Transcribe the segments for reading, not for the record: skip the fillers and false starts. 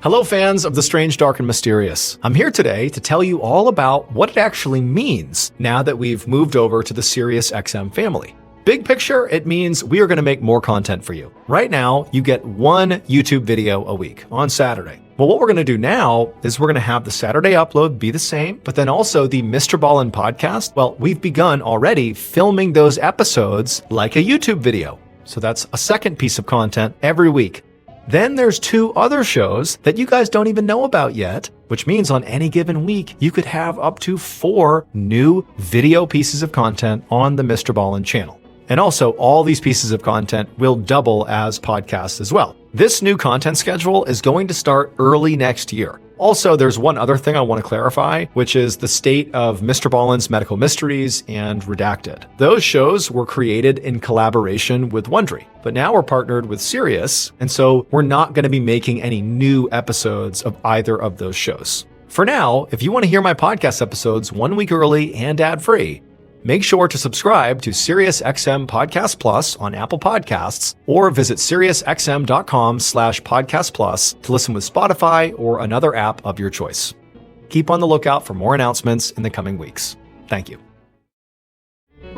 Hello fans of the strange, dark, and mysterious. I'm here today to tell you all about what it actually means now that we've moved over to the SiriusXM family. Big picture, it means we are going to make more content for you. Right now, you get one YouTube video a week on Saturday. Well, what we're going to do now is we're going to have the Saturday upload be the same, but then also the MrBallen podcast. Well, we've begun already filming those episodes like a YouTube video. So that's a second piece of content every week. Then there's two other shows that you guys don't even know about yet, which means on any given week, you could have up to 4 new video pieces of content on the MrBallen channel. And also, all these pieces of content will double as podcasts as well. This new content schedule is going to start early next year. Also, there's one other thing I want to clarify, which is the state of MrBallen's Medical Mysteries and Redacted. Those shows were created in collaboration with Wondery, but now we're partnered with Sirius, and so we're not going to be making any new episodes of either of those shows. For now, if you want to hear my podcast episodes 1 week early and ad-free, make sure to subscribe to SiriusXM Podcast Plus on Apple Podcasts or visit SiriusXM.com/Podcast Plus to listen with Spotify or another app of your choice. Keep on the lookout for more announcements in the coming weeks. Thank you.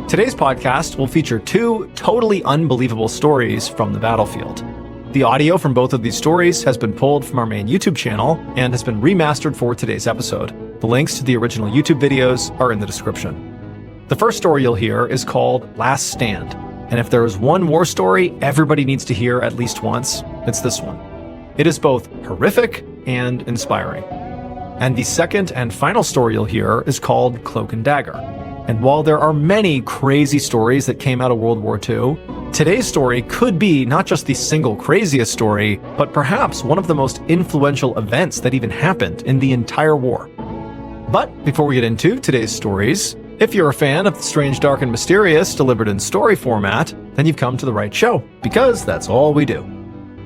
Today's podcast will feature 2 totally unbelievable stories from the battlefield. The audio from both of these stories has been pulled from our main YouTube channel and has been remastered for today's episode. The links to the original YouTube videos are in the description. The first story you'll hear is called Last Stand, and if there is one war story everybody needs to hear at least once, it's this one. It is both horrific and inspiring. And the second and final story you'll hear is called Cloak and Dagger. And while there are many crazy stories that came out of World War II, today's story could be not just the single craziest story, but perhaps one of the most influential events that even happened in the entire war. But before we get into today's stories, if you're a fan of the strange, dark, and mysterious delivered in story format, then you've come to the right show, because that's all we do.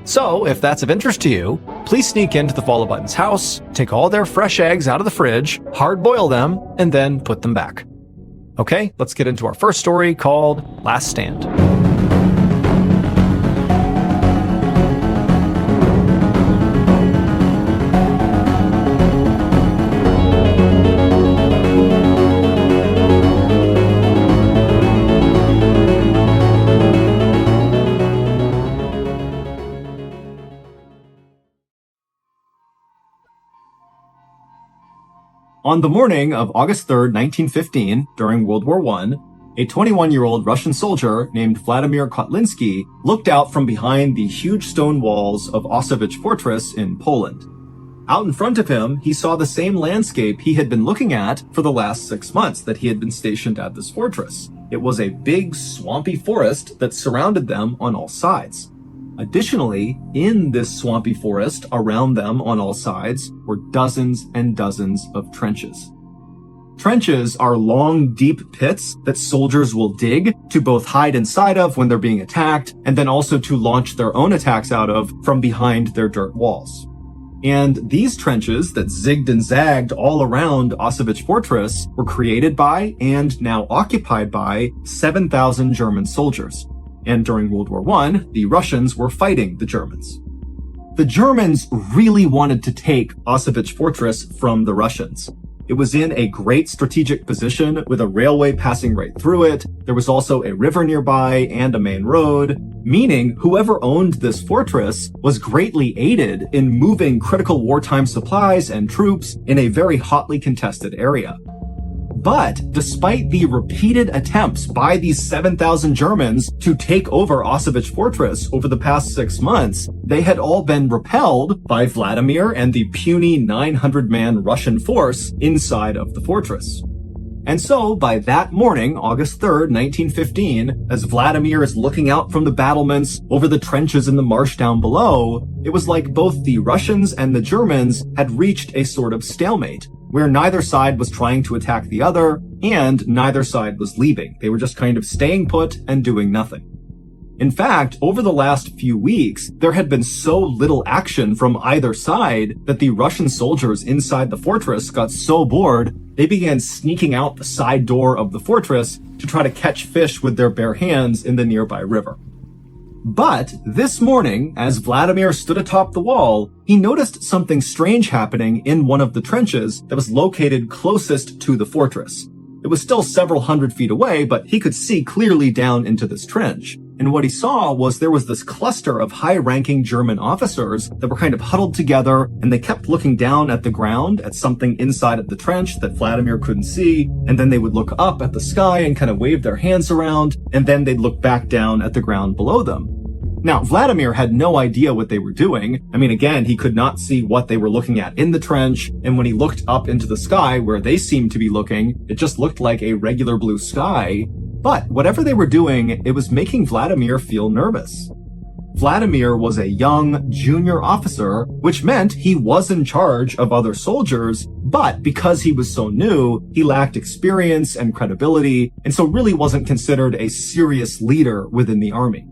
So, if that's of interest to you, please sneak into the Follow Button's house, take all their fresh eggs out of the fridge, hard-boil them, and then put them back. Okay, let's get into our first story called Last Stand. On the morning of August 3rd, 1915, during World War I, a 21-year-old Russian soldier named Vladimir Kotlinsky looked out from behind the huge stone walls of Auschwitz Fortress in Poland. Out in front of him, he saw the same landscape he had been looking at for the last 6 months that he had been stationed at this fortress. It was a big, swampy forest that surrounded them on all sides. Additionally, in this swampy forest around them on all sides were dozens and dozens of trenches. Trenches are long, deep pits that soldiers will dig to both hide inside of when they're being attacked, and then also to launch their own attacks out of from behind their dirt walls. And these trenches that zigged and zagged all around Auschwitz Fortress were created by and now occupied by 7,000 German soldiers. And during World War I, the Russians were fighting the Germans. The Germans really wanted to take Auschwitz Fortress from the Russians. It was in a great strategic position with a railway passing right through it. There was also a river nearby and a main road, meaning whoever owned this fortress was greatly aided in moving critical wartime supplies and troops in a very hotly contested area. But despite the repeated attempts by these 7,000 Germans to take over Auschwitz Fortress over the past 6 months, they had all been repelled by Vladimir and the puny 900-man Russian force inside of the fortress. And so, by that morning, August 3rd, 1915, as Vladimir is looking out from the battlements over the trenches in the marsh down below, it was like both the Russians and the Germans had reached a sort of stalemate, where neither side was trying to attack the other, and neither side was leaving. They were just kind of staying put and doing nothing. In fact, over the last few weeks, there had been so little action from either side that the Russian soldiers inside the fortress got so bored, they began sneaking out the side door of the fortress to try to catch fish with their bare hands in the nearby river. But this morning, as Vladimir stood atop the wall, he noticed something strange happening in one of the trenches that was located closest to the fortress. It was still several hundred feet away, but he could see clearly down into this trench. And what he saw was there was this cluster of high-ranking German officers that were kind of huddled together, and they kept looking down at the ground at something inside of the trench that Vladimir couldn't see, and then they would look up at the sky and kind of wave their hands around, and then they'd look back down at the ground below them. Now, Vladimir had no idea what they were doing. I mean, again, he could not see what they were looking at in the trench, and when he looked up into the sky where they seemed to be looking, it just looked like a regular blue sky. But whatever they were doing, it was making Vladimir feel nervous. Vladimir was a young junior officer, which meant he was in charge of other soldiers, but because he was so new, he lacked experience and credibility, and so really wasn't considered a serious leader within the army.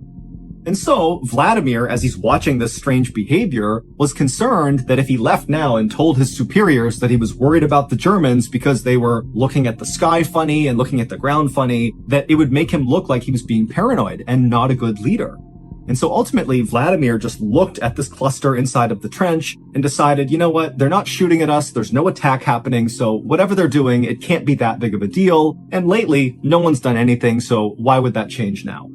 And so, Vladimir, as he's watching this strange behavior, was concerned that if he left now and told his superiors that he was worried about the Germans because they were looking at the sky funny and looking at the ground funny, that it would make him look like he was being paranoid and not a good leader. And so ultimately, Vladimir just looked at this cluster inside of the trench and decided, you know what, they're not shooting at us, there's no attack happening, so whatever they're doing, it can't be that big of a deal, and lately, no one's done anything, so why would that change now?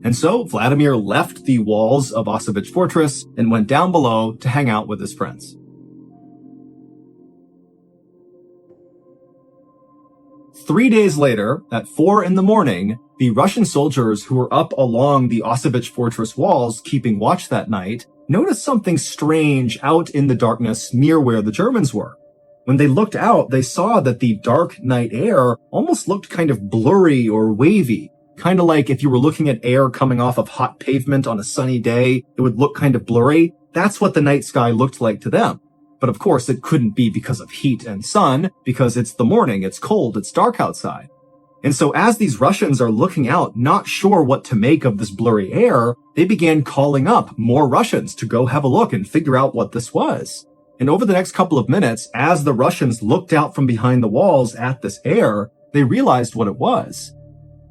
And so Vladimir left the walls of Auschwitz Fortress and went down below to hang out with his friends. 3 days later, at 4 a.m, the Russian soldiers who were up along the Auschwitz Fortress walls keeping watch that night noticed something strange out in the darkness near where the Germans were. When they looked out, they saw that the dark night air almost looked kind of blurry or wavy. Kind of like if you were looking at air coming off of hot pavement on a sunny day, it would look kind of blurry. That's what the night sky looked like to them. But of course, it couldn't be because of heat and sun, because it's the morning, it's cold, it's dark outside. And so as these Russians are looking out, not sure what to make of this blurry air, they began calling up more Russians to go have a look and figure out what this was. And over the next couple of minutes, as the Russians looked out from behind the walls at this air, they realized what it was.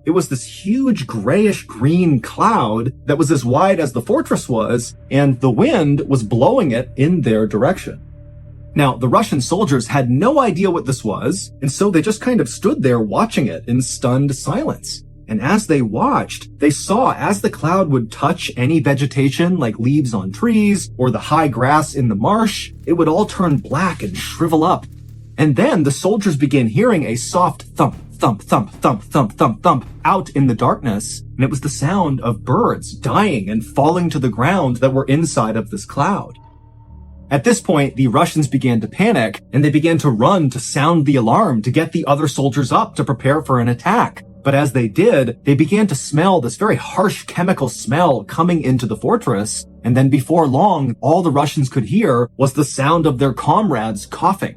It was this huge grayish-green cloud that was as wide as the fortress was, and the wind was blowing it in their direction. Now, the Russian soldiers had no idea what this was, and so they just kind of stood there watching it in stunned silence. And as they watched, they saw as the cloud would touch any vegetation like leaves on trees or the high grass in the marsh, it would all turn black and shrivel up. And then the soldiers began hearing a soft thump, thump, thump, thump, thump, thump, thump out in the darkness, and it was the sound of birds dying and falling to the ground that were inside of this cloud. At this point, the Russians began to panic, and they began to run to sound the alarm to get the other soldiers up to prepare for an attack. But as they did, they began to smell this very harsh chemical smell coming into the fortress, and then before long, all the Russians could hear was the sound of their comrades coughing.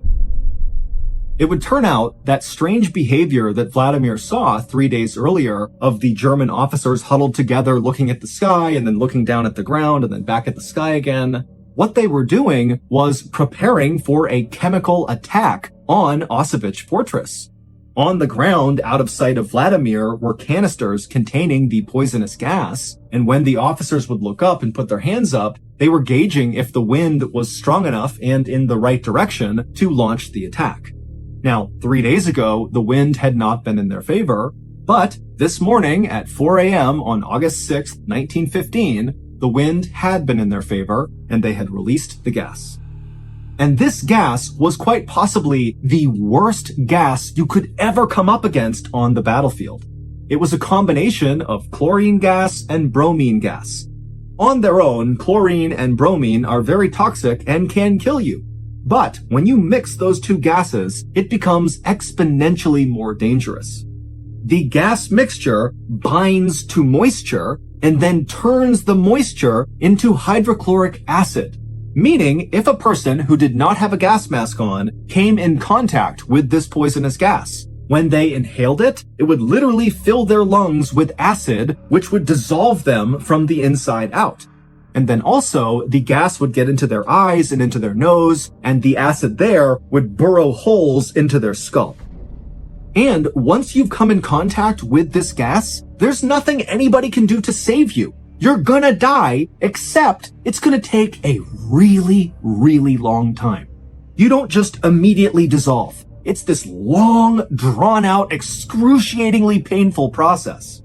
It would turn out that strange behavior that Vladimir saw 3 days earlier of the German officers huddled together looking at the sky and then looking down at the ground and then back at the sky again, what they were doing was preparing for a chemical attack on Auschwitz Fortress. On the ground, out of sight of Vladimir, were canisters containing the poisonous gas, and when the officers would look up and put their hands up, they were gauging if the wind was strong enough and in the right direction to launch the attack. Now, 3 days ago, the wind had not been in their favor, but this morning at 4 a.m. on August 6, 1915, the wind had been in their favor, and they had released the gas. And this gas was quite possibly the worst gas you could ever come up against on the battlefield. It was a combination of chlorine gas and bromine gas. On their own, chlorine and bromine are very toxic and can kill you. But when you mix those two gases, it becomes exponentially more dangerous. The gas mixture binds to moisture and then turns the moisture into hydrochloric acid. Meaning, if a person who did not have a gas mask on came in contact with this poisonous gas, when they inhaled it, it would literally fill their lungs with acid, which would dissolve them from the inside out. And then also, the gas would get into their eyes and into their nose, and the acid there would burrow holes into their skull. And once you've come in contact with this gas, there's nothing anybody can do to save you. You're gonna die, except it's gonna take a really, really long time. You don't just immediately dissolve. It's this long, drawn-out, excruciatingly painful process.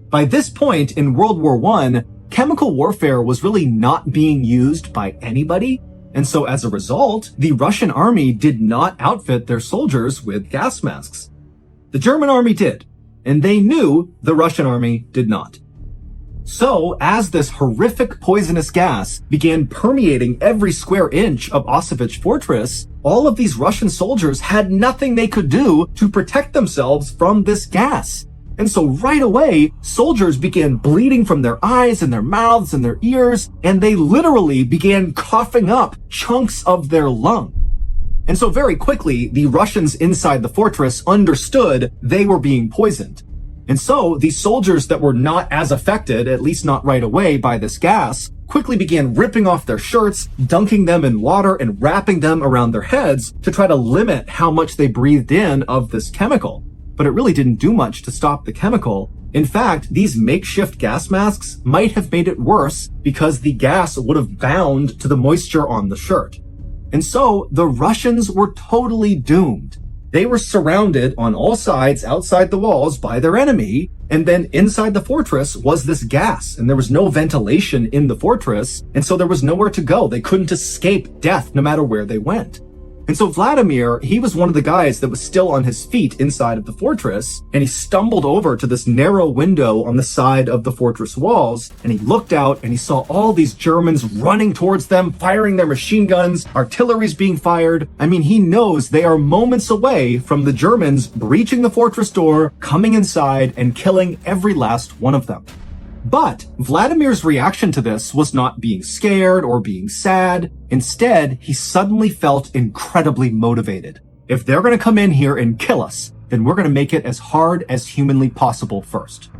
By this point in World War I, chemical warfare was really not being used by anybody, and so as a result, the Russian army did not outfit their soldiers with gas masks. The German army did, and they knew the Russian army did not. So, as this horrific poisonous gas began permeating every square inch of Auschwitz Fortress, all of these Russian soldiers had nothing they could do to protect themselves from this gas. And so right away, soldiers began bleeding from their eyes and their mouths and their ears, and they literally began coughing up chunks of their lung. And so very quickly, the Russians inside the fortress understood they were being poisoned. And so the soldiers that were not as affected, at least not right away, by this gas, quickly began ripping off their shirts, dunking them in water, and wrapping them around their heads to try to limit how much they breathed in of this chemical. But it really didn't do much to stop the chemical. In fact, these makeshift gas masks might have made it worse because the gas would have bound to the moisture on the shirt. And so the Russians were totally doomed. They were surrounded on all sides outside the walls by their enemy, and then inside the fortress was this gas, and there was no ventilation in the fortress, and so there was nowhere to go. They couldn't escape death no matter where they went. And so Vladimir, he was one of the guys that was still on his feet inside of the fortress, and he stumbled over to this narrow window on the side of the fortress walls, and he looked out and he saw all these Germans running towards them, firing their machine guns, artillery's being fired. I mean, he knows they are moments away from the Germans breaching the fortress door, coming inside, and killing every last one of them. But Vladimir's reaction to this was not being scared or being sad. Instead, he suddenly felt incredibly motivated. If they're going to come in here and kill us, then we're going to make it as hard as humanly possible first.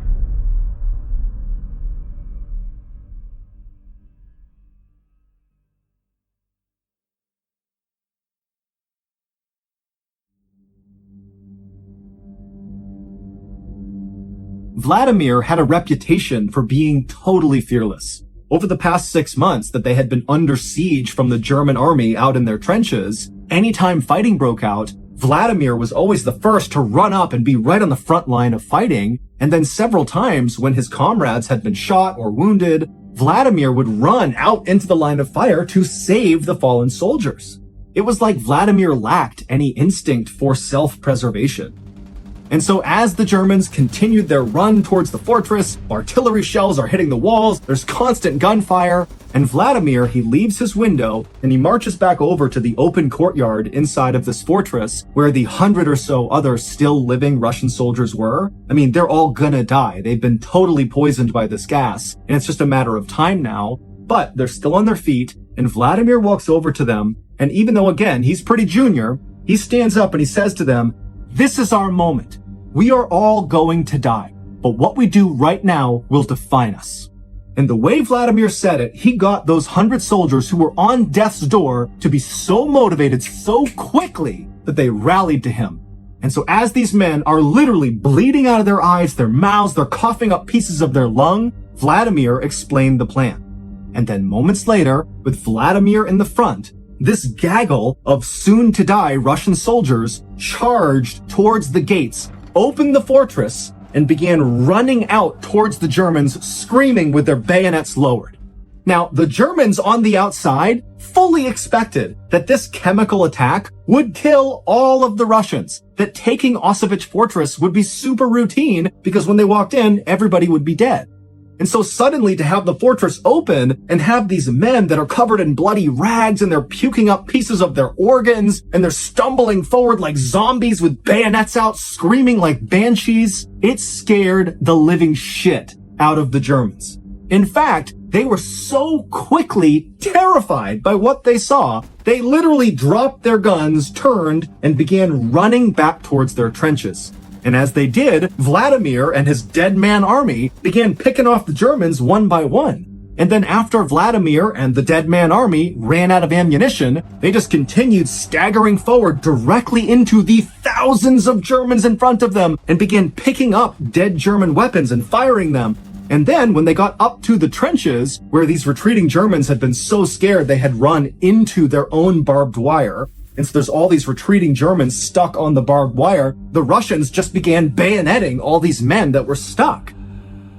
Vladimir had a reputation for being totally fearless. Over the past 6 months that they had been under siege from the German army out in their trenches, anytime fighting broke out, Vladimir was always the first to run up and be right on the front line of fighting, and then several times when his comrades had been shot or wounded, Vladimir would run out into the line of fire to save the fallen soldiers. It was like Vladimir lacked any instinct for self-preservation. And so as the Germans continued their run towards the fortress, artillery shells are hitting the walls, there's constant gunfire, and Vladimir, he leaves his window and he marches back over to the open courtyard inside of this fortress where the 100 or so other still living Russian soldiers were. I mean, they're all gonna die. They've been totally poisoned by this gas, and it's just a matter of time now, but they're still on their feet, and Vladimir walks over to them, and even though, again, he's pretty junior, he stands up and he says to them, "This is our moment. We are all going to die, but what we do right now will define us." And the way Vladimir said it, he got those 100 soldiers who were on death's door to be so motivated so quickly that they rallied to him. And so as these men are literally bleeding out of their eyes, their mouths, they're coughing up pieces of their lung, Vladimir explained the plan. And then moments later, with Vladimir in the front, this gaggle of soon-to-die Russian soldiers charged towards the gates, opened the fortress, and began running out towards the Germans, screaming with their bayonets lowered. Now, the Germans on the outside fully expected that this chemical attack would kill all of the Russians, that taking Auschwitz Fortress would be super routine because when they walked in, everybody would be dead. And so suddenly to have the fortress open and have these men that are covered in bloody rags and they're puking up pieces of their organs and they're stumbling forward like zombies with bayonets out, screaming like banshees, it scared the living shit out of the Germans. In fact, they were so quickly terrified by what they saw, they literally dropped their guns, turned, and began running back towards their trenches. And as they did, Vladimir and his dead man army began picking off the Germans one by one. And then after Vladimir and the dead man army ran out of ammunition, they just continued staggering forward directly into the thousands of Germans in front of them and began picking up dead German weapons and firing them. And then when they got up to the trenches, where these retreating Germans had been so scared they had run into their own barbed wire, and so there's all these retreating Germans stuck on the barbed wire, the Russians just began bayoneting all these men that were stuck.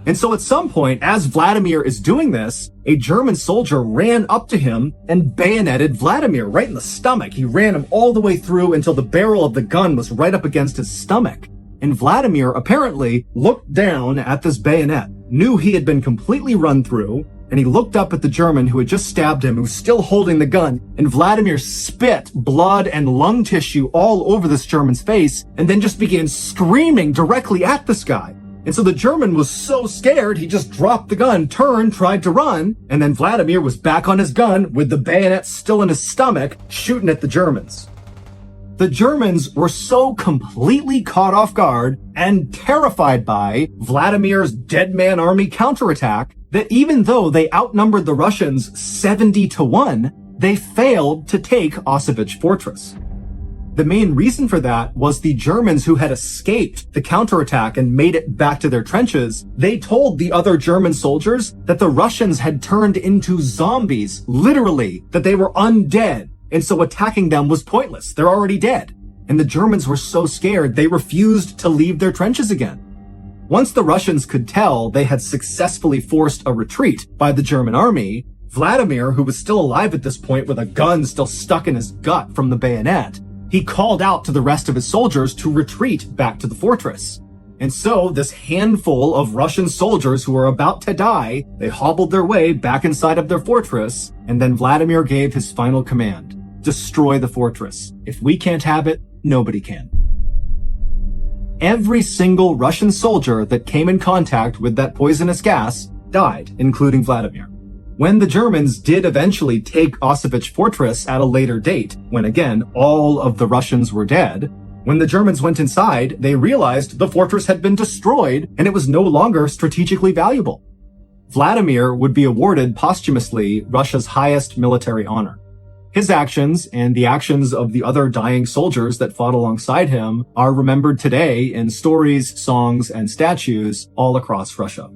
And so at some point, as Vladimir is doing this, a German soldier ran up to him and bayoneted Vladimir right in the stomach. He ran him all the way through until the barrel of the gun was right up against his stomach. And Vladimir apparently looked down at this bayonet, knew he had been completely run through, and he looked up at the German who had just stabbed him, who was still holding the gun, and Vladimir spit blood and lung tissue all over this German's face, and then just began screaming directly at this guy. And so the German was so scared, he just dropped the gun, turned, tried to run, and then Vladimir was back on his gun with the bayonet still in his stomach, shooting at the Germans. The Germans were so completely caught off guard and terrified by Vladimir's dead man army counterattack that even though they outnumbered the Russians 70-1, they failed to take Auschwitz fortress. The main reason for that was the Germans who had escaped the counterattack and made it back to their trenches. They told the other German soldiers that the Russians had turned into zombies, literally, that they were undead. And so attacking them was pointless. They're already dead. And the Germans were so scared, they refused to leave their trenches again. Once the Russians could tell they had successfully forced a retreat by the German army, Vladimir, who was still alive at this point with a gun still stuck in his gut from the bayonet, he called out to the rest of his soldiers to retreat back to the fortress. And so this handful of Russian soldiers who were about to die, they hobbled their way back inside of their fortress, and then Vladimir gave his final command: destroy the fortress. If we can't have it, nobody can. Every single Russian soldier that came in contact with that poisonous gas died, including Vladimir. When the Germans did eventually take Auschwitz fortress at a later date, when again, all of the Russians were dead, when the Germans went inside, they realized the fortress had been destroyed and it was no longer strategically valuable. Vladimir would be awarded posthumously Russia's highest military honor. His actions and the actions of the other dying soldiers that fought alongside him are remembered today in stories, songs, and statues all across Russia.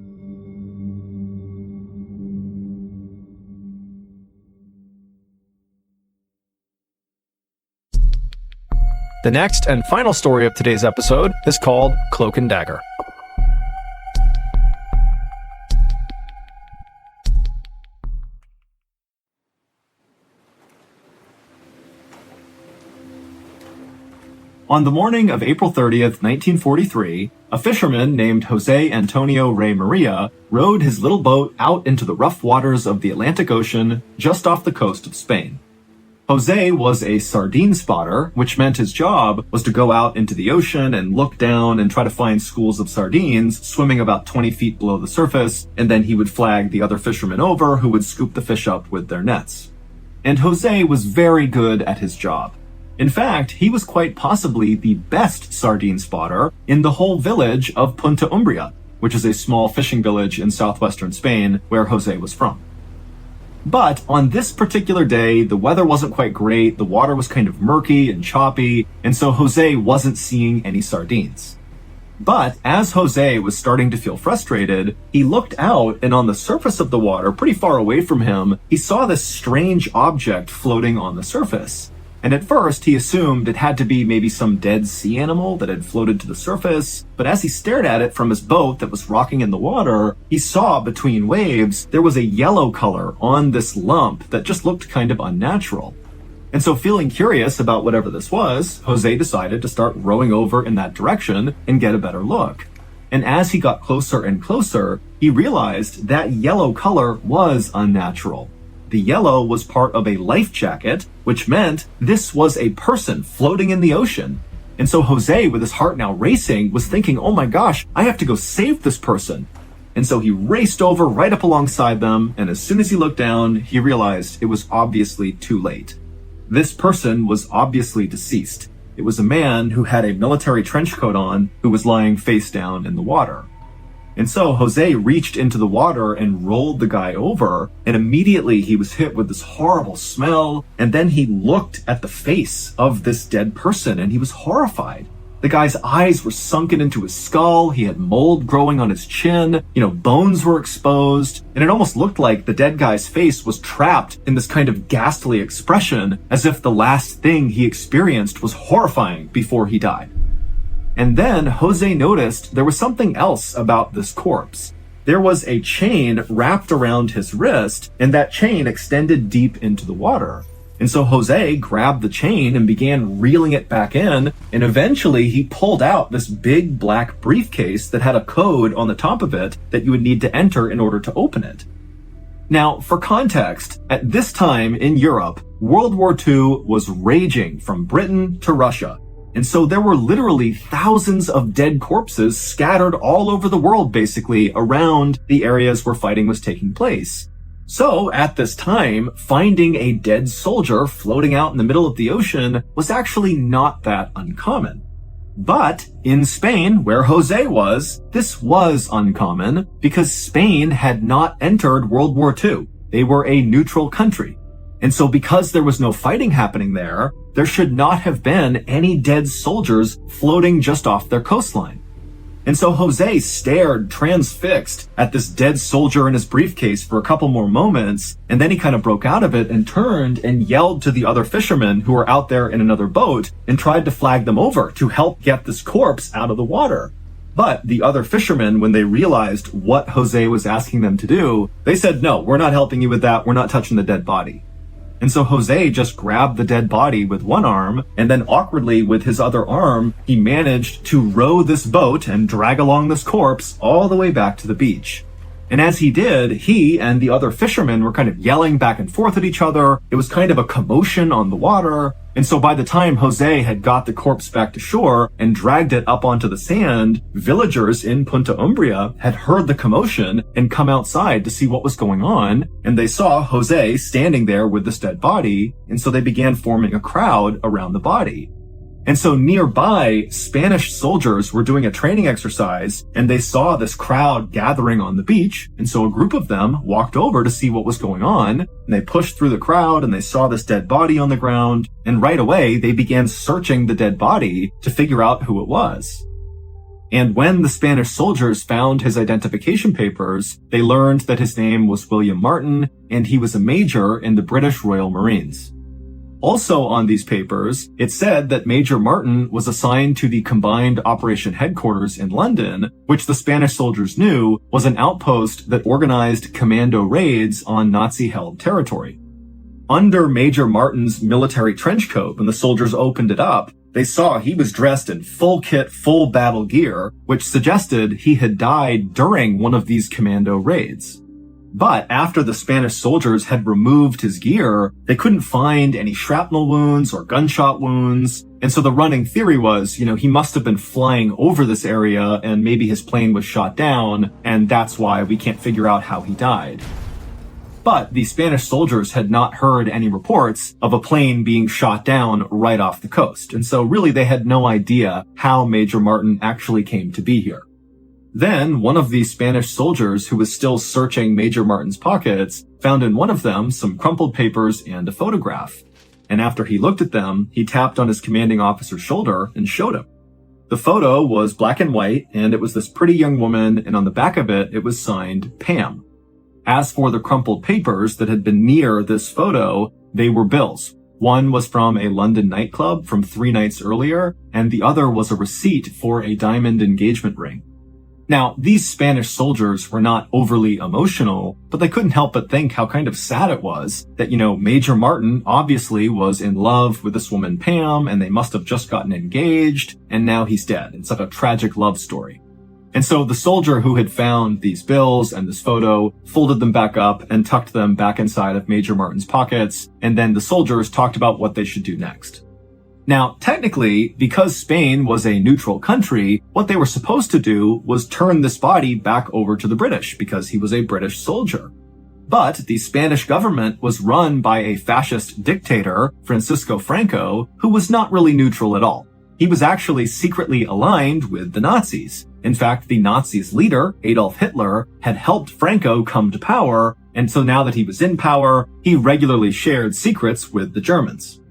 The next and final story of today's episode is called Cloak and Dagger. On the morning of April 30th, 1943, a fisherman named Jose Antonio Rey Maria rowed his little boat out into the rough waters of the Atlantic Ocean just off the coast of Spain. Jose was a sardine spotter, which meant his job was to go out into the ocean and look down and try to find schools of sardines swimming about 20 feet below the surface, and then he would flag the other fishermen over who would scoop the fish up with their nets. And Jose was very good at his job. In fact, he was quite possibly the best sardine spotter in the whole village of Punta Umbria, which is a small fishing village in southwestern Spain where Jose was from. But on this particular day, the weather wasn't quite great, the water was kind of murky and choppy, and so Jose wasn't seeing any sardines. But as Jose was starting to feel frustrated, he looked out, and on the surface of the water, pretty far away from him, he saw this strange object floating on the surface. And at first, he assumed it had to be maybe some dead sea animal that had floated to the surface. But as he stared at it from his boat that was rocking in the water, he saw between waves, there was a yellow color on this lump that just looked kind of unnatural. And so feeling curious about whatever this was, Jose decided to start rowing over in that direction and get a better look. And as he got closer and closer, he realized that yellow color was unnatural. The yellow was part of a life jacket, which meant this was a person floating in the ocean. And so Jose, with his heart now racing, was thinking, oh my gosh, I have to go save this person. And so he raced over right up alongside them, and as soon as he looked down, he realized it was obviously too late. This person was obviously deceased. It was a man who had a military trench coat on who was lying face down in the water. And so Jose reached into the water and rolled the guy over, and immediately he was hit with this horrible smell, and then he looked at the face of this dead person and he was horrified. The guy's eyes were sunken into his skull, he had mold growing on his chin, bones were exposed, and it almost looked like the dead guy's face was trapped in this kind of ghastly expression, as if the last thing he experienced was horrifying before he died. And then Jose noticed there was something else about this corpse. There was a chain wrapped around his wrist, and that chain extended deep into the water. And so Jose grabbed the chain and began reeling it back in, and eventually he pulled out this big black briefcase that had a code on the top of it that you would need to enter in order to open it. Now, for context, at this time in Europe, World War II was raging from Britain to Russia. And so there were literally thousands of dead corpses scattered all over the world, basically, around the areas where fighting was taking place. So, at this time, finding a dead soldier floating out in the middle of the ocean was actually not that uncommon. But in Spain, where Jose was, this was uncommon because Spain had not entered World War II. They were a neutral country. And so because there was no fighting happening there should not have been any dead soldiers floating just off their coastline. And so Jose stared transfixed at this dead soldier in his briefcase for a couple more moments, and then he kind of broke out of it and turned and yelled to the other fishermen who were out there in another boat and tried to flag them over to help get this corpse out of the water. But the other fishermen, when they realized what Jose was asking them to do, they said, "No, we're not helping you with that. We're not touching the dead body." And so Jose just grabbed the dead body with one arm, and then awkwardly with his other arm, he managed to row this boat and drag along this corpse all the way back to the beach. And as he did, he and the other fishermen were kind of yelling back and forth at each other. It was kind of a commotion on the water. And so by the time Jose had got the corpse back to shore and dragged it up onto the sand, villagers in Punta Umbria had heard the commotion and come outside to see what was going on. And they saw Jose standing there with this dead body. And so they began forming a crowd around the body. And so nearby, Spanish soldiers were doing a training exercise, and they saw this crowd gathering on the beach. And so a group of them walked over to see what was going on, and they pushed through the crowd, and they saw this dead body on the ground. And right away, they began searching the dead body to figure out who it was. And when the Spanish soldiers found his identification papers, they learned that his name was William Martin, and he was a major in the British Royal Marines. Also on these papers, it said that Major Martin was assigned to the Combined Operation Headquarters in London, which the Spanish soldiers knew was an outpost that organized commando raids on Nazi-held territory. Under Major Martin's military trench coat, when the soldiers opened it up, they saw he was dressed in full kit, full battle gear, which suggested he had died during one of these commando raids. But after the Spanish soldiers had removed his gear, they couldn't find any shrapnel wounds or gunshot wounds. And so the running theory was, he must have been flying over this area and maybe his plane was shot down, and that's why we can't figure out how he died. But the Spanish soldiers had not heard any reports of a plane being shot down right off the coast. And so really they had no idea how Major Martin actually came to be here. Then, one of the Spanish soldiers who was still searching Major Martin's pockets found in one of them some crumpled papers and a photograph. And after he looked at them, he tapped on his commanding officer's shoulder and showed him. The photo was black and white, and it was this pretty young woman, and on the back of it, it was signed Pam. As for the crumpled papers that had been near this photo, they were bills. One was from a London nightclub from 3 nights earlier, and the other was a receipt for a diamond engagement ring. Now, these Spanish soldiers were not overly emotional, but they couldn't help but think how kind of sad it was that, Major Martin obviously was in love with this woman Pam, and they must have just gotten engaged, and now he's dead. It's like a tragic love story. And so the soldier who had found these bills and this photo folded them back up and tucked them back inside of Major Martin's pockets, and then the soldiers talked about what they should do next. Now, technically, because Spain was a neutral country, what they were supposed to do was turn this body back over to the British because he was a British soldier. But the Spanish government was run by a fascist dictator, Francisco Franco, who was not really neutral at all. He was actually secretly aligned with the Nazis. In fact, the Nazis' leader, Adolf Hitler, had helped Franco come to power, and so now that he was in power, he regularly shared secrets with the Germans.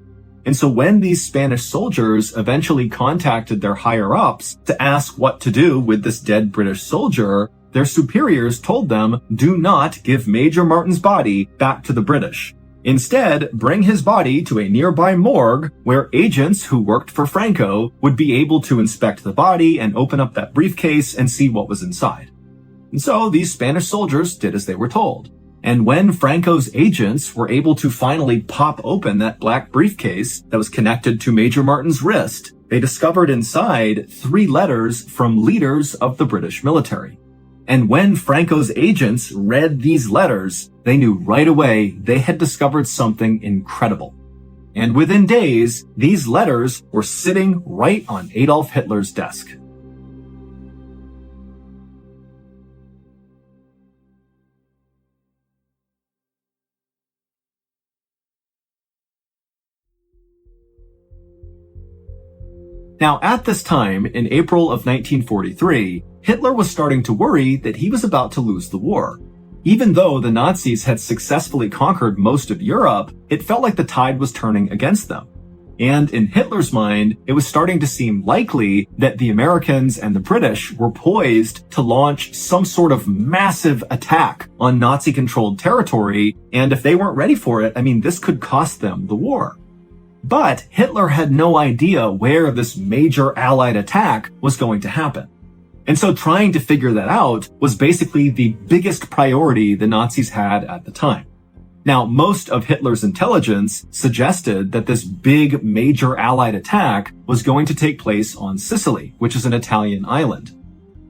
And so when these Spanish soldiers eventually contacted their higher-ups to ask what to do with this dead British soldier, their superiors told them, do not give Major Martin's body back to the British. Instead, bring his body to a nearby morgue where agents who worked for Franco would be able to inspect the body and open up that briefcase and see what was inside. And so these Spanish soldiers did as they were told. And when Franco's agents were able to finally pop open that black briefcase that was connected to Major Martin's wrist, they discovered inside 3 letters from leaders of the British military. And when Franco's agents read these letters, they knew right away they had discovered something incredible. And within days, these letters were sitting right on Adolf Hitler's desk. Now, at this time, in April of 1943, Hitler was starting to worry that he was about to lose the war. Even though the Nazis had successfully conquered most of Europe, it felt like the tide was turning against them. And in Hitler's mind, it was starting to seem likely that the Americans and the British were poised to launch some sort of massive attack on Nazi-controlled territory, and if they weren't ready for it, this could cost them the war. But Hitler had no idea where this major Allied attack was going to happen. And so trying to figure that out was basically the biggest priority the Nazis had at the time. Now, most of Hitler's intelligence suggested that this big major Allied attack was going to take place on Sicily, which is an Italian island.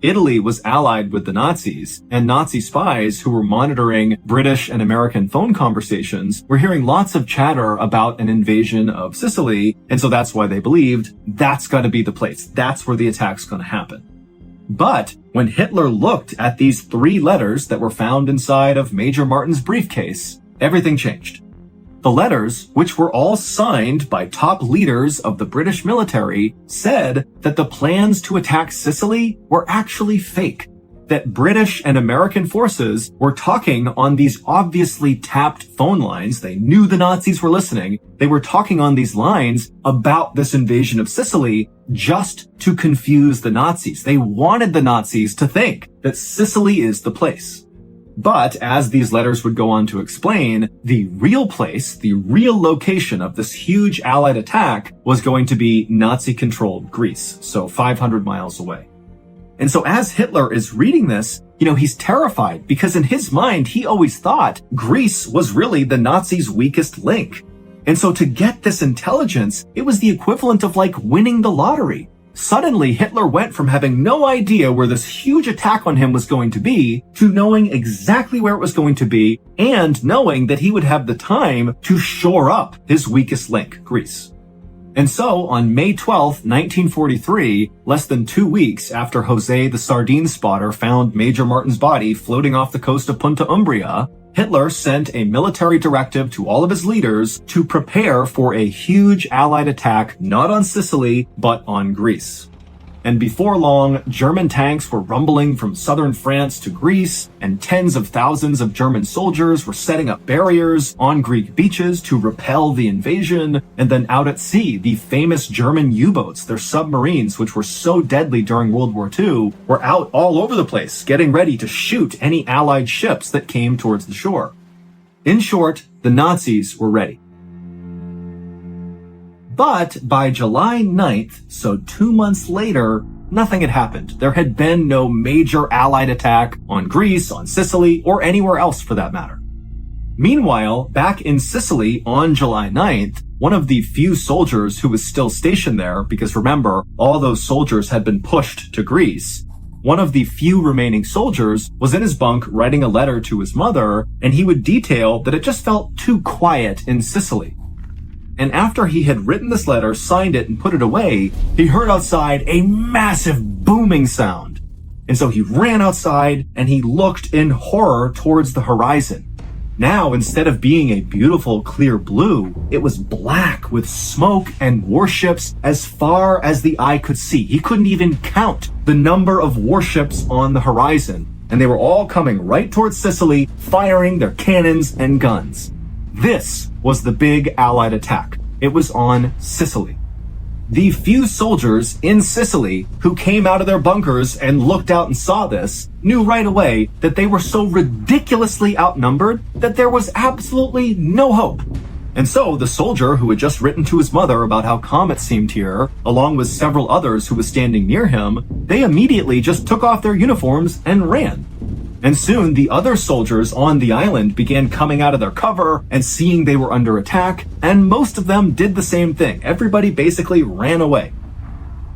Italy was allied with the Nazis, and Nazi spies who were monitoring British and American phone conversations were hearing lots of chatter about an invasion of Sicily, and so that's why they believed that's got to be the place. That's where the attack's going to happen. But when Hitler looked at these 3 letters that were found inside of Major Martin's briefcase, everything changed. The letters, which were all signed by top leaders of the British military, said that the plans to attack Sicily were actually fake. That British and American forces were talking on these obviously tapped phone lines. They knew the Nazis were listening. They were talking on these lines about this invasion of Sicily just to confuse the Nazis. They wanted the Nazis to think that Sicily is the place. But as these letters would go on to explain, the real place, the real location of this huge Allied attack was going to be Nazi-controlled Greece, so 500 miles away. And so as Hitler is reading this, he's terrified because in his mind, he always thought Greece was really the Nazis' weakest link. And so to get this intelligence, it was the equivalent of like winning the lottery. Suddenly, Hitler went from having no idea where this huge attack on him was going to be to knowing exactly where it was going to be and knowing that he would have the time to shore up his weakest link, Greece. And so, on May 12th, 1943, less than 2 weeks after Jose the sardine spotter found Major Martin's body floating off the coast of Punta Umbria, Hitler sent a military directive to all of his leaders to prepare for a huge Allied attack not on Sicily, but on Greece. And before long, German tanks were rumbling from southern France to Greece, and tens of thousands of German soldiers were setting up barriers on Greek beaches to repel the invasion. And then out at sea, the famous German U-boats, their submarines, which were so deadly during World War II, were out all over the place, getting ready to shoot any Allied ships that came towards the shore. In short, the Nazis were ready. But by July 9th, so 2 months later, nothing had happened. There had been no major Allied attack on Greece, on Sicily, or anywhere else for that matter. Meanwhile, back in Sicily on July 9th, one of the few soldiers who was still stationed there, because remember, all those soldiers had been pushed to Greece, one of the few remaining soldiers was in his bunk writing a letter to his mother, and he would detail that it just felt too quiet in Sicily. And after he had written this letter, signed it, and put it away, he heard outside a massive booming sound. And so he ran outside and he looked in horror towards the horizon. Now, instead of being a beautiful, clear blue, it was black with smoke and warships as far as the eye could see. He couldn't even count the number of warships on the horizon. And they were all coming right towards Sicily, firing their cannons and guns. This was the big Allied attack. It was on Sicily. The few soldiers in Sicily who came out of their bunkers and looked out and saw this knew right away that they were so ridiculously outnumbered that there was absolutely no hope. And so the soldier who had just written to his mother about how calm it seemed here, along with several others who was standing near him, they immediately just took off their uniforms and ran. And soon the other soldiers on the island began coming out of their cover and seeing they were under attack, and most of them did the same thing. Everybody basically ran away.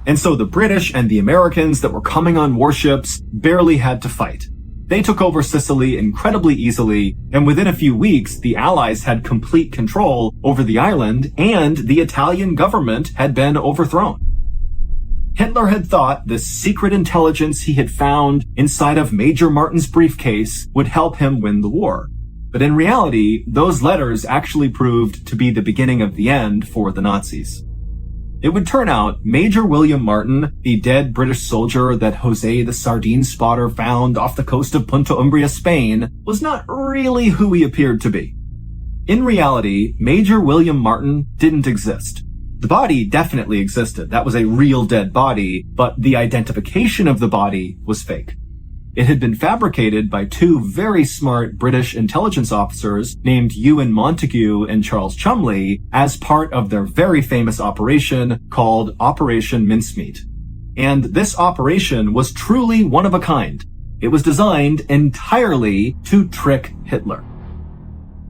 And so the British and the Americans that were coming on warships barely had to fight. They took over Sicily incredibly easily, and within a few weeks, the Allies had complete control over the island, and the Italian government had been overthrown. Hitler had thought the secret intelligence he had found inside of Major Martin's briefcase would help him win the war. But in reality, those letters actually proved to be the beginning of the end for the Nazis. It would turn out Major William Martin, the dead British soldier that Jose the sardine spotter found off the coast of Punta Umbria, Spain, was not really who he appeared to be. In reality, Major William Martin didn't exist. The body definitely existed. That was a real dead body, but the identification of the body was fake. It had been fabricated by two very smart British intelligence officers named Ewan Montague and Charles Chumley as part of their very famous operation called Operation Mincemeat. And this operation was truly one of a kind. It was designed entirely to trick Hitler.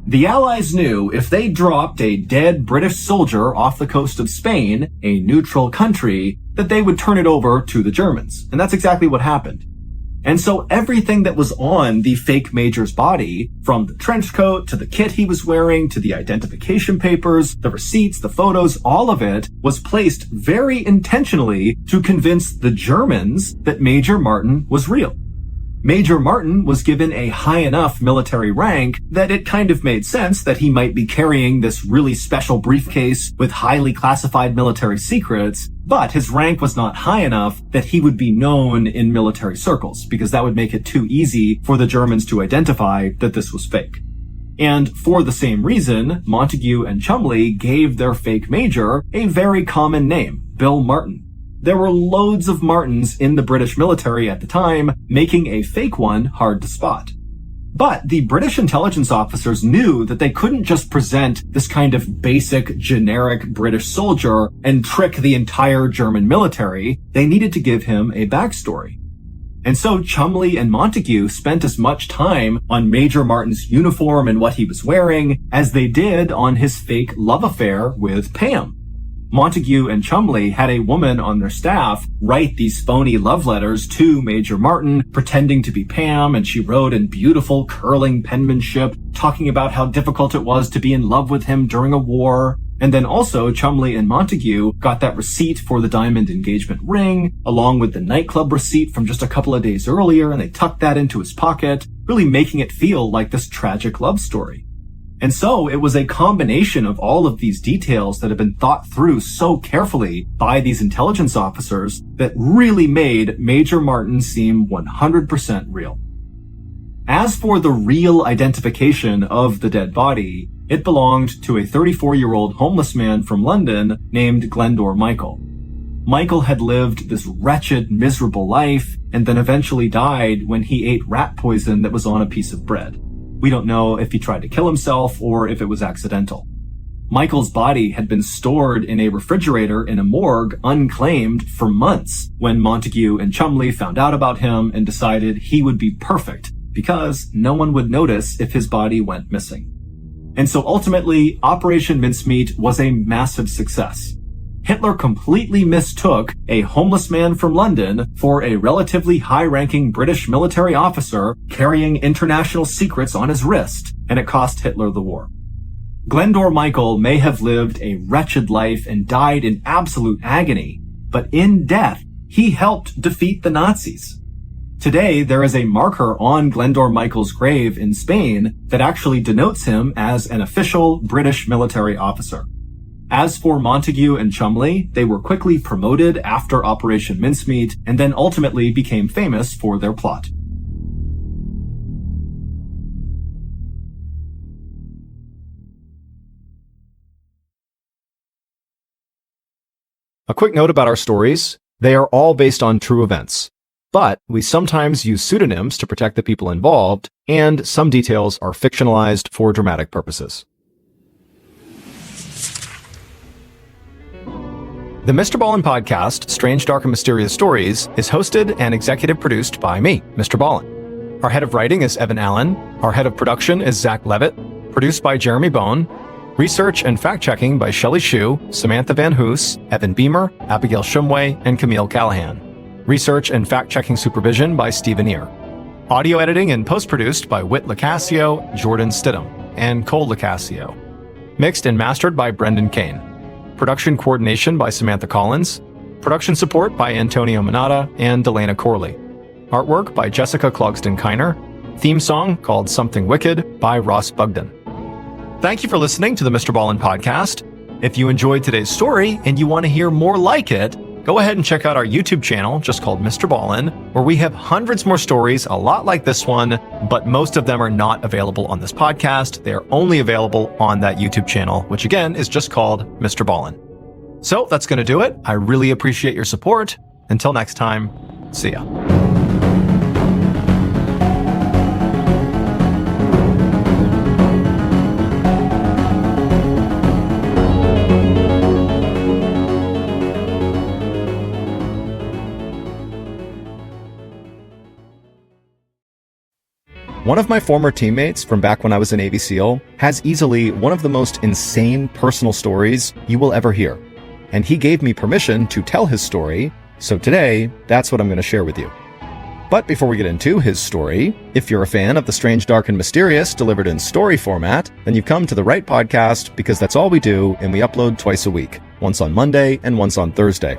The Allies knew if they dropped a dead British soldier off the coast of Spain, a neutral country, that they would turn it over to the Germans. And that's exactly what happened. And so everything that was on the fake major's body, from the trench coat to the kit he was wearing to the identification papers, the receipts, the photos, all of it was placed very intentionally to convince the Germans that Major Martin was real. Major Martin was given a high enough military rank that it kind of made sense that he might be carrying this really special briefcase with highly classified military secrets, but his rank was not high enough that he would be known in military circles, because that would make it too easy for the Germans to identify that this was fake. And for the same reason, Montague and Chumley gave their fake major a very common name, Bill Martin. There were loads of Martins in the British military at the time, making a fake one hard to spot. But the British intelligence officers knew that they couldn't just present this kind of basic, generic British soldier and trick the entire German military. They needed to give him a backstory. And so Chumley and Montague spent as much time on Major Martin's uniform and what he was wearing as they did on his fake love affair with Pam. Montague and Chumley had a woman on their staff write these phony love letters to Major Martin, pretending to be Pam, and she wrote in beautiful curling penmanship, talking about how difficult it was to be in love with him during a war. And then also Chumley and Montague got that receipt for the diamond engagement ring, along with the nightclub receipt from just a couple of days earlier, and they tucked that into his pocket, really making it feel like this tragic love story. And so it was a combination of all of these details that had been thought through so carefully by these intelligence officers that really made Major Martin seem 100% real. As for the real identification of the dead body, it belonged to a 34-year-old homeless man from London named Glendor Michael. Michael had lived this wretched, miserable life and then eventually died when he ate rat poison that was on a piece of bread. We don't know if he tried to kill himself or if it was accidental. Michael's body had been stored in a refrigerator in a morgue unclaimed for months when Montague and Chumley found out about him and decided he would be perfect because no one would notice if his body went missing. And so ultimately, Operation Mincemeat was a massive success. Hitler completely mistook a homeless man from London for a relatively high-ranking British military officer carrying international secrets on his wrist, and it cost Hitler the war. Glendor Michael may have lived a wretched life and died in absolute agony, but in death, he helped defeat the Nazis. Today, there is a marker on Glendor Michael's grave in Spain that actually denotes him as an official British military officer. As for Montague and Chumley, they were quickly promoted after Operation Mincemeat and then ultimately became famous for their plot. A quick note about our stories. They are all based on true events, but we sometimes use pseudonyms to protect the people involved, and some details are fictionalized for dramatic purposes. The MrBallen podcast, Strange, Dark, and Mysterious Stories, is hosted and executive produced by me, MrBallen. Our head of writing is Evan Allen. Our head of production is Zach Levitt. Produced by Jeremy Bone. Research and fact-checking by Shelley Shue, Samantha Van Hoos, Evan Beamer, Abigail Shumway, and Camille Callahan. Research and fact-checking supervision by Stephen Ear. Audio editing and post-produced by Whit Lacasio, Jordan Stidham, and Cole Lacasio. Mixed and mastered by Brendan Kane. Production coordination by Samantha Collins. Production support by Antonio Manata and Delana Corley. Artwork by Jessica Clogston-Kiner. Theme song called Something Wicked by Ross Bugden. Thank you for listening to the MrBallen podcast. If you enjoyed today's story and you want to hear more like it, go ahead and check out our YouTube channel, just called MrBallen, where we have hundreds more stories, a lot like this one, but most of them are not available on this podcast. They are only available on that YouTube channel, which again is just called MrBallen. So that's going to do it. I really appreciate your support. Until next time, see ya. One of my former teammates from back when I was a Navy SEAL has easily one of the most insane personal stories you will ever hear. And he gave me permission to tell his story, so today, that's what I'm going to share with you. But before we get into his story, if you're a fan of the Strange, Dark, and Mysterious delivered in story format, then you've come to the right podcast, because that's all we do, and we upload twice a week, once on Monday and once on Thursday.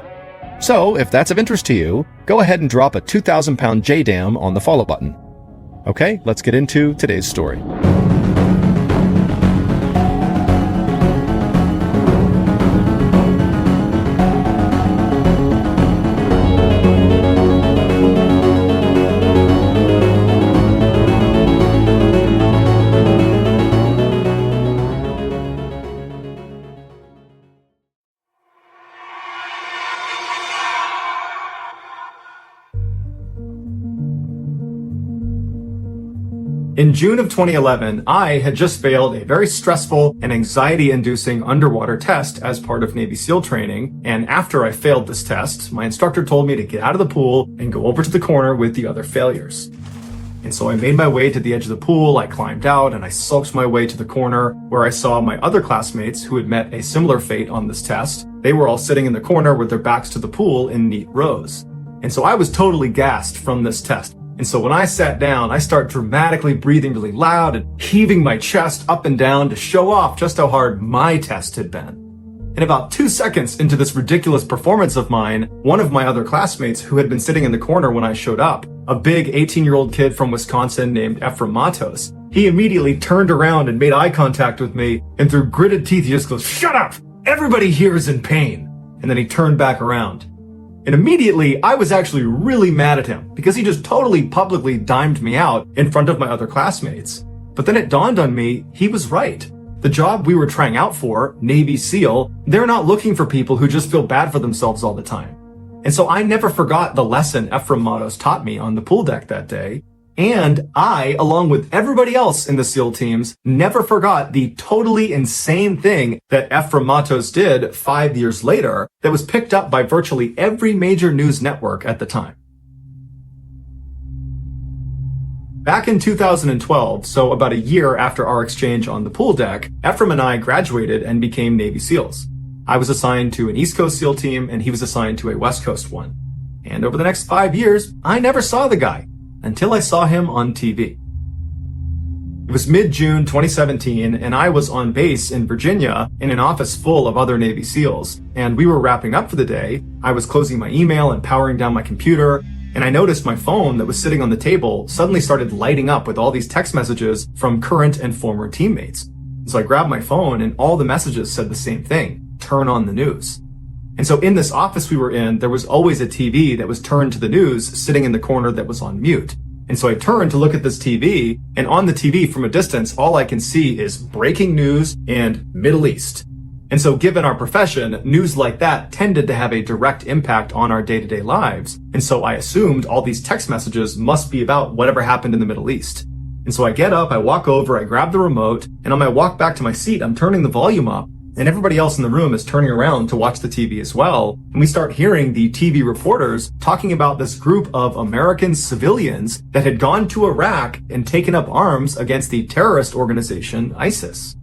So, if that's of interest to you, go ahead and drop a 2,000-pound JDAM on the follow button. Okay, let's get into today's story. In June of 2011, I had just failed a very stressful and anxiety-inducing underwater test as part of Navy SEAL training, and after I failed this test, my instructor told me to get out of the pool and go over to the corner with the other failures. And so I made my way to the edge of the pool, I climbed out, and I sulked my way to the corner, where I saw my other classmates who had met a similar fate on this test. They were all sitting in the corner with their backs to the pool in neat rows. And so I was totally gassed from this test. And so when I sat down, I start dramatically breathing really loud and heaving my chest up and down to show off just how hard my test had been. And about 2 seconds into this ridiculous performance of mine, one of my other classmates who had been sitting in the corner when I showed up, a big 18-year-old kid from Wisconsin named Ephraim Matos, he immediately turned around and made eye contact with me, and through gritted teeth he just goes, "Shut up! Everybody here is in pain." And then he turned back around. And immediately, I was actually really mad at him because he just totally publicly dimed me out in front of my other classmates. But then it dawned on me, he was right. The job we were trying out for, Navy SEAL, they're not looking for people who just feel bad for themselves all the time. And so I never forgot the lesson Ephraim Matos taught me on the pool deck that day. And I, along with everybody else in the SEAL teams, never forgot the totally insane thing that Ephraim Matos did 5 years later that was picked up by virtually every major news network at the time. Back in 2012, so about a year after our exchange on the pool deck, Ephraim and I graduated and became Navy SEALs. I was assigned to an East Coast SEAL team and he was assigned to a West Coast one. And over the next 5 years, I never saw the guy. Until I saw him on TV. It was mid-June 2017, and I was on base in Virginia in an office full of other Navy SEALs, and we were wrapping up for the day. I was closing my email and powering down my computer, and I noticed my phone that was sitting on the table suddenly started lighting up with all these text messages from current and former teammates. So I grabbed my phone, and all the messages said the same thing: turn on the news. And so in this office we were in, there was always a TV that was turned to the news sitting in the corner that was on mute. And so I turned to look at this TV, and on the TV from a distance, all I can see is breaking news and Middle East. And so given our profession, news like that tended to have a direct impact on our day-to-day lives. And so I assumed all these text messages must be about whatever happened in the Middle East. And so I get up, I walk over, I grab the remote, and on my walk back to my seat, I'm turning the volume up, and everybody else in the room is turning around to watch the TV as well. And we start hearing the TV reporters talking about this group of American civilians that had gone to Iraq and taken up arms against the terrorist organization ISIS.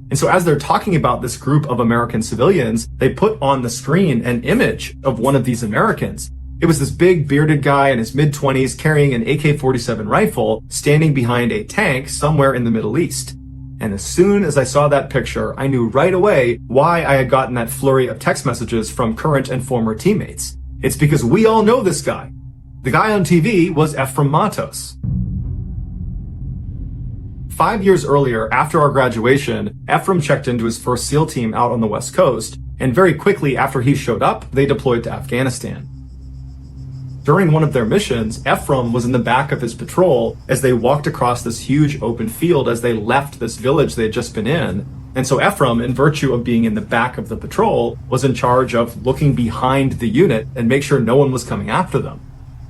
And so as they're talking about this group of American civilians, they put on the screen an image of one of these Americans. It was this big bearded guy in his mid-20s carrying an AK-47 rifle standing behind a tank somewhere in the Middle East. And as soon as I saw that picture, I knew right away why I had gotten that flurry of text messages from current and former teammates. It's because we all know this guy. The guy on TV was Ephraim Matos. 5 years earlier, after our graduation, Ephraim checked into his first SEAL team out on the West Coast, and very quickly after he showed up, they deployed to Afghanistan. During one of their missions, Ephraim was in the back of his patrol as they walked across this huge open field as they left this village they had just been in. And so Ephraim, in virtue of being in the back of the patrol, was in charge of looking behind the unit and make sure no one was coming after them.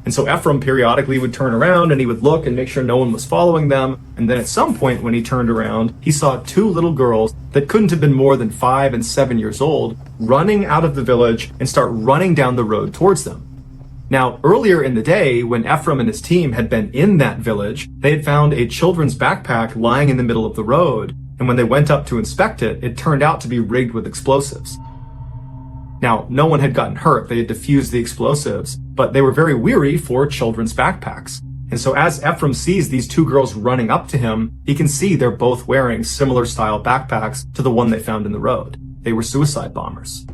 And so Ephraim periodically would turn around and he would look and make sure no one was following them. And then at some point when he turned around, he saw two little girls that couldn't have been more than 5 and 7 years old running out of the village and start running down the road towards them. Now, earlier in the day, when Ephraim and his team had been in that village, they had found a children's backpack lying in the middle of the road. And when they went up to inspect it, it turned out to be rigged with explosives. Now, no one had gotten hurt. They had defused the explosives, but they were very weary for children's backpacks. And so as Ephraim sees these two girls running up to him, he can see they're both wearing similar style backpacks to the one they found in the road. They were suicide bombers.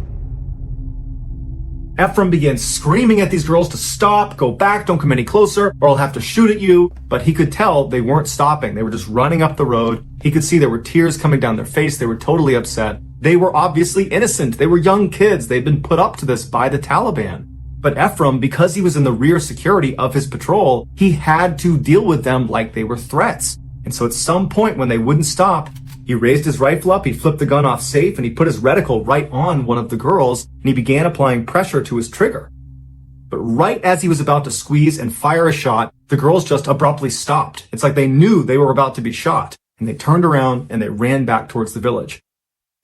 Ephraim began screaming at these girls to stop, go back, don't come any closer, or I'll have to shoot at you. But he could tell they weren't stopping. They were just running up the road. He could see there were tears coming down their face. They were totally upset. They were obviously innocent. They were young kids. They'd been put up to this by the Taliban. But Ephraim, because he was in the rear security of his patrol, he had to deal with them like they were threats. And so at some point when they wouldn't stop, he raised his rifle up, he flipped the gun off safe, and he put his reticle right on one of the girls, and he began applying pressure to his trigger. But right as he was about to squeeze and fire a shot, the girls just abruptly stopped. It's like they knew they were about to be shot, and they turned around and they ran back towards the village.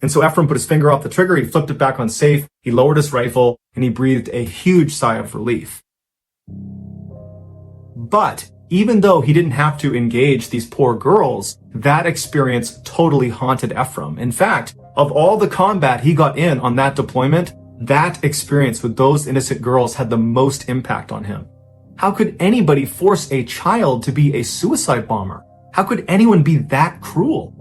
And so Ephraim put his finger off the trigger, he flipped it back on safe, he lowered his rifle, and he breathed a huge sigh of relief. But even though he didn't have to engage these poor girls, that experience totally haunted Ephraim. In fact, of all the combat he got in on that deployment, that experience with those innocent girls had the most impact on him. How could anybody force a child to be a suicide bomber? How could anyone be that cruel?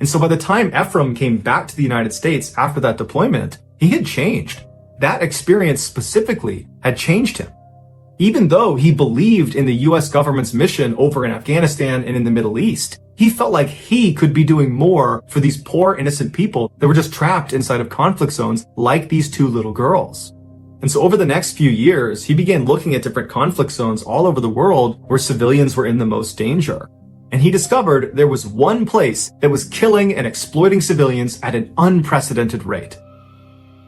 And so by the time Ephraim came back to the United States after that deployment, he had changed. That experience specifically had changed him. Even though he believed in the US government's mission over in Afghanistan and in the Middle East, he felt like he could be doing more for these poor innocent people that were just trapped inside of conflict zones like these two little girls. And so over the next few years, he began looking at different conflict zones all over the world where civilians were in the most danger. And he discovered there was one place that was killing and exploiting civilians at an unprecedented rate.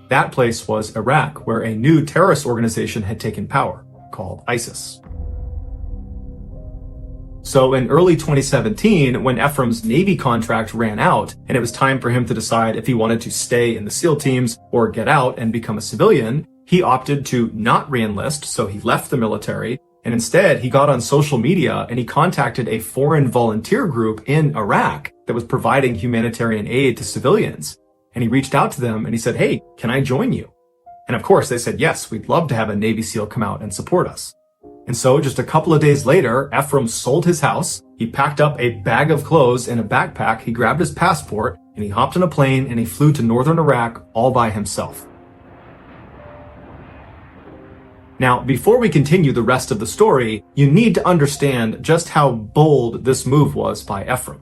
That place was Iraq, where a new terrorist organization had taken power, called ISIS. So in early 2017, when Ephraim's Navy contract ran out, and it was time for him to decide if he wanted to stay in the SEAL teams or get out and become a civilian, he opted to not re-enlist, so he left the military, and instead he got on social media and he contacted a foreign volunteer group in Iraq that was providing humanitarian aid to civilians. And he reached out to them and he said, "Hey, can I join you?" And of course they said, "Yes, we'd love to have a Navy SEAL come out and support us." And so just a couple of days later, Ephraim sold his house, he packed up a bag of clothes and a backpack, he grabbed his passport, and he hopped on a plane and he flew to northern Iraq all by himself. Now, before we continue the rest of the story, you need to understand just how bold this move was by Ephraim.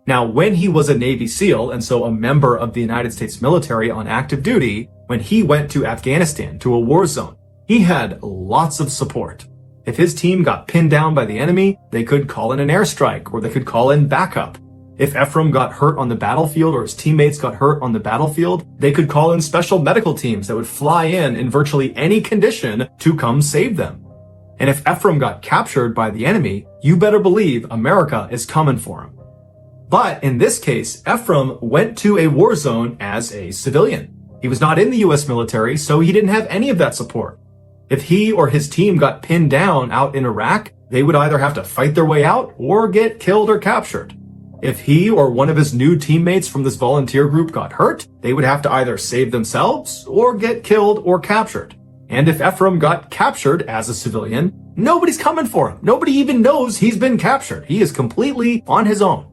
Now, when he was a Navy SEAL, and so a member of the United States military on active duty, when he went to Afghanistan, to a war zone, he had lots of support. If his team got pinned down by the enemy, they could call in an airstrike, or they could call in backup. If Ephraim got hurt on the battlefield or his teammates got hurt on the battlefield, they could call in special medical teams that would fly in virtually any condition to come save them. And if Ephraim got captured by the enemy, you better believe America is coming for him. But in this case, Ephraim went to a war zone as a civilian. He was not in the US military, so he didn't have any of that support. If he or his team got pinned down out in Iraq, they would either have to fight their way out or get killed or captured. If he or one of his new teammates from this volunteer group got hurt, they would have to either save themselves or get killed or captured. And if Ephraim got captured as a civilian, nobody's coming for him. Nobody even knows he's been captured. He is completely on his own.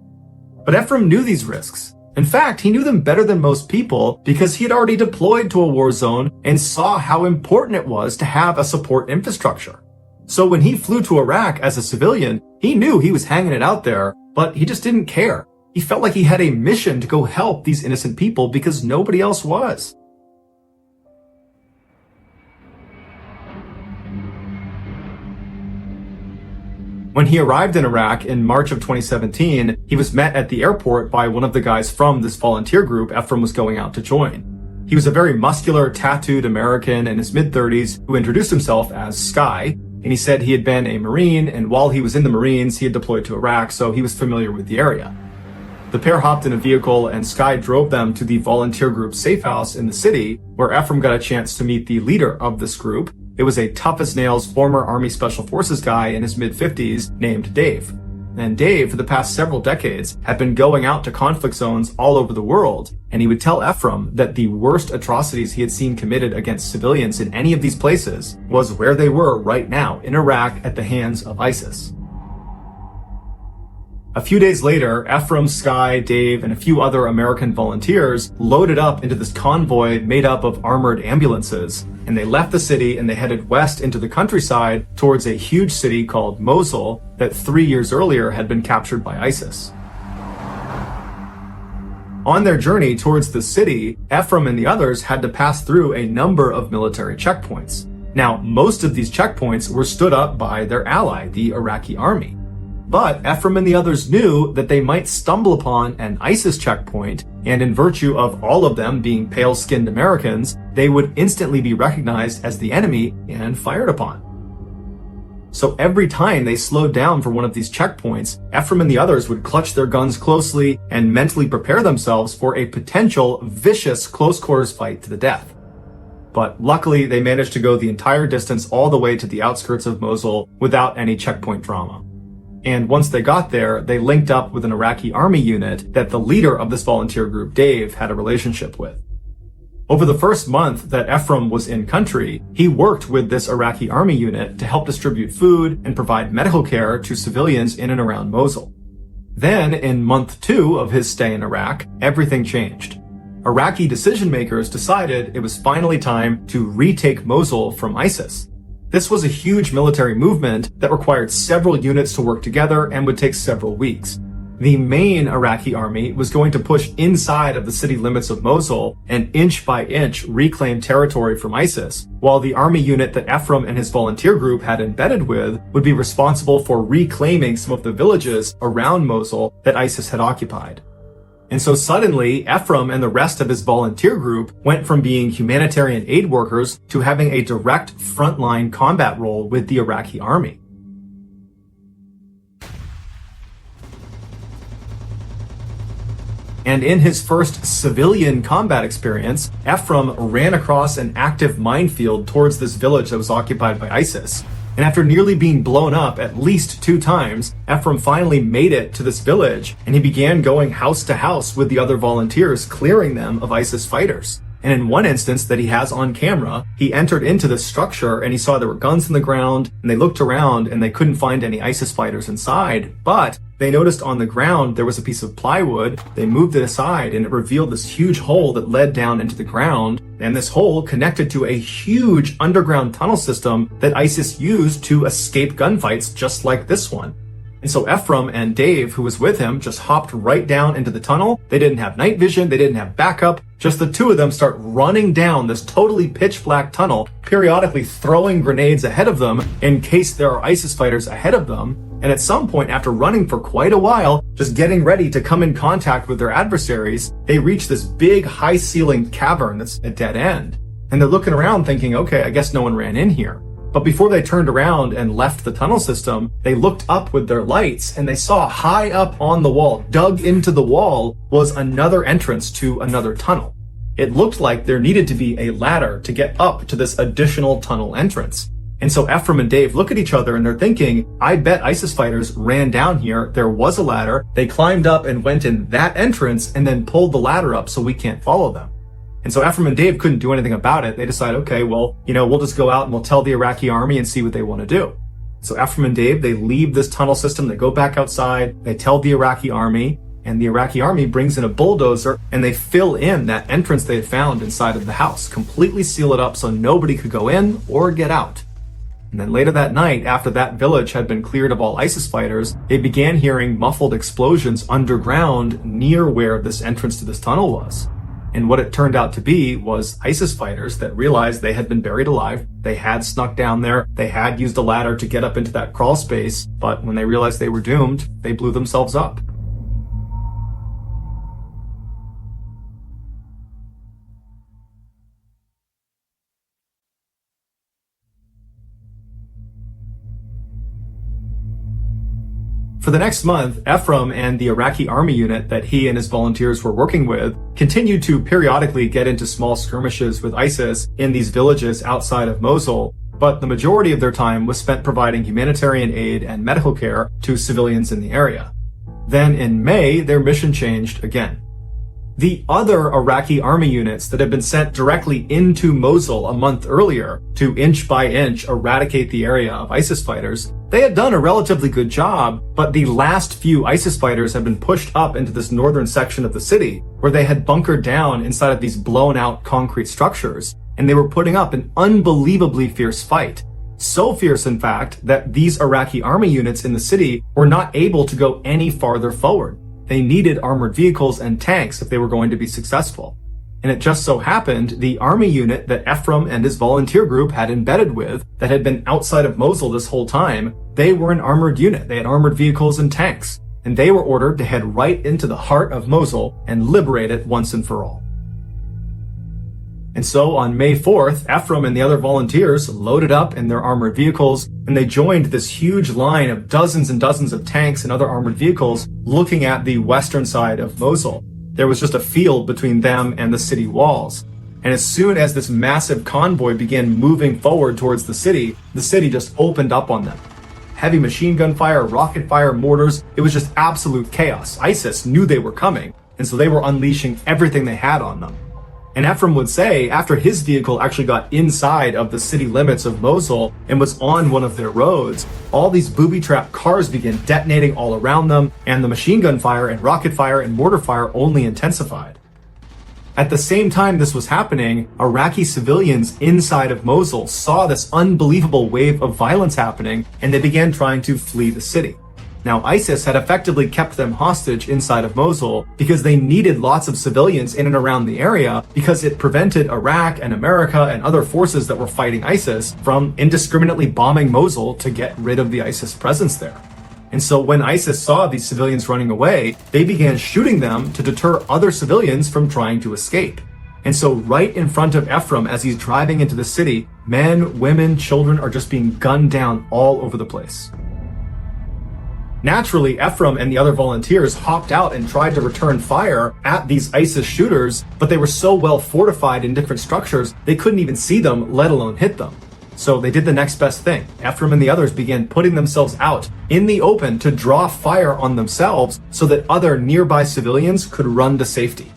But Ephraim knew these risks. In fact, he knew them better than most people because he had already deployed to a war zone and saw how important it was to have a support infrastructure. So when he flew to Iraq as a civilian, he knew he was hanging it out there, but he just didn't care. He felt like he had a mission to go help these innocent people because nobody else was. When he arrived in Iraq in March of 2017, he was met at the airport by one of the guys from this volunteer group Ephraim was going out to join. He was a very muscular, tattooed American in his mid-30s who introduced himself as Sky, and he said he had been a Marine, and while he was in the Marines, he had deployed to Iraq, so he was familiar with the area. The pair hopped in a vehicle, and Sky drove them to the volunteer group's safe house in the city, where Ephraim got a chance to meet the leader of this group. It was a tough-as-nails former Army Special Forces guy in his mid-50s named Dave. And Dave, for the past several decades, had been going out to conflict zones all over the world, and he would tell Ephraim that the worst atrocities he had seen committed against civilians in any of these places was where they were right now, in Iraq at the hands of ISIS. A few days later, Ephraim, Sky, Dave, and a few other American volunteers loaded up into this convoy made up of armored ambulances, and they left the city and they headed west into the countryside towards a huge city called Mosul that 3 years earlier had been captured by ISIS. On their journey towards the city, Ephraim and the others had to pass through a number of military checkpoints. Now, most of these checkpoints were stood up by their ally, the Iraqi army. But Ephraim and the others knew that they might stumble upon an ISIS checkpoint, and in virtue of all of them being pale-skinned Americans, they would instantly be recognized as the enemy and fired upon. So every time they slowed down for one of these checkpoints, Ephraim and the others would clutch their guns closely and mentally prepare themselves for a potential vicious close-quarters fight to the death. But luckily, they managed to go the entire distance all the way to the outskirts of Mosul without any checkpoint drama. And once they got there, they linked up with an Iraqi army unit that the leader of this volunteer group, Dave, had a relationship with. Over the first month that Ephraim was in country, he worked with this Iraqi army unit to help distribute food and provide medical care to civilians in and around Mosul. Then, in month 2 of his stay in Iraq, everything changed. Iraqi decision makers decided it was finally time to retake Mosul from ISIS. This was a huge military movement that required several units to work together and would take several weeks. The main Iraqi army was going to push inside of the city limits of Mosul and inch by inch reclaim territory from ISIS, while the army unit that Ephraim and his volunteer group had embedded with would be responsible for reclaiming some of the villages around Mosul that ISIS had occupied. And so suddenly, Ephraim and the rest of his volunteer group went from being humanitarian aid workers to having a direct frontline combat role with the Iraqi army. And in his first civilian combat experience, Ephraim ran across an active minefield towards this village that was occupied by ISIS. And after nearly being blown up at least 2 times, Ephraim finally made it to this village, and he began going house to house with the other volunteers, clearing them of ISIS fighters. And in one instance that he has on camera, he entered into this structure and he saw there were guns in the ground, and they looked around and they couldn't find any ISIS fighters inside, but they noticed on the ground there was a piece of plywood. They moved it aside and it revealed this huge hole that led down into the ground, and this hole connected to a huge underground tunnel system that ISIS used to escape gunfights just like this one. And so Ephraim and Dave, who was with him, just hopped right down into the tunnel. They didn't have night vision, they didn't have backup, just the two of them start running down this totally pitch black tunnel, periodically throwing grenades ahead of them in case there are ISIS fighters ahead of them. And at some point, after running for quite a while, just getting ready to come in contact with their adversaries, they reach this big, high-ceilinged cavern that's a dead end. And they're looking around thinking, okay, I guess no one ran in here. But before they turned around and left the tunnel system, they looked up with their lights and they saw high up on the wall, dug into the wall, was another entrance to another tunnel. It looked like there needed to be a ladder to get up to this additional tunnel entrance. And so Ephraim and Dave look at each other and they're thinking, I bet ISIS fighters ran down here, there was a ladder, they climbed up and went in that entrance and then pulled the ladder up so we can't follow them. And so Ephraim and Dave couldn't do anything about it. They decide, okay, well, we'll just go out and we'll tell the Iraqi army and see what they want to do. So Ephraim and Dave, they leave this tunnel system, they go back outside, they tell the Iraqi army, and the Iraqi army brings in a bulldozer and they fill in that entrance they had found inside of the house, completely seal it up so nobody could go in or get out. And then later that night, after that village had been cleared of all ISIS fighters, they began hearing muffled explosions underground near where this entrance to this tunnel was. And what it turned out to be was ISIS fighters that realized they had been buried alive. They had snuck down there. They had used a ladder to get up into that crawl space. But when they realized they were doomed, they blew themselves up. For the next month, Ephraim and the Iraqi army unit that he and his volunteers were working with continued to periodically get into small skirmishes with ISIS in these villages outside of Mosul, but the majority of their time was spent providing humanitarian aid and medical care to civilians in the area. Then in May, their mission changed again. The other Iraqi army units that had been sent directly into Mosul a month earlier to inch by inch eradicate the area of ISIS fighters, they had done a relatively good job, but the last few ISIS fighters had been pushed up into this northern section of the city where they had bunkered down inside of these blown out concrete structures, and they were putting up an unbelievably fierce fight. So fierce, in fact, that these Iraqi army units in the city were not able to go any farther forward. They needed armored vehicles and tanks if they were going to be successful. And it just so happened the army unit that Ephraim and his volunteer group had embedded with, that had been outside of Mosul this whole time, they were an armored unit. They had armored vehicles and tanks. And they were ordered to head right into the heart of Mosul and liberate it once and for all. And so on May 4th, Ephraim and the other volunteers loaded up in their armored vehicles, and they joined this huge line of dozens and dozens of tanks and other armored vehicles looking at the western side of Mosul. There was just a field between them and the city walls. And as soon as this massive convoy began moving forward towards the city just opened up on them. Heavy machine gun fire, rocket fire, mortars, it was just absolute chaos. ISIS knew they were coming, and so they were unleashing everything they had on them. And Ephraim would say, after his vehicle actually got inside of the city limits of Mosul and was on one of their roads, all these booby-trapped cars began detonating all around them, and the machine gun fire and rocket fire and mortar fire only intensified. At the same time this was happening, Iraqi civilians inside of Mosul saw this unbelievable wave of violence happening, and they began trying to flee the city. Now, ISIS had effectively kept them hostage inside of Mosul because they needed lots of civilians in and around the area because it prevented Iraq and America and other forces that were fighting ISIS from indiscriminately bombing Mosul to get rid of the ISIS presence there. And so when ISIS saw these civilians running away, they began shooting them to deter other civilians from trying to escape. And so right in front of Ephraim, as he's driving into the city, men, women, children are just being gunned down all over the place. Naturally, Ephraim and the other volunteers hopped out and tried to return fire at these ISIS shooters, but they were so well fortified in different structures, they couldn't even see them, let alone hit them. So they did the next best thing. Ephraim and the others began putting themselves out in the open to draw fire on themselves so that other nearby civilians could run to safety.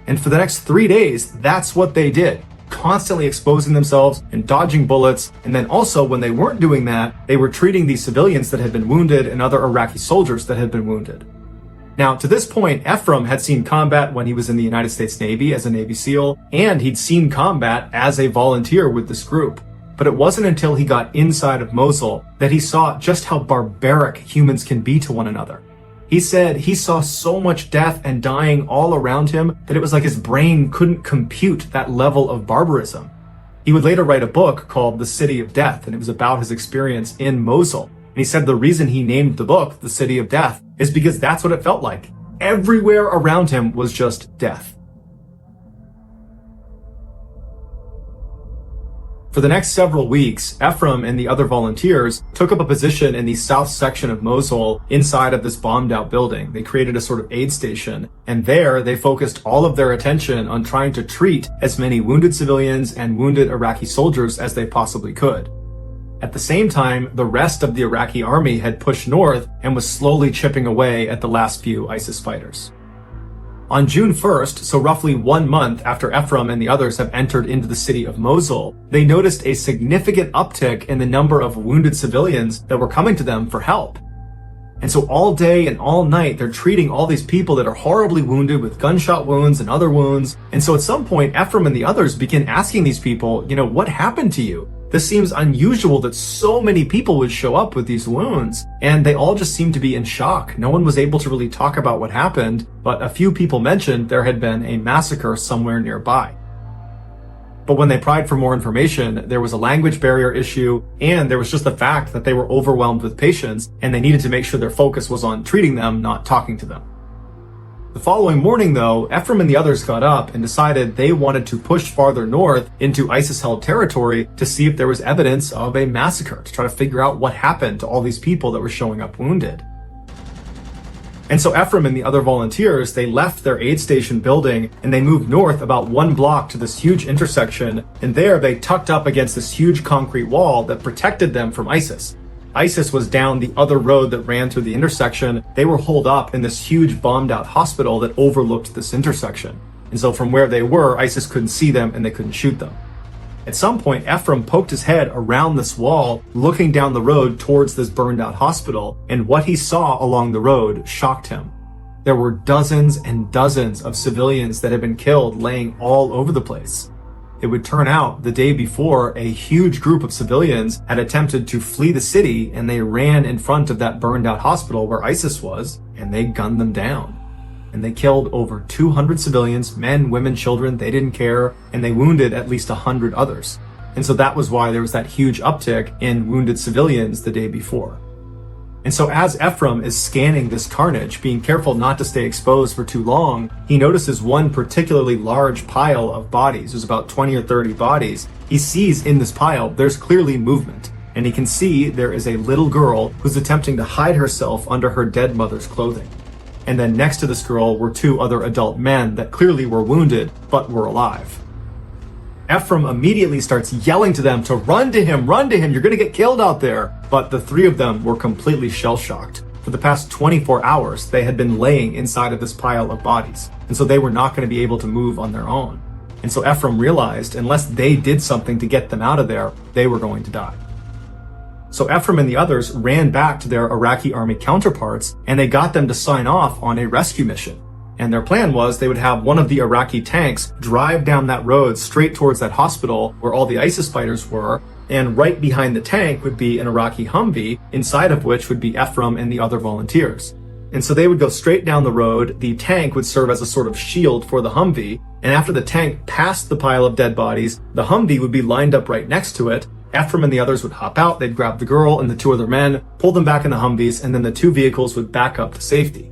And for the next 3 days, that's what they did. Constantly exposing themselves and dodging bullets, and then also when they weren't doing that, they were treating these civilians that had been wounded and other Iraqi soldiers that had been wounded. Now, to this point, Ephraim had seen combat when he was in the United States Navy as a Navy SEAL, and he'd seen combat as a volunteer with this group. But it wasn't until he got inside of Mosul that he saw just how barbaric humans can be to one another. He said he saw so much death and dying all around him that it was like his brain couldn't compute that level of barbarism. He would later write a book called The City of Death, and it was about his experience in Mosul. And he said the reason he named the book The City of Death is because that's what it felt like. Everywhere around him was just death. For the next several weeks, Ephraim and the other volunteers took up a position in the south section of Mosul inside of this bombed out building. They created a sort of aid station, and there they focused all of their attention on trying to treat as many wounded civilians and wounded Iraqi soldiers as they possibly could. At the same time, the rest of the Iraqi army had pushed north and was slowly chipping away at the last few ISIS fighters. On June 1st, so roughly 1 month after Ephraim and the others have entered into the city of Mosul, they noticed a significant uptick in the number of wounded civilians that were coming to them for help. And so all day and all night, they're treating all these people that are horribly wounded with gunshot wounds and other wounds. And so at some point, Ephraim and the others begin asking these people, what happened to you? This seems unusual that so many people would show up with these wounds, and they all just seemed to be in shock. No one was able to really talk about what happened, but a few people mentioned there had been a massacre somewhere nearby. But when they pried for more information, there was a language barrier issue, and there was just the fact that they were overwhelmed with patients, and they needed to make sure their focus was on treating them, not talking to them. The following morning, though, Ephraim and the others got up and decided they wanted to push farther north into ISIS-held territory to see if there was evidence of a massacre, to try to figure out what happened to all these people that were showing up wounded. And so Ephraim and the other volunteers, they left their aid station building and they moved north about 1 block to this huge intersection, and there they tucked up against this huge concrete wall that protected them from ISIS. ISIS was down the other road that ran through the intersection. They were holed up in this huge bombed out hospital that overlooked this intersection. And so from where they were, ISIS couldn't see them and they couldn't shoot them. At some point, Ephraim poked his head around this wall, looking down the road towards this burned out hospital, and what he saw along the road shocked him. There were dozens and dozens of civilians that had been killed laying all over the place. It would turn out the day before, a huge group of civilians had attempted to flee the city, and they ran in front of that burned out hospital where ISIS was, and they gunned them down. And they killed over 200 civilians, men, women, children, they didn't care, and they wounded at least 100 others. And so that was why there was that huge uptick in wounded civilians the day before. And so as Ephraim is scanning this carnage, being careful not to stay exposed for too long, he notices one particularly large pile of bodies. There's about 20 or 30 bodies. He sees in this pile, there's clearly movement. And he can see there is a little girl who's attempting to hide herself under her dead mother's clothing. And then next to this girl were 2 other adult men that clearly were wounded, but were alive. Ephraim immediately starts yelling to them to run to him, you're gonna get killed out there. But the 3 of them were completely shell-shocked. For the past 24 hours, they had been laying inside of this pile of bodies. And so they were not gonna be able to move on their own. And so Ephraim realized unless they did something to get them out of there, they were going to die. So Ephraim and the others ran back to their Iraqi army counterparts, and they got them to sign off on a rescue mission. And their plan was they would have one of the Iraqi tanks drive down that road straight towards that hospital where all the ISIS fighters were, and right behind the tank would be an Iraqi Humvee, inside of which would be Ephraim and the other volunteers. And so they would go straight down the road, the tank would serve as a sort of shield for the Humvee, and after the tank passed the pile of dead bodies, the Humvee would be lined up right next to it. Ephraim and the others would hop out, they'd grab the girl and the 2 other men, pull them back in the Humvees, and then the 2 vehicles would back up to safety.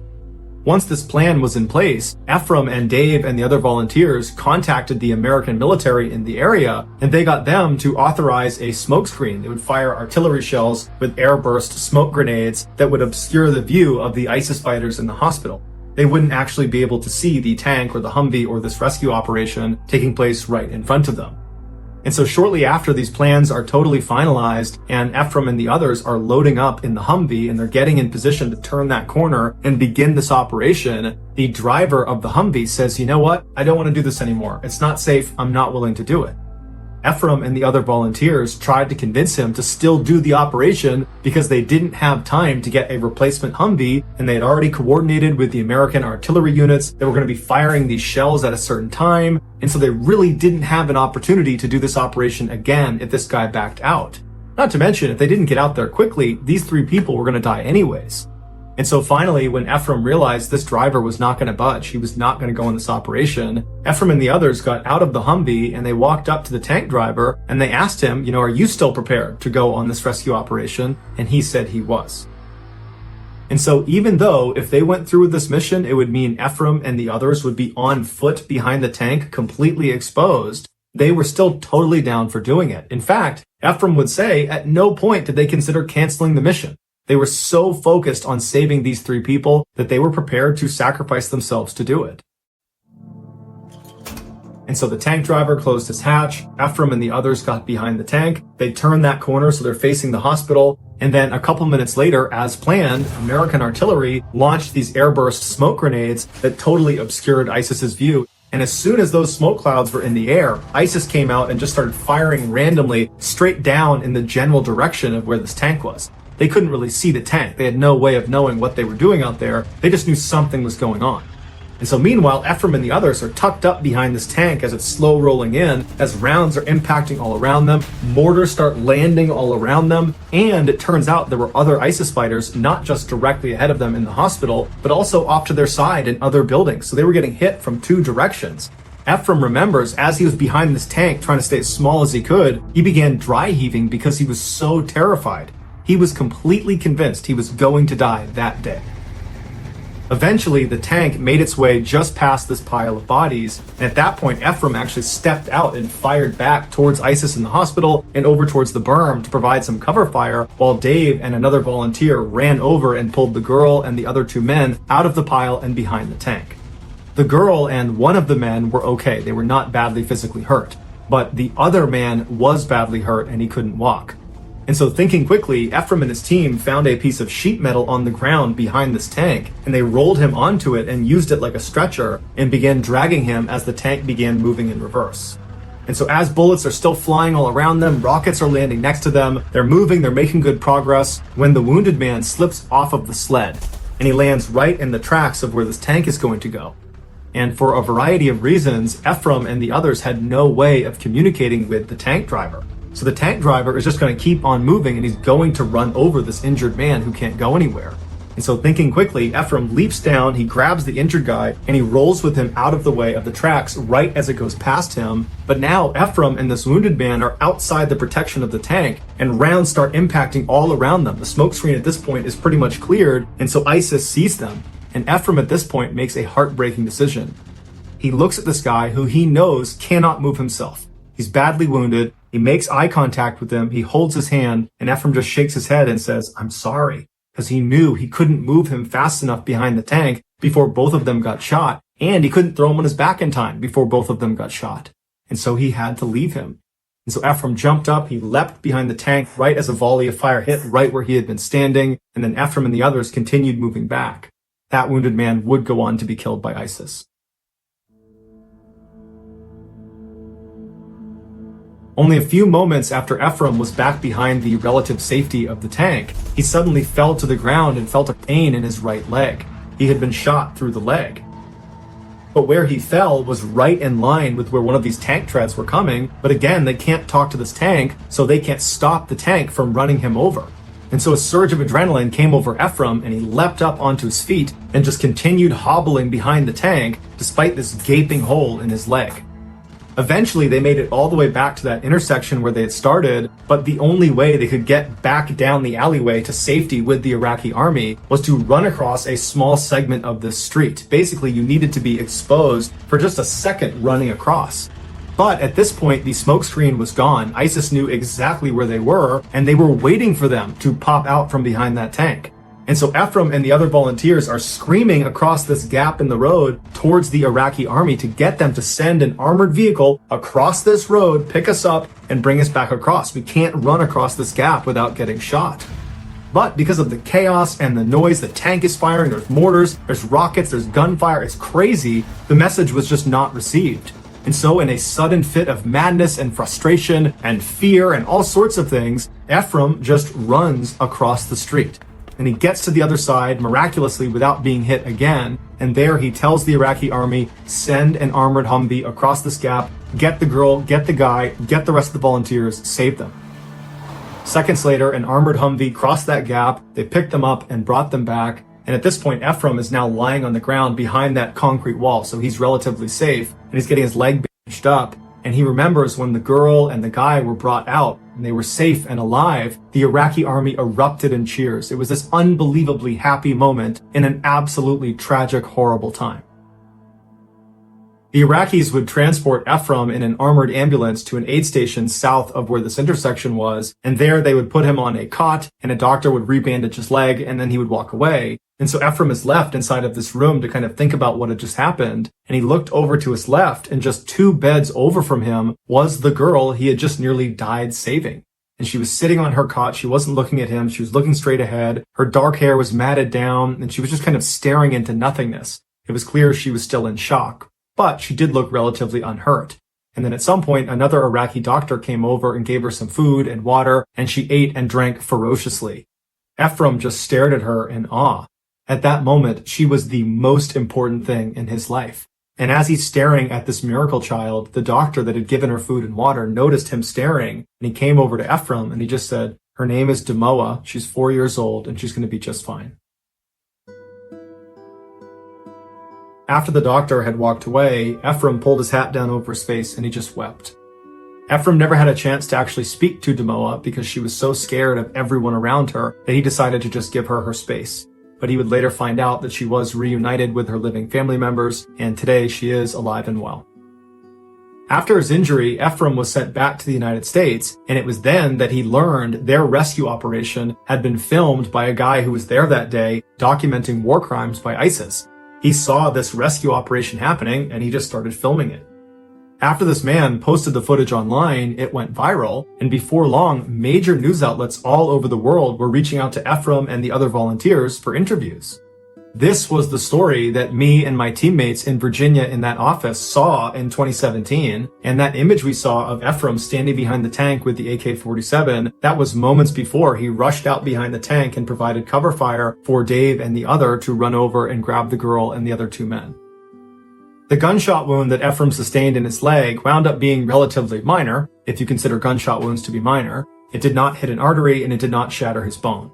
Once this plan was in place, Ephraim and Dave and the other volunteers contacted the American military in the area, and they got them to authorize a smokescreen. They would fire artillery shells with airburst smoke grenades that would obscure the view of the ISIS fighters in the hospital. They wouldn't actually be able to see the tank or the Humvee or this rescue operation taking place right in front of them. And so shortly after these plans are totally finalized and Ephraim and the others are loading up in the Humvee and they're getting in position to turn that corner and begin this operation, the driver of the Humvee says, you know what? I don't want to do this anymore. It's not safe. I'm not willing to do it. Ephraim and the other volunteers tried to convince him to still do the operation because they didn't have time to get a replacement Humvee, and they had already coordinated with the American artillery units that were going to be firing these shells at a certain time, and so they really didn't have an opportunity to do this operation again if this guy backed out. Not to mention, if they didn't get out there quickly, these 3 people were going to die anyways. And so finally, when Ephraim realized this driver was not going to budge, he was not going to go in this operation, Ephraim and the others got out of the Humvee and they walked up to the tank driver and they asked him, are you still prepared to go on this rescue operation? And he said he was. And so even though if they went through with this mission, it would mean Ephraim and the others would be on foot behind the tank, completely exposed, they were still totally down for doing it. In fact, Ephraim would say at no point did they consider canceling the mission. They were so focused on saving these 3 people that they were prepared to sacrifice themselves to do it. And so the tank driver closed his hatch, Ephraim and the others got behind the tank, they turned that corner so they're facing the hospital, and then a couple minutes later, as planned, American artillery launched these airburst smoke grenades that totally obscured ISIS's view. And as soon as those smoke clouds were in the air, ISIS came out and just started firing randomly straight down in the general direction of where this tank was. They couldn't really see the tank. They had no way of knowing what they were doing out there. They just knew something was going on. And so meanwhile, Ephraim and the others are tucked up behind this tank as it's slow rolling in, as rounds are impacting all around them, mortars start landing all around them, and it turns out there were other ISIS fighters, not just directly ahead of them in the hospital, but also off to their side in other buildings. So they were getting hit from 2 directions. Ephraim remembers as he was behind this tank trying to stay as small as he could, he began dry heaving because he was so terrified. He was completely convinced he was going to die that day. Eventually, the tank made its way just past this pile of bodies, and at that point, Ephraim actually stepped out and fired back towards ISIS in the hospital and over towards the berm to provide some cover fire, while Dave and another volunteer ran over and pulled the girl and the other 2 men out of the pile and behind the tank. The girl and one of the men were okay. They were not badly physically hurt, but the other man was badly hurt and he couldn't walk. And so thinking quickly, Ephraim and his team found a piece of sheet metal on the ground behind this tank, and they rolled him onto it and used it like a stretcher and began dragging him as the tank began moving in reverse. And so as bullets are still flying all around them, rockets are landing next to them, they're moving, they're making good progress, when the wounded man slips off of the sled, and he lands right in the tracks of where this tank is going to go. And for a variety of reasons, Ephraim and the others had no way of communicating with the tank driver. So the tank driver is just going to keep on moving and he's going to run over this injured man who can't go anywhere. And so thinking quickly, Ephraim leaps down, he grabs the injured guy, and he rolls with him out of the way of the tracks right as it goes past him. But now Ephraim and this wounded man are outside the protection of the tank, and rounds start impacting all around them. The smoke screen at this point is pretty much cleared, and so ISIS sees them. And Ephraim at this point makes a heartbreaking decision. He looks at this guy who he knows cannot move himself. He's badly wounded. He makes eye contact with him. He holds his hand, and Ephraim just shakes his head and says, "I'm sorry," because he knew he couldn't move him fast enough behind the tank before both of them got shot, and he couldn't throw him on his back in time before both of them got shot. And so he had to leave him. And so Ephraim jumped up, he leapt behind the tank right as a volley of fire hit right where he had been standing, and then Ephraim and the others continued moving back. That wounded man would go on to be killed by ISIS. Only a few moments after Ephraim was back behind the relative safety of the tank, he suddenly fell to the ground and felt a pain in his right leg. He had been shot through the leg. But where he fell was right in line with where one of these tank treads were coming, but again, they can't talk to this tank, so they can't stop the tank from running him over. And so a surge of adrenaline came over Ephraim, and he leapt up onto his feet and just continued hobbling behind the tank despite this gaping hole in his leg. Eventually, they made it all the way back to that intersection where they had started, but the only way they could get back down the alleyway to safety with the Iraqi army was to run across a small segment of this street. Basically, you needed to be exposed for just a second running across. But at this point, the smoke screen was gone. ISIS knew exactly where they were, and they were waiting for them to pop out from behind that tank. And so Ephraim and the other volunteers are screaming across this gap in the road towards the Iraqi army to get them to send an armored vehicle across this road, pick us up, and bring us back across. We can't run across this gap without getting shot. But because of the chaos and the noise, the tank is firing, there's mortars, there's rockets, there's gunfire, it's crazy, the message was just not received. And so in a sudden fit of madness and frustration and fear and all sorts of things, Ephraim just runs across the street. And he gets to the other side miraculously without being hit again. And there he tells the Iraqi army, send an armored Humvee across this gap, get the girl, get the guy, get the rest of the volunteers, save them. Seconds later, an armored Humvee crossed that gap. They picked them up and brought them back. And at this point, Ephraim is now lying on the ground behind that concrete wall, so he's relatively safe, and he's getting his leg bandaged up. And he remembers when the girl and the guy were brought out and they were safe and alive, the Iraqi army erupted in cheers. It was this unbelievably happy moment in an absolutely tragic, horrible time. The Iraqis would transport Ephraim in an armored ambulance to an aid station south of where this intersection was, and there they would put him on a cot, and a doctor would rebandage his leg, and then he would walk away. And so Ephraim is left inside of this room to kind of think about what had just happened, and he looked over to his left, and just 2 beds over from him was the girl he had just nearly died saving. And she was sitting on her cot, she wasn't looking at him, she was looking straight ahead, her dark hair was matted down, and she was just kind of staring into nothingness. It was clear she was still in shock. But she did look relatively unhurt. And then at some point, another Iraqi doctor came over and gave her some food and water, and she ate and drank ferociously. Ephraim just stared at her in awe. At that moment, she was the most important thing in his life. And as he's staring at this miracle child, the doctor that had given her food and water noticed him staring, and he came over to Ephraim and he just said, "Her name is Demoa, she's 4 years old, and she's going to be just fine." After the doctor had walked away, Ephraim pulled his hat down over his face and he just wept. Ephraim never had a chance to actually speak to Demoa because she was so scared of everyone around her that he decided to just give her space. But he would later find out that she was reunited with her living family members, and today she is alive and well. After his injury, Ephraim was sent back to the United States, and it was then that he learned their rescue operation had been filmed by a guy who was there that day documenting war crimes by ISIS. He saw this rescue operation happening, and he just started filming it. After this man posted the footage online, it went viral, and before long, major news outlets all over the world were reaching out to Ephraim and the other volunteers for interviews. This was the story that me and my teammates in Virginia in that office saw in 2017, and that image we saw of Ephraim standing behind the tank with the AK-47, that was moments before he rushed out behind the tank and provided cover fire for Dave and the other to run over and grab the girl and the other 2 men. The gunshot wound that Ephraim sustained in his leg wound up being relatively minor, if you consider gunshot wounds to be minor. It did not hit an artery and it did not shatter his bone.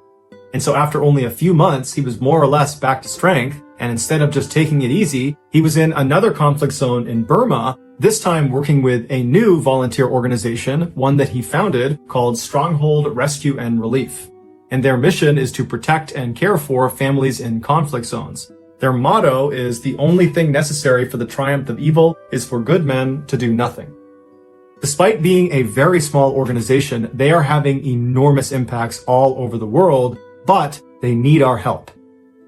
And so after only a few months, he was more or less back to strength, and instead of just taking it easy, he was in another conflict zone in Burma, this time working with a new volunteer organization, one that he founded, called Stronghold Rescue and Relief. And their mission is to protect and care for families in conflict zones. Their motto is, "The only thing necessary for the triumph of evil is for good men to do nothing." Despite being a very small organization, they are having enormous impacts all over the world, but they need our help.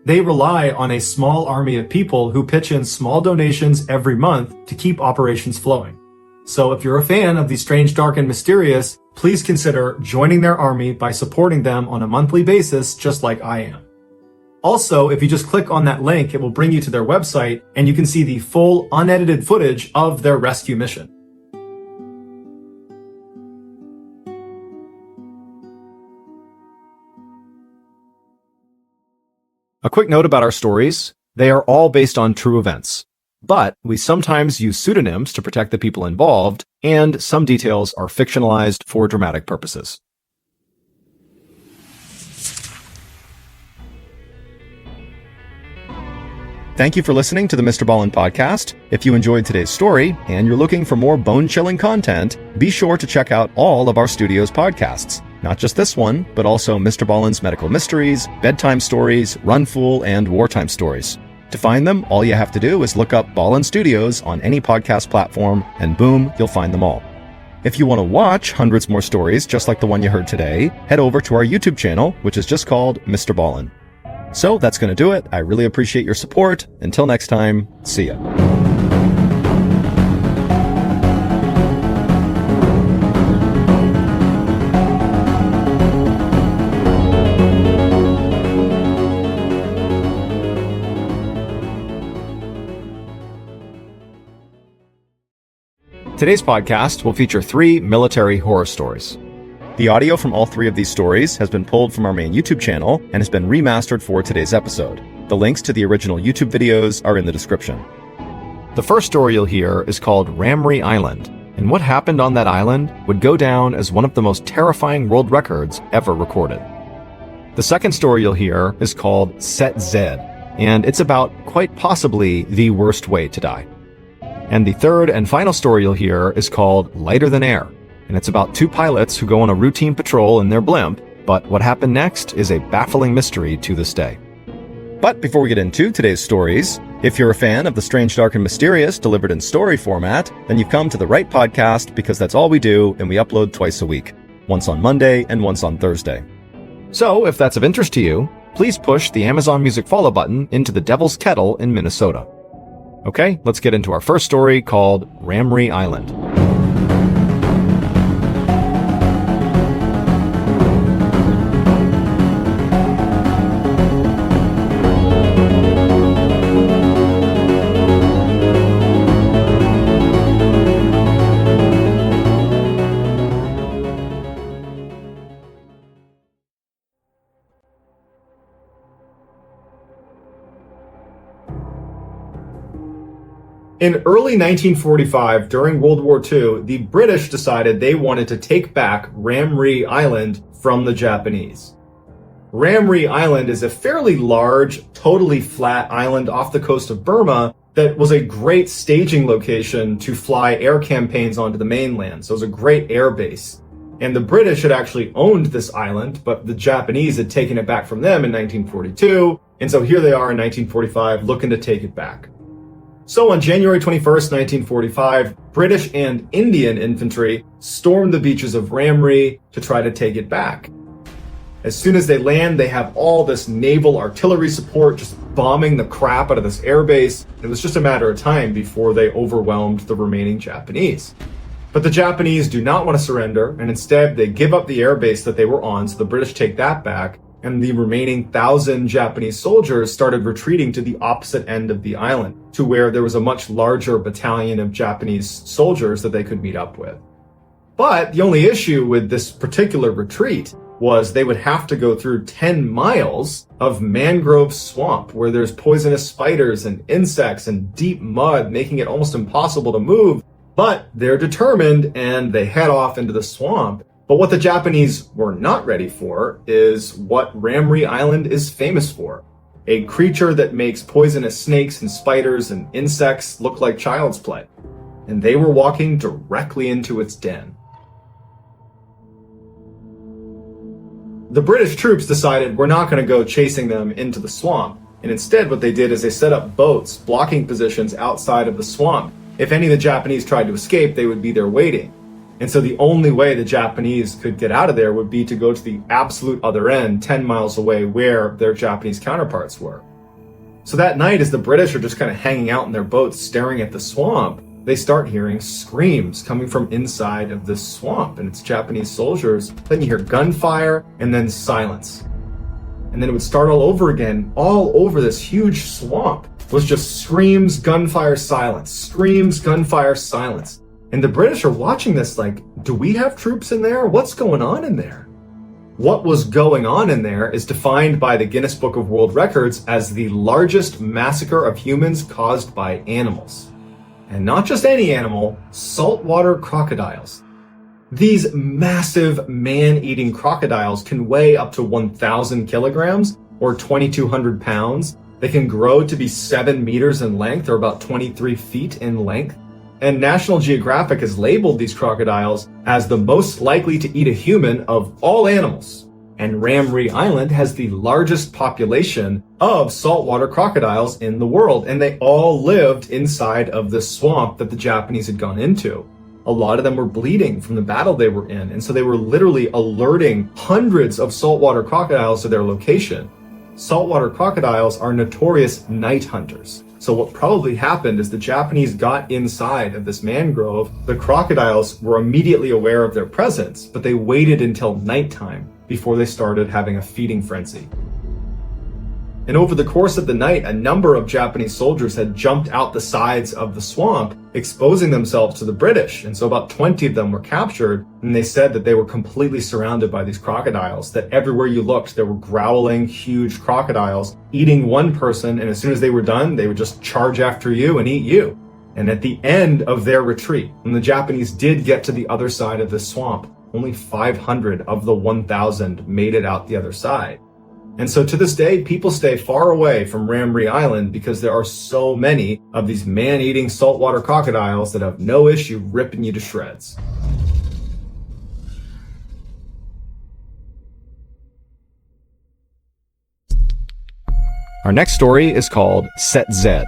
They rely on a small army of people who pitch in small donations every month to keep operations flowing. So if you're a fan of the Strange, Dark, and Mysterious, please consider joining their army by supporting them on a monthly basis, just like I am. Also, if you just click on that link, it will bring you to their website, and you can see the full unedited footage of their rescue mission. A quick note about our stories. They are all based on true events, but we sometimes use pseudonyms to protect the people involved, and some details are fictionalized for dramatic purposes. Thank you for listening to the MrBallen podcast. If you enjoyed today's story and you're looking for more bone-chilling content, be sure to check out all of our studio's podcasts. Not just this one, but also MrBallen's Medical Mysteries, Bedtime Stories, Run Fool, and Wartime Stories. To find them, all you have to do is look up Ballen Studios on any podcast platform, and boom, you'll find them all. If you want to watch hundreds more stories just like the one you heard today, head over to our YouTube channel, which is just called MrBallen. So that's going to do it. I really appreciate your support. Until next time, see ya. Today's podcast will feature 3 military horror stories. The audio from all 3 of these stories has been pulled from our main YouTube channel and has been remastered for today's episode. The links to the original YouTube videos are in the description. The first story you'll hear is called Ramree Island, and what happened on that island would go down as one of the most terrifying world records ever recorded. The second story you'll hear is called Set Z, and it's about quite possibly the worst way to die. And the third and final story you'll hear is called Lighter Than Air, and it's about two pilots who go on a routine patrol in their blimp, but what happened next is a baffling mystery to this day. But before we get into today's stories, if you're a fan of the strange, dark, and mysterious delivered in story format, then you've come to the right podcast because that's all we do, and we upload twice a week, once on Monday and once on Thursday. So, if that's of interest to you, please push the Amazon Music follow button into the Devil's Kettle in Minnesota. Okay, let's get into our first story called Ramree Island. In early 1945, during World War II, the British decided they wanted to take back Ramree Island from the Japanese. Ramree Island is a fairly large, totally flat island off the coast of Burma that was a great staging location to fly air campaigns onto the mainland. So it was a great air base. And the British had actually owned this island, but the Japanese had taken it back from them in 1942. And so here they are in 1945 looking to take it back. So on January 21st, 1945, British and Indian infantry stormed the beaches of Ramree to try to take it back. As soon as they land, they have all this naval artillery support just bombing the crap out of this airbase. It was just a matter of time before they overwhelmed the remaining Japanese. But the Japanese do not want to surrender, and instead they give up the airbase that they were on, so the British take that back, and the remaining 1,000 Japanese soldiers started retreating to the opposite end of the island, to where there was a much larger battalion of Japanese soldiers that they could meet up with. But the only issue with this particular retreat was they would have to go through 10 miles of mangrove swamp where there's poisonous spiders and insects and deep mud, making it almost impossible to move. But they're determined and they head off into the swamp. But what the Japanese were not ready for is what Ramree Island is famous for. A creature that makes poisonous snakes and spiders and insects look like child's play. And they were walking directly into its den. The British troops decided we're not going to go chasing them into the swamp. And instead what they did is they set up boats, blocking positions outside of the swamp. If any of the Japanese tried to escape, they would be there waiting. And so the only way the Japanese could get out of there would be to go to the absolute other end, 10 miles away, where their Japanese counterparts were. So that night, as the British are just kind of hanging out in their boats staring at the swamp, they start hearing screams coming from inside of this swamp, and it's Japanese soldiers. Then you hear gunfire, and then silence. And then it would start all over again, all over this huge swamp. It was just screams, gunfire, silence, screams, gunfire, silence. And the British are watching this like, do we have troops in there? What's going on in there? What was going on in there is defined by the Guinness Book of World Records as the largest massacre of humans caused by animals. And not just any animal, saltwater crocodiles. These massive man-eating crocodiles can weigh up to 1,000 kilograms or 2,200 pounds. They can grow to be 7 meters in length or about 23 feet in length. And National Geographic has labeled these crocodiles as the most likely to eat a human of all animals. And Ramree Island has the largest population of saltwater crocodiles in the world, and they all lived inside of the swamp that the Japanese had gone into. A lot of them were bleeding from the battle they were in, and so they were literally alerting hundreds of saltwater crocodiles to their location. Saltwater crocodiles are notorious night hunters. So what probably happened is the Japanese got inside of this mangrove. The crocodiles were immediately aware of their presence, but they waited until nighttime before they started having a feeding frenzy. And over the course of the night, a number of Japanese soldiers had jumped out the sides of the swamp, exposing themselves to the British. And so about 20 of them were captured, and they said that they were completely surrounded by these crocodiles, that everywhere you looked, there were growling, huge crocodiles eating one person, and as soon as they were done, they would just charge after you and eat you. And at the end of their retreat, when the Japanese did get to the other side of the swamp, only 500 of the 1,000 made it out the other side. And so to this day, people stay far away from Rambrie Island because there are so many of these man-eating saltwater crocodiles that have no issue ripping you to shreds. Our next story is called Set Z.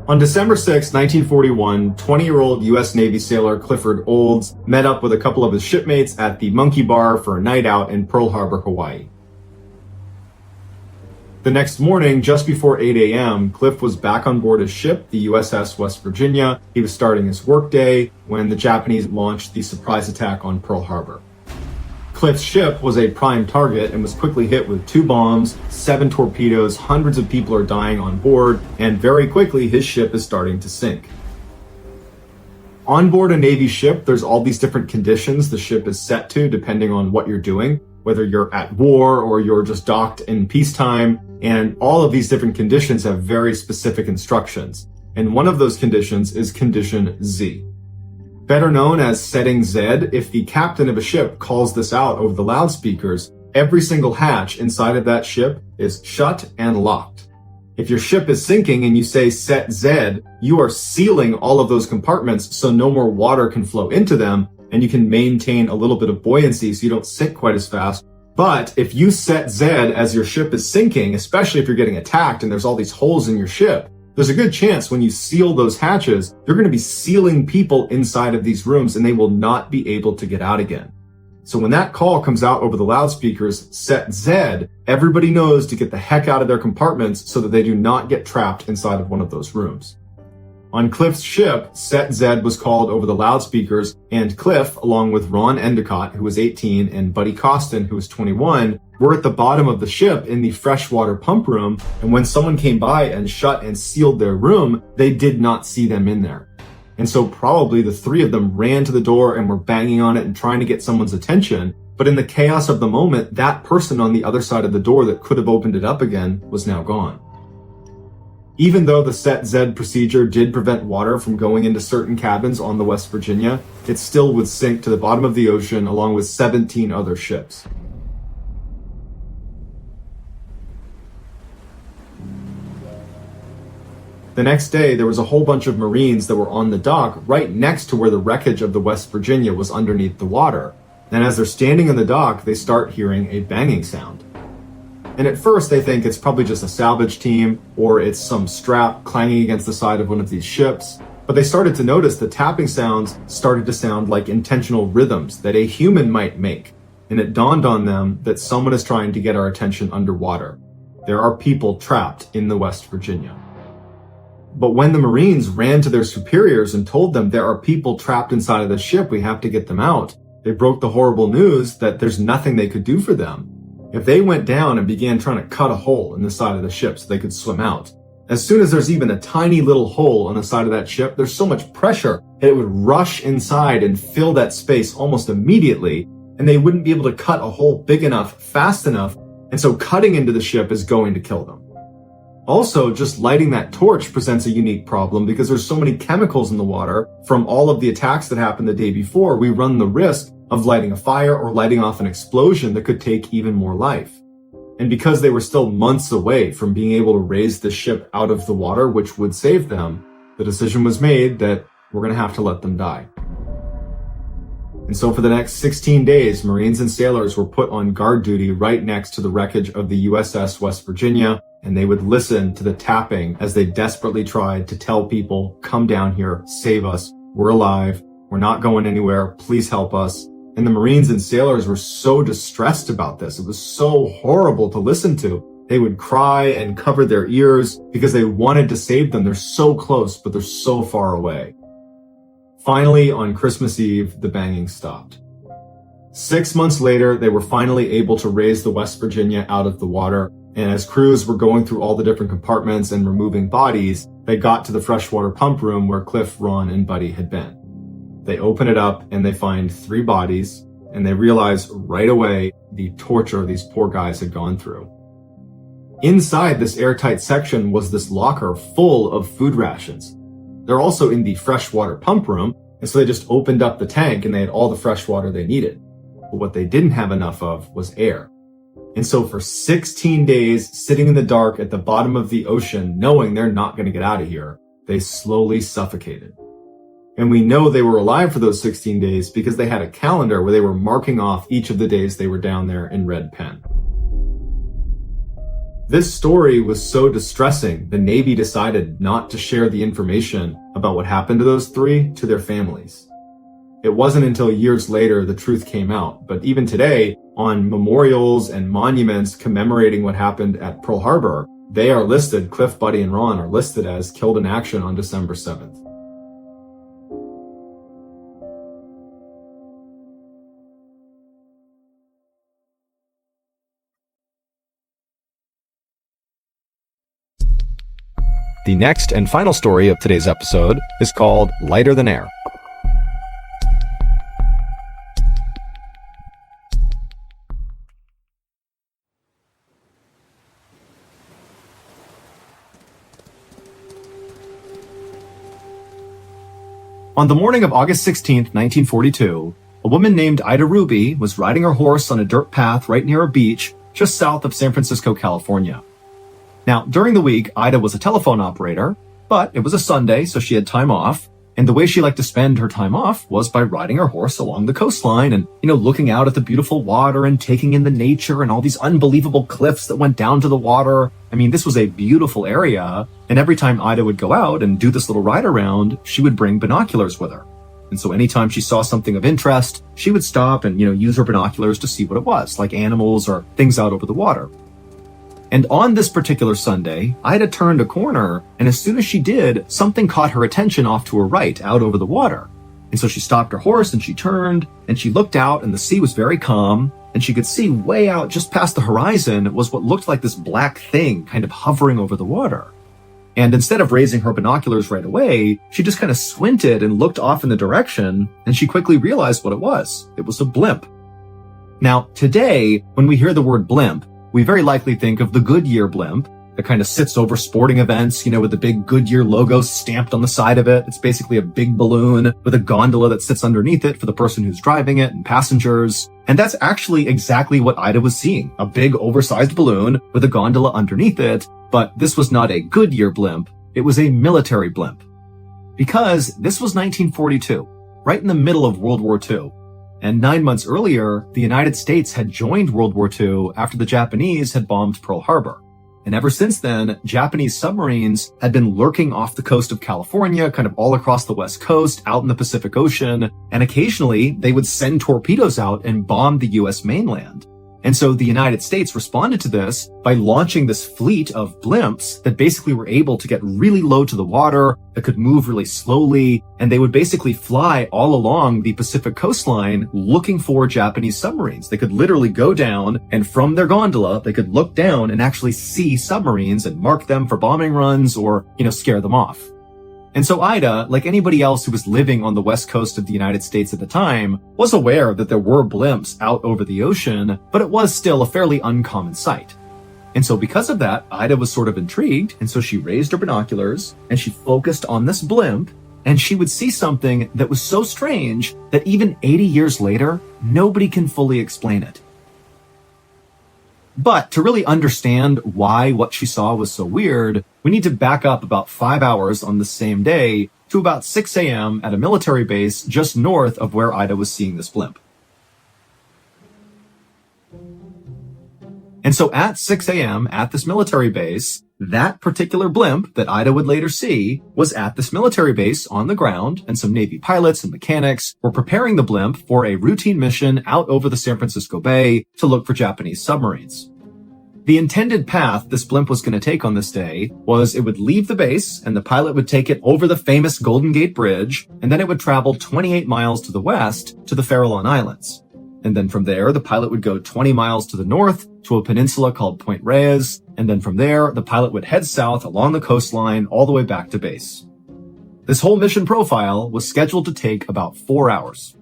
On December 6, 1941, 20-year-old U.S. Navy sailor Clifford Olds met up with a couple of his shipmates at the Monkey Bar for a night out in Pearl Harbor, Hawaii. The next morning, just before 8 a.m., Cliff was back on board his ship, the USS West Virginia. He was starting his workday when the Japanese launched the surprise attack on Pearl Harbor. Cliff's ship was a prime target and was quickly hit with 2 bombs, 7 torpedoes, hundreds of people are dying on board, and very quickly his ship is starting to sink. On board a Navy ship, there's all these different conditions the ship is set to depending on what you're doing, whether you're at war or you're just docked in peacetime, and all of these different conditions have very specific instructions. And one of those conditions is condition Z. Better known as setting Z, if the captain of a ship calls this out over the loudspeakers, every single hatch inside of that ship is shut and locked. If your ship is sinking and you say set Z, you are sealing all of those compartments so no more water can flow into them, and you can maintain a little bit of buoyancy so you don't sink quite as fast. But if you set Z as your ship is sinking, especially if you're getting attacked and there's all these holes in your ship, there's a good chance when you seal those hatches, you're going to be sealing people inside of these rooms and they will not be able to get out again. So when that call comes out over the loudspeakers, set Z, everybody knows to get the heck out of their compartments so that they do not get trapped inside of one of those rooms. On Cliff's ship, set Z was called over the loudspeakers, and Cliff, along with Ron Endicott, who was 18, and Buddy Costin, who was 21, were at the bottom of the ship in the freshwater pump room, and when someone came by and shut and sealed their room, they did not see them in there. And so probably the 3 of them ran to the door and were banging on it and trying to get someone's attention, but in the chaos of the moment, that person on the other side of the door that could have opened it up again was now gone. Even though the set Z procedure did prevent water from going into certain cabins on the West Virginia, it still would sink to the bottom of the ocean along with 17 other ships. The next day, there was a whole bunch of Marines that were on the dock right next to where the wreckage of the West Virginia was underneath the water. And as they're standing on the dock, they start hearing a banging sound. And at first they think it's probably just a salvage team or it's some strap clanging against the side of one of these ships. But they started to notice the tapping sounds started to sound like intentional rhythms that a human might make. And it dawned on them that someone is trying to get our attention underwater. There are people trapped in the West Virginia. But when the Marines ran to their superiors and told them there are people trapped inside of the ship, we have to get them out, they broke the horrible news that there's nothing they could do for them. If they went down and began trying to cut a hole in the side of the ship so they could swim out, as soon as there's even a tiny little hole on the side of that ship, there's so much pressure that it would rush inside and fill that space almost immediately, and they wouldn't be able to cut a hole big enough, fast enough, and so cutting into the ship is going to kill them. Also, just lighting that torch presents a unique problem because there's so many chemicals in the water from all of the attacks that happened the day before, we run the risk of lighting a fire or lighting off an explosion that could take even more life. And because they were still months away from being able to raise the ship out of the water, which would save them, the decision was made that we're going to have to let them die. And so for the next 16 days, Marines and sailors were put on guard duty right next to the wreckage of the USS West Virginia, and they would listen to the tapping as they desperately tried to tell people, come down here, save us, we're alive, we're not going anywhere, please help us. And the Marines and sailors were so distressed about this. It was so horrible to listen to. They would cry and cover their ears because they wanted to save them. They're so close, but they're so far away. Finally, on Christmas Eve, the banging stopped. 6 months later, they were finally able to raise the West Virginia out of the water. And as crews were going through all the different compartments and removing bodies, they got to the freshwater pump room where Cliff, Ron, and Buddy had been. They open it up and they find 3 bodies, and they realize right away the torture these poor guys had gone through. Inside this airtight section was this locker full of food rations. They're also in the freshwater pump room, and so they just opened up the tank and they had all the fresh water they needed. But what they didn't have enough of was air. And so for 16 days, sitting in the dark at the bottom of the ocean, knowing they're not going to get out of here, they slowly suffocated. And we know they were alive for those 16 days because they had a calendar where they were marking off each of the days they were down there in red pen. This story was so distressing, the Navy decided not to share the information about what happened to those three to their families. It wasn't until years later the truth came out, but even today, on memorials and monuments commemorating what happened at Pearl Harbor, they are listed, Cliff, Buddy, and Ron are listed as killed in action on December 7th. The next and final story of today's episode is called Lighter Than Air. On the morning of August 16, 1942, a woman named Ida Ruby was riding her horse on a dirt path right near a beach just south of San Francisco, California. Now, during the week, Ida was a telephone operator, but it was a Sunday, so she had time off. And the way she liked to spend her time off was by riding her horse along the coastline and, looking out at the beautiful water and taking in the nature and all these unbelievable cliffs that went down to the water. I mean, this was a beautiful area. And every time Ida would go out and do this little ride around, she would bring binoculars with her. And so anytime she saw something of interest, she would stop and, use her binoculars to see what it was, like animals or things out over the water. And on this particular Sunday, Ida turned a corner, and as soon as she did, something caught her attention off to her right, out over the water. And so she stopped her horse and she turned, and she looked out, and the sea was very calm, and she could see way out just past the horizon was what looked like this black thing kind of hovering over the water. And instead of raising her binoculars right away, she just kind of squinted and looked off in the direction, and she quickly realized what it was. It was a blimp. Now, today, when we hear the word blimp, we very likely think of the Goodyear blimp that kind of sits over sporting events, with the big Goodyear logo stamped on the side of it. It's basically a big balloon with a gondola that sits underneath it for the person who's driving it and passengers. And that's actually exactly what Ida was seeing, a big oversized balloon with a gondola underneath it. But this was not a Goodyear blimp. It was a military blimp. Because this was 1942, right in the middle of World War II. And 9 months earlier, the United States had joined World War II after the Japanese had bombed Pearl Harbor. And ever since then, Japanese submarines had been lurking off the coast of California, kind of all across the West Coast, out in the Pacific Ocean. And occasionally, they would send torpedoes out and bomb the U.S. mainland. And so the United States responded to this by launching this fleet of blimps that basically were able to get really low to the water, that could move really slowly, and they would basically fly all along the Pacific coastline looking for Japanese submarines. They could literally go down, and from their gondola, they could look down and actually see submarines and mark them for bombing runs or, scare them off. And so Ida, like anybody else who was living on the west coast of the United States at the time, was aware that there were blimps out over the ocean, but it was still a fairly uncommon sight. And so because of that, Ida was sort of intrigued, and so she raised her binoculars, and she focused on this blimp, and she would see something that was so strange that even 80 years later, nobody can fully explain it. But to really understand why what she saw was so weird, we need to back up about 5 hours on the same day to about 6 a.m. at a military base just north of where Ida was seeing this blimp. And so at 6 a.m. at this military base, that particular blimp that Ida would later see was at this military base on the ground, and some Navy pilots and mechanics were preparing the blimp for a routine mission out over the San Francisco Bay to look for Japanese submarines. The intended path this blimp was going to take on this day was it would leave the base and the pilot would take it over the famous Golden Gate Bridge, and then it would travel 28 miles to the west to the Farallon Islands. And then from there, the pilot would go 20 miles to the north to a peninsula called Point Reyes. And then from there, the pilot would head south along the coastline all the way back to base. This whole mission profile was scheduled to take about 4 hours.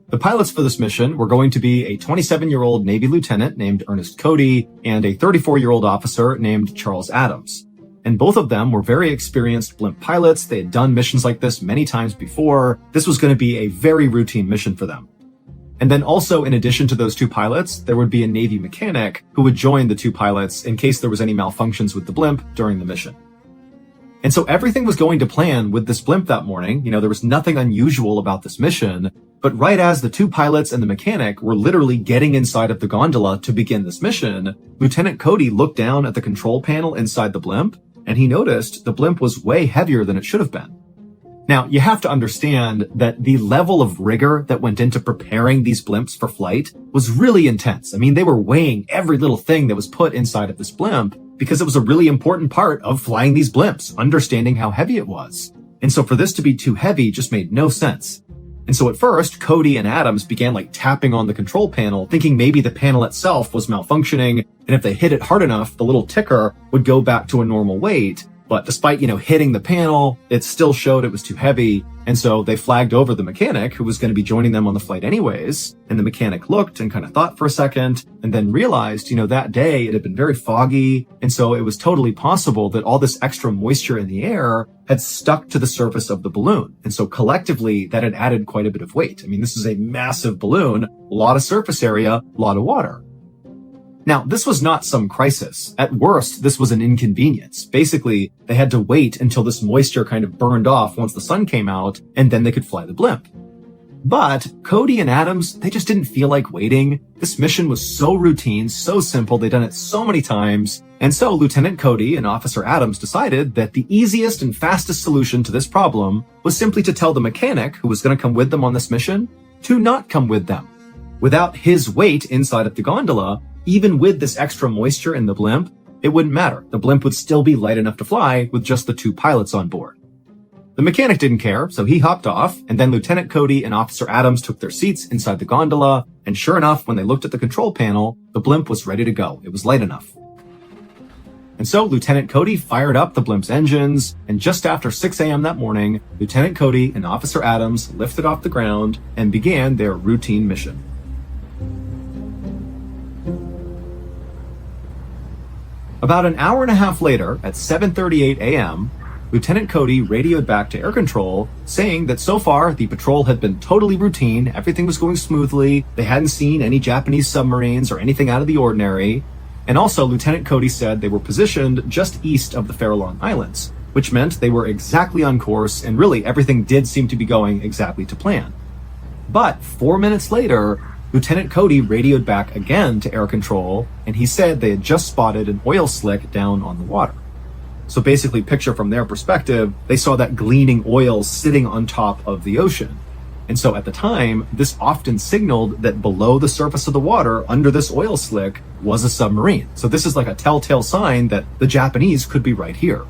The pilots for this mission were going to be a 27-year-old Navy lieutenant named Ernest Cody and a 34-year-old officer named Charles Adams. And both of them were very experienced blimp pilots. They had done missions like this many times before. This was going to be a very routine mission for them. And then also, in addition to those two pilots, there would be a Navy mechanic who would join the two pilots in case there was any malfunctions with the blimp during the mission. And so everything was going to plan with this blimp that morning. There was nothing unusual about this mission. But right as the two pilots and the mechanic were literally getting inside of the gondola to begin this mission, Lieutenant Cody looked down at the control panel inside the blimp, and he noticed the blimp was way heavier than it should have been. Now, you have to understand that the level of rigor that went into preparing these blimps for flight was really intense. They were weighing every little thing that was put inside of this blimp because it was a really important part of flying these blimps, understanding how heavy it was. And so for this to be too heavy just made no sense. And so at first, Cody and Adams began tapping on the control panel, thinking maybe the panel itself was malfunctioning, and if they hit it hard enough, the little ticker would go back to a normal weight. But despite, hitting the panel, it still showed it was too heavy. And so they flagged over the mechanic who was going to be joining them on the flight anyways. And the mechanic looked and kind of thought for a second and then realized, that day it had been very foggy. And so it was totally possible that all this extra moisture in the air had stuck to the surface of the balloon. And so collectively that had added quite a bit of weight. This is a massive balloon, a lot of surface area, a lot of water. Now, this was not some crisis. At worst, this was an inconvenience. Basically, they had to wait until this moisture kind of burned off once the sun came out, and then they could fly the blimp. But Cody and Adams, they just didn't feel like waiting. This mission was so routine, so simple, they'd done it so many times. And so Lieutenant Cody and Officer Adams decided that the easiest and fastest solution to this problem was simply to tell the mechanic who was going to come with them on this mission to not come with them. Without his weight inside of the gondola, even with this extra moisture in the blimp, it wouldn't matter. The blimp would still be light enough to fly with just the two pilots on board. The mechanic didn't care, so he hopped off, and then Lieutenant Cody and Officer Adams took their seats inside the gondola, and sure enough, when they looked at the control panel, the blimp was ready to go. It was light enough. And so Lieutenant Cody fired up the blimp's engines, and just after 6 a.m. that morning, Lieutenant Cody and Officer Adams lifted off the ground and began their routine mission. About an hour and a half later, at 7:38 a.m., Lieutenant Cody radioed back to air control, saying that so far the patrol had been totally routine, everything was going smoothly, they hadn't seen any Japanese submarines or anything out of the ordinary. And also, Lieutenant Cody said they were positioned just east of the Farallon Islands, which meant they were exactly on course, and really everything did seem to be going exactly to plan. But 4 minutes later, Lieutenant Cody radioed back again to air control, and he said they had just spotted an oil slick down on the water. So basically, picture from their perspective, they saw that gleaming oil sitting on top of the ocean. And so at the time, this often signaled that below the surface of the water, under this oil slick, was a submarine. So this is like a telltale sign that the Japanese could be right here.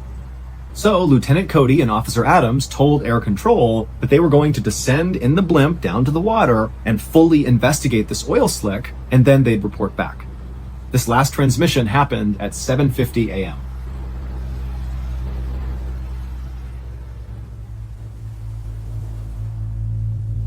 So Lieutenant Cody and Officer Adams told air control that they were going to descend in the blimp down to the water and fully investigate this oil slick, and then they'd report back. This last transmission happened at 7:50 a.m.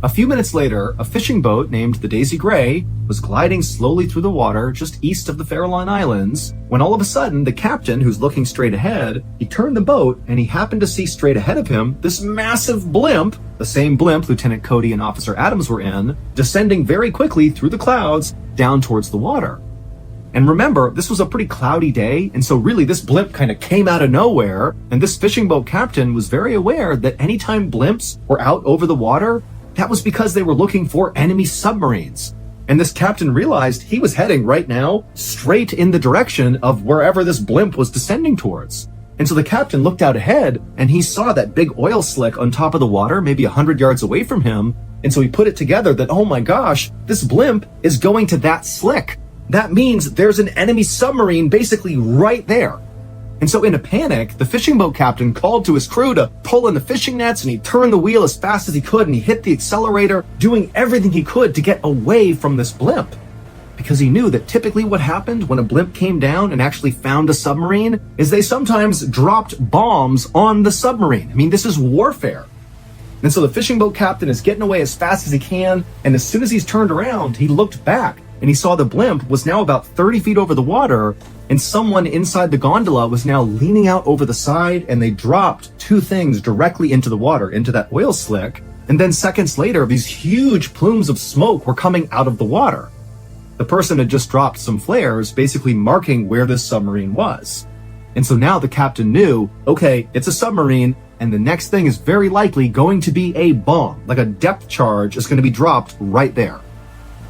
A few minutes later, a fishing boat named the Daisy Gray was gliding slowly through the water just east of the Farallon Islands, when all of a sudden the captain, who's looking straight ahead, he turned the boat and he happened to see straight ahead of him this massive blimp, the same blimp Lieutenant Cody and Officer Adams were in, descending very quickly through the clouds down towards the water. And remember, this was a pretty cloudy day, and so really this blimp kind of came out of nowhere, and this fishing boat captain was very aware that anytime blimps were out over the water, that was because they were looking for enemy submarines. And this captain realized he was heading right now straight in the direction of wherever this blimp was descending towards. And so the captain looked out ahead and he saw that big oil slick on top of the water, maybe 100 yards away from him. And so he put it together that, oh my gosh, this blimp is going to that slick. That means there's an enemy submarine basically right there. And so in a panic, the fishing boat captain called to his crew to pull in the fishing nets, and he turned the wheel as fast as he could, and he hit the accelerator, doing everything he could to get away from this blimp. Because he knew that typically what happened when a blimp came down and actually found a submarine is they sometimes dropped bombs on the submarine. I mean, this is warfare. And so the fishing boat captain is getting away as fast as he can, and as soon as he's turned around, he looked back, and he saw the blimp was now about 30 feet over the water, and someone inside the gondola was now leaning out over the side, and they dropped two things directly into the water, into that oil slick, and then seconds later, these huge plumes of smoke were coming out of the water. The person had just dropped some flares, basically marking where this submarine was. And so now the captain knew, okay, it's a submarine, and the next thing is very likely going to be a bomb, like a depth charge is going to be dropped right there.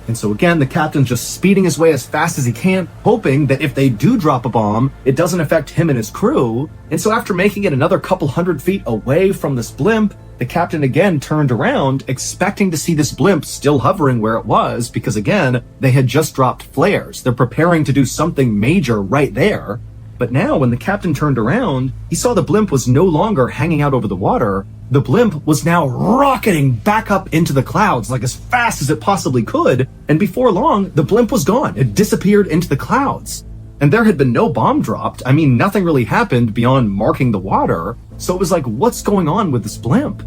And so again, the captain's just speeding his way as fast as he can, hoping that if they do drop a bomb, it doesn't affect him and his crew. And so after making it another couple hundred feet away from this blimp, the captain again turned around, expecting to see this blimp still hovering where it was, because again, they had just dropped flares. They're preparing to do something major right there. But now, when the captain turned around, he saw the blimp was no longer hanging out over the water. The blimp was now rocketing back up into the clouds, like as fast as it possibly could, and before long, the blimp was gone. It disappeared into the clouds. And there had been no bomb dropped. I mean, nothing really happened beyond marking the water. So it was like, what's going on with this blimp?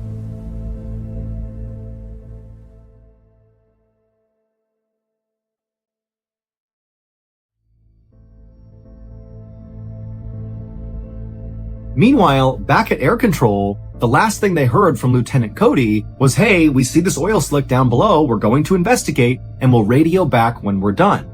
Meanwhile, back at air control, the last thing they heard from Lieutenant Cody was, hey, we see this oil slick down below, we're going to investigate, and we'll radio back when we're done.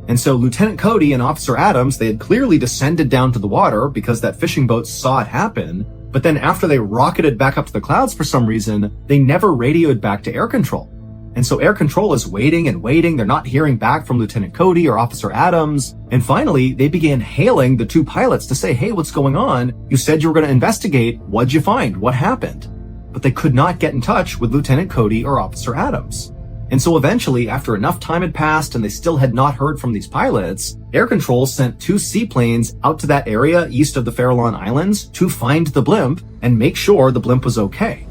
And so Lieutenant Cody and Officer Adams, they had clearly descended down to the water because that fishing boat saw it happen, but then after they rocketed back up to the clouds for some reason, they never radioed back to air control. And so air control is waiting and waiting. They're not hearing back from Lieutenant Cody or Officer Adams. And finally, they began hailing the two pilots to say, hey, what's going on? You said you were going to investigate. What'd you find? What happened? But they could not get in touch with Lieutenant Cody or Officer Adams. And so eventually, after enough time had passed and they still had not heard from these pilots, air control sent two seaplanes out to that area east of the Farallon Islands to find the blimp and make sure the blimp was okay.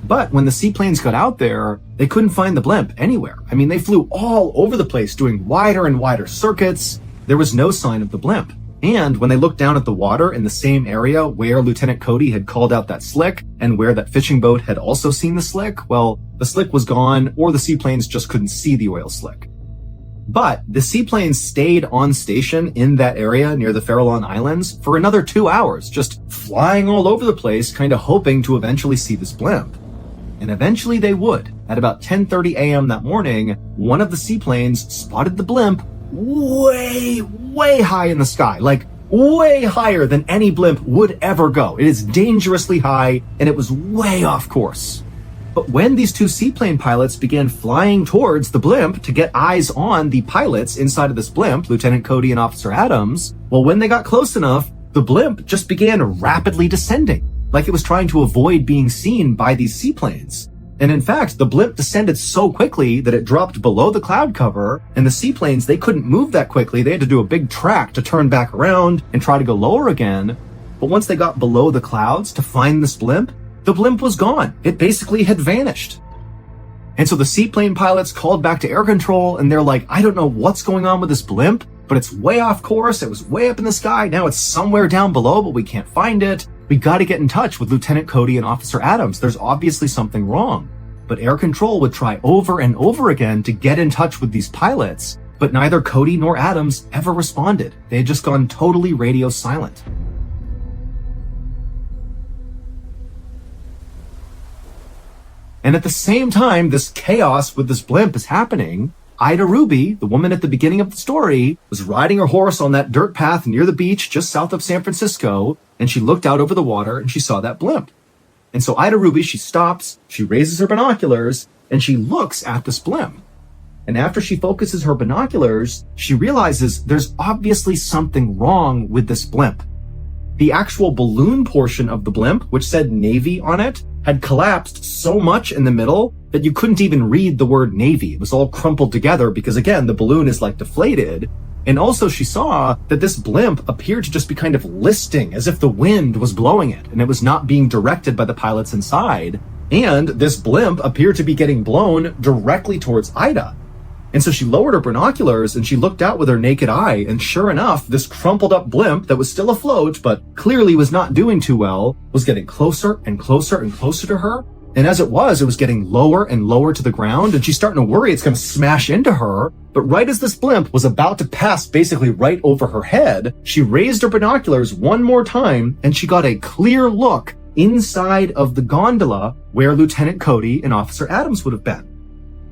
But when the seaplanes got out there, they couldn't find the blimp anywhere. I mean, they flew all over the place doing wider and wider circuits. There was no sign of the blimp. And when they looked down at the water in the same area where Lieutenant Cody had called out that slick and where that fishing boat had also seen the slick, well, the slick was gone or the seaplanes just couldn't see the oil slick. But the seaplanes stayed on station in that area near the Farallon Islands for another 2 hours, just flying all over the place, kind of hoping to eventually see this blimp. And eventually they would. At about 10:30 a.m. that morning, one of the seaplanes spotted the blimp way, way high in the sky, like way higher than any blimp would ever go. It is dangerously high, and it was way off course. But when these two seaplane pilots began flying towards the blimp to get eyes on the pilots inside of this blimp, Lieutenant Cody and Officer Adams, well, when they got close enough, the blimp just began rapidly descending, like it was trying to avoid being seen by these seaplanes. And in fact, the blimp descended so quickly that it dropped below the cloud cover, and the seaplanes, they couldn't move that quickly. They had to do a big track to turn back around and try to go lower again. But once they got below the clouds to find this blimp, the blimp was gone. It basically had vanished. And so the seaplane pilots called back to air control, and they're like, I don't know what's going on with this blimp, but it's way off course. It was way up in the sky. Now it's somewhere down below, but we can't find it. We got to get in touch with Lieutenant Cody and Officer Adams. There's obviously something wrong. But air control would try over and over again to get in touch with these pilots, but neither Cody nor Adams ever responded. They had just gone totally radio silent. And at the same time this chaos with this blimp is happening, Ida Ruby, the woman at the beginning of the story, was riding her horse on that dirt path near the beach just south of San Francisco, and she looked out over the water and she saw that blimp. And so Ida Ruby, she stops, she raises her binoculars, and she looks at this blimp. And after she focuses her binoculars, she realizes there's obviously something wrong with this blimp. The actual balloon portion of the blimp, which said Navy on it, had collapsed so much in the middle that you couldn't even read the word Navy. It was all crumpled together because, again, the balloon is like deflated. And also she saw that this blimp appeared to just be kind of listing as if the wind was blowing it and it was not being directed by the pilots inside. And this blimp appeared to be getting blown directly towards Ida. And so she lowered her binoculars and she looked out with her naked eye, and sure enough, this crumpled up blimp that was still afloat but clearly was not doing too well was getting closer and closer and closer to her. And as it was getting lower and lower to the ground, and she's starting to worry it's going to smash into her. But right as this blimp was about to pass basically right over her head, she raised her binoculars one more time, and she got a clear look inside of the gondola where Lieutenant Cody and Officer Adams would have been.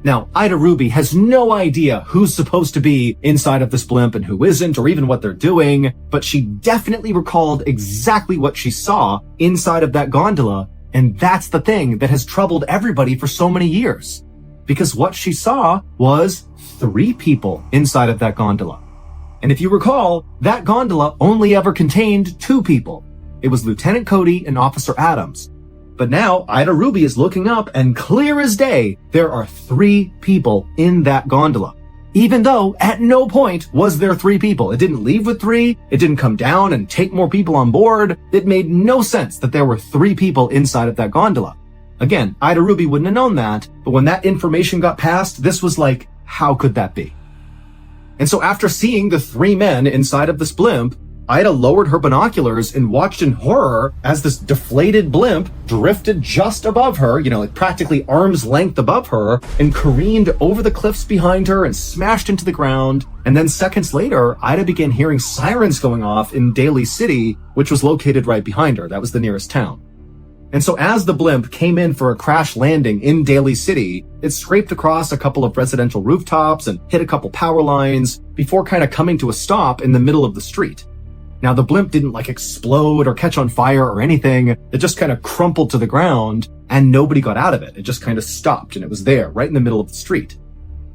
Now, Ida Ruby has no idea who's supposed to be inside of this blimp and who isn't, or even what they're doing, but she definitely recalled exactly what she saw inside of that gondola. And that's the thing that has troubled everybody for so many years. Because what she saw was 3 people inside of that gondola. And if you recall, that gondola only ever contained 2 people. It was Lieutenant Cody and Officer Adams. But now Ida Ruby is looking up, and clear as day, there are 3 people in that gondola. Even though at no point was there 3 people. It didn't leave with 3. It didn't come down and take more people on board. It made no sense that there were 3 people inside of that gondola. Again, Ida Ruby wouldn't have known that, but when that information got passed, this was like, how could that be? And so after seeing the 3 men inside of this blimp, Ida lowered her binoculars and watched in horror as this deflated blimp drifted just above her, like practically arm's length above her, and careened over the cliffs behind her and smashed into the ground. And then seconds later, Ida began hearing sirens going off in Daly City, which was located right behind her. That was the nearest town. And so as the blimp came in for a crash landing in Daly City, it scraped across a couple of residential rooftops and hit a couple power lines before kind of coming to a stop in the middle of the street. Now, the blimp didn't explode or catch on fire or anything. It just kind of crumpled to the ground and nobody got out of it. It just kind of stopped and it was there right in the middle of the street.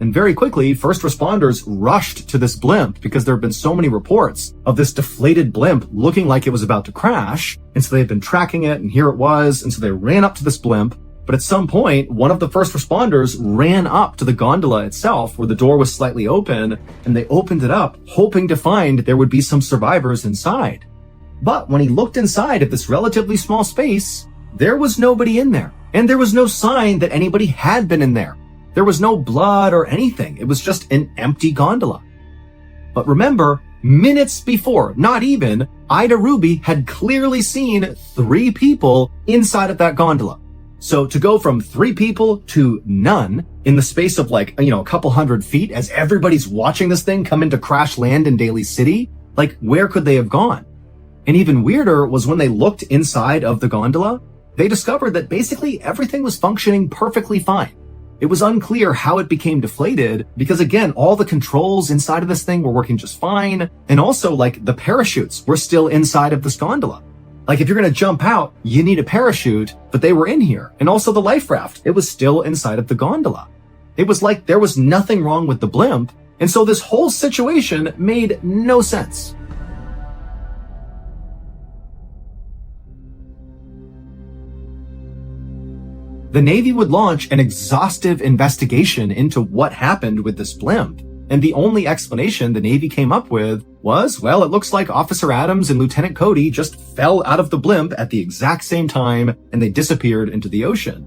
And very quickly, first responders rushed to this blimp because there have been so many reports of this deflated blimp looking like it was about to crash. And so they've been tracking it, and here it was. And so they ran up to this blimp. But at some point, one of the first responders ran up to the gondola itself where the door was slightly open, and they opened it up, hoping to find there would be some survivors inside. But when he looked inside of this relatively small space, there was nobody in there. And there was no sign that anybody had been in there. There was no blood or anything. It was just an empty gondola. But remember, minutes before, not even, Ida Ruby had clearly seen 3 people inside of that gondola. So to go from 3 people to none in the space of a couple hundred feet as everybody's watching this thing come into crash land in Daly City, where could they have gone? And even weirder was when they looked inside of the gondola, they discovered that basically everything was functioning perfectly fine. It was unclear how it became deflated because, again, all the controls inside of this thing were working just fine. And also, the parachutes were still inside of this gondola. If you're going to jump out, you need a parachute, but they were in here. And also the life raft, it was still inside of the gondola. It was like there was nothing wrong with the blimp. And so this whole situation made no sense. The Navy would launch an exhaustive investigation into what happened with this blimp. And the only explanation the Navy came up with was, well, it looks like Officer Adams and Lieutenant Cody just fell out of the blimp at the exact same time and they disappeared into the ocean.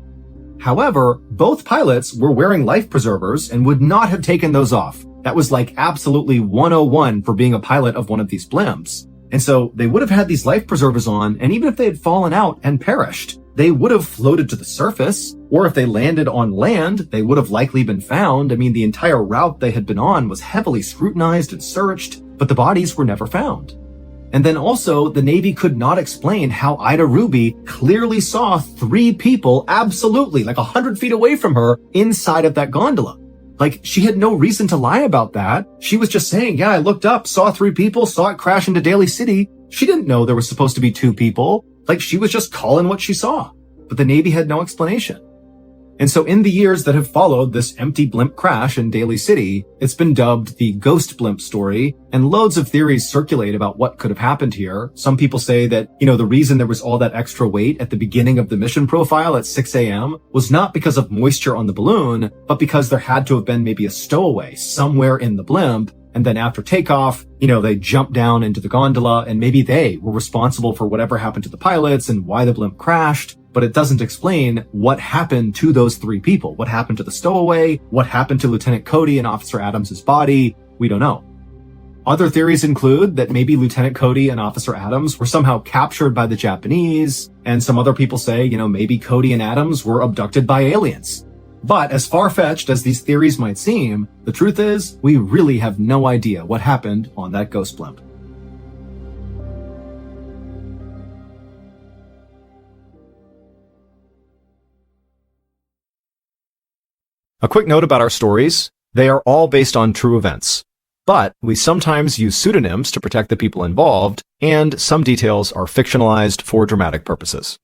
However, both pilots were wearing life preservers and would not have taken those off. That was absolutely 101 for being a pilot of one of these blimps. And so they would have had these life preservers on, and even if they had fallen out and perished, they would have floated to the surface, or if they landed on land, they would have likely been found. I mean, the entire route they had been on was heavily scrutinized and searched, but the bodies were never found. And then also, the Navy could not explain how Ida Ruby clearly saw 3 people absolutely 100 feet away from her inside of that gondola. She had no reason to lie about that. She was just saying, yeah, I looked up, saw 3 people, saw it crash into Daly City. She didn't know there was supposed to be 2 people. She was just calling what she saw. But the Navy had no explanation. And so in the years that have followed this empty blimp crash in Daly City, it's been dubbed the ghost blimp story, and loads of theories circulate about what could have happened here. Some people say that, the reason there was all that extra weight at the beginning of the mission profile at 6 a.m. was not because of moisture on the balloon, but because there had to have been maybe a stowaway somewhere in the blimp. And then after takeoff, they jumped down into the gondola, and maybe they were responsible for whatever happened to the pilots and why the blimp crashed. But it doesn't explain what happened to those 3 people. What happened to the stowaway? What happened to Lieutenant Cody and Officer Adams' body? We don't know. Other theories include that maybe Lieutenant Cody and Officer Adams were somehow captured by the Japanese, and some other people say, maybe Cody and Adams were abducted by aliens. But as far-fetched as these theories might seem, the truth is, we really have no idea what happened on that ghost blimp. A quick note about our stories. They are all based on true events. But we sometimes use pseudonyms to protect the people involved, and some details are fictionalized for dramatic purposes.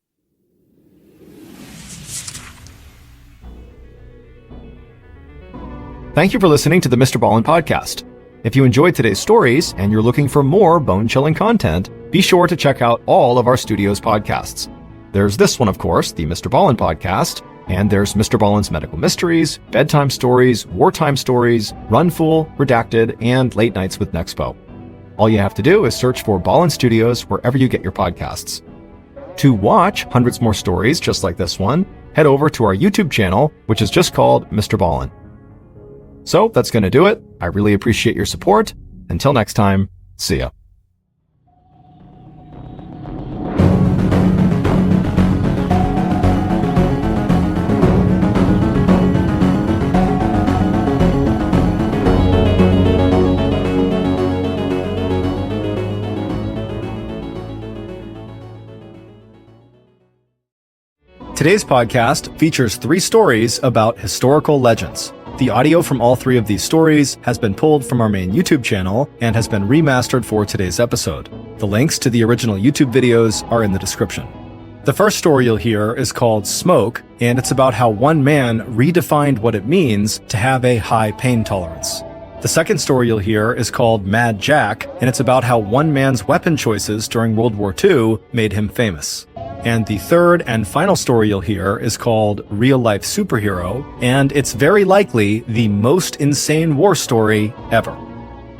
Thank you for listening to the MrBallen podcast. If you enjoyed today's stories and you're looking for more bone-chilling content, be sure to check out all of our studio's podcasts. There's this one, of course, the MrBallen podcast, and there's MrBallen's Medical Mysteries, Bedtime Stories, Wartime Stories, Run Fool, Redacted, and Late Nights with Nexpo. All you have to do is search for Ballen Studios wherever you get your podcasts. To watch hundreds more stories just like this one, head over to our YouTube channel, which is just called MrBallen. So that's going to do it. I really appreciate your support. Until next time, see ya. Today's podcast features 3 stories about historical legends. The audio from all 3 of these stories has been pulled from our main YouTube channel and has been remastered for today's episode. The links to the original YouTube videos are in the description. The first story you'll hear is called Smoke, and it's about how one man redefined what it means to have a high pain tolerance. The second story you'll hear is called Mad Jack, and it's about how one man's weapon choices during World War II made him famous. And the third and final story you'll hear is called Real Life Superhero, and it's very likely the most insane war story ever.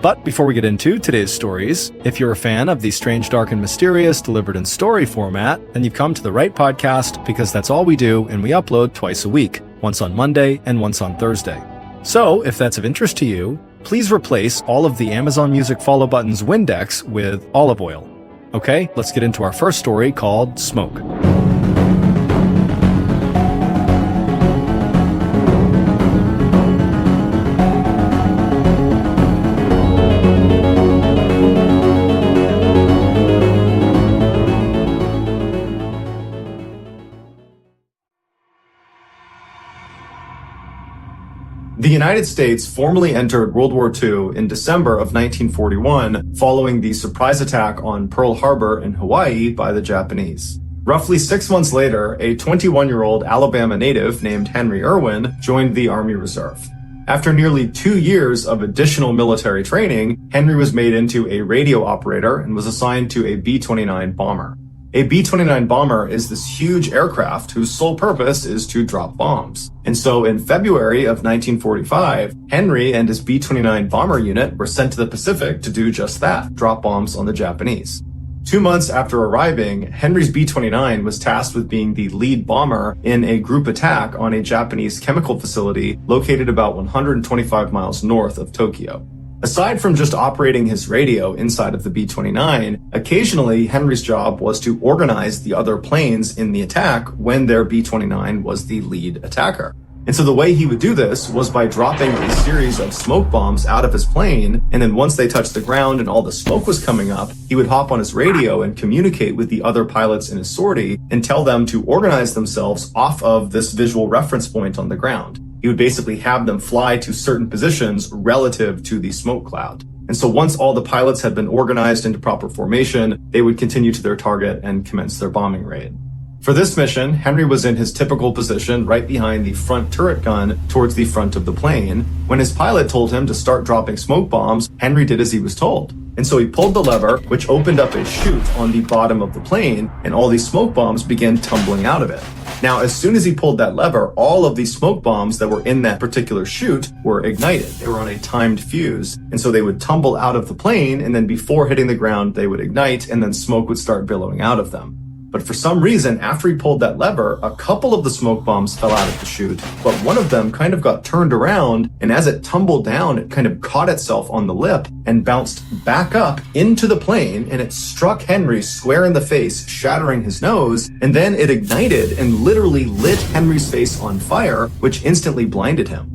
But before we get into today's stories, if you're a fan of the strange, dark, and mysterious delivered in story format, then you've come to the right podcast, because that's all we do, and we upload twice a week, once on Monday and once on Thursday. So, if that's of interest to you, please replace all of the Amazon Music follow buttons Windex with olive oil. Okay, let's get into our first story called Smoke. The United States formally entered World War II in December of 1941, following the surprise attack on Pearl Harbor in Hawaii by the Japanese. Roughly 6 months later, a 21-year-old Alabama native named Henry Irwin joined the Army Reserve. After nearly 2 years of additional military training, Henry was made into a radio operator and was assigned to a B-29 bomber. A B-29 bomber is this huge aircraft whose sole purpose is to drop bombs. And so in February of 1945, Henry and his B-29 bomber unit were sent to the Pacific to do just that, drop bombs on the Japanese. 2 months after arriving, Henry's B-29 was tasked with being the lead bomber in a group attack on a Japanese chemical facility located about 125 miles north of Tokyo. Aside from just operating his radio inside of the B-29, occasionally Henry's job was to organize the other planes in the attack when their B-29 was the lead attacker. And so the way he would do this was by dropping a series of smoke bombs out of his plane, and then once they touched the ground and all the smoke was coming up, he would hop on his radio and communicate with the other pilots in his sortie and tell them to organize themselves off of this visual reference point on the ground. He would basically have them fly to certain positions relative to the smoke cloud. And so once all the pilots had been organized into proper formation, they would continue to their target and commence their bombing raid. For this mission, Henry was in his typical position right behind the front turret gun towards the front of the plane. When his pilot told him to start dropping smoke bombs, Henry did as he was told. And so he pulled the lever, which opened up a chute on the bottom of the plane, and all these smoke bombs began tumbling out of it. Now, as soon as he pulled that lever, all of these smoke bombs that were in that particular chute were ignited. They were on a timed fuse. And so they would tumble out of the plane, and then before hitting the ground, they would ignite, and then smoke would start billowing out of them. But for some reason, after he pulled that lever, a couple of the smoke bombs fell out of the chute, but one of them kind of got turned around, and as it tumbled down, it kind of caught itself on the lip and bounced back up into the plane, and it struck Henry square in the face, shattering his nose, and then it ignited and literally lit Henry's face on fire, which instantly blinded him.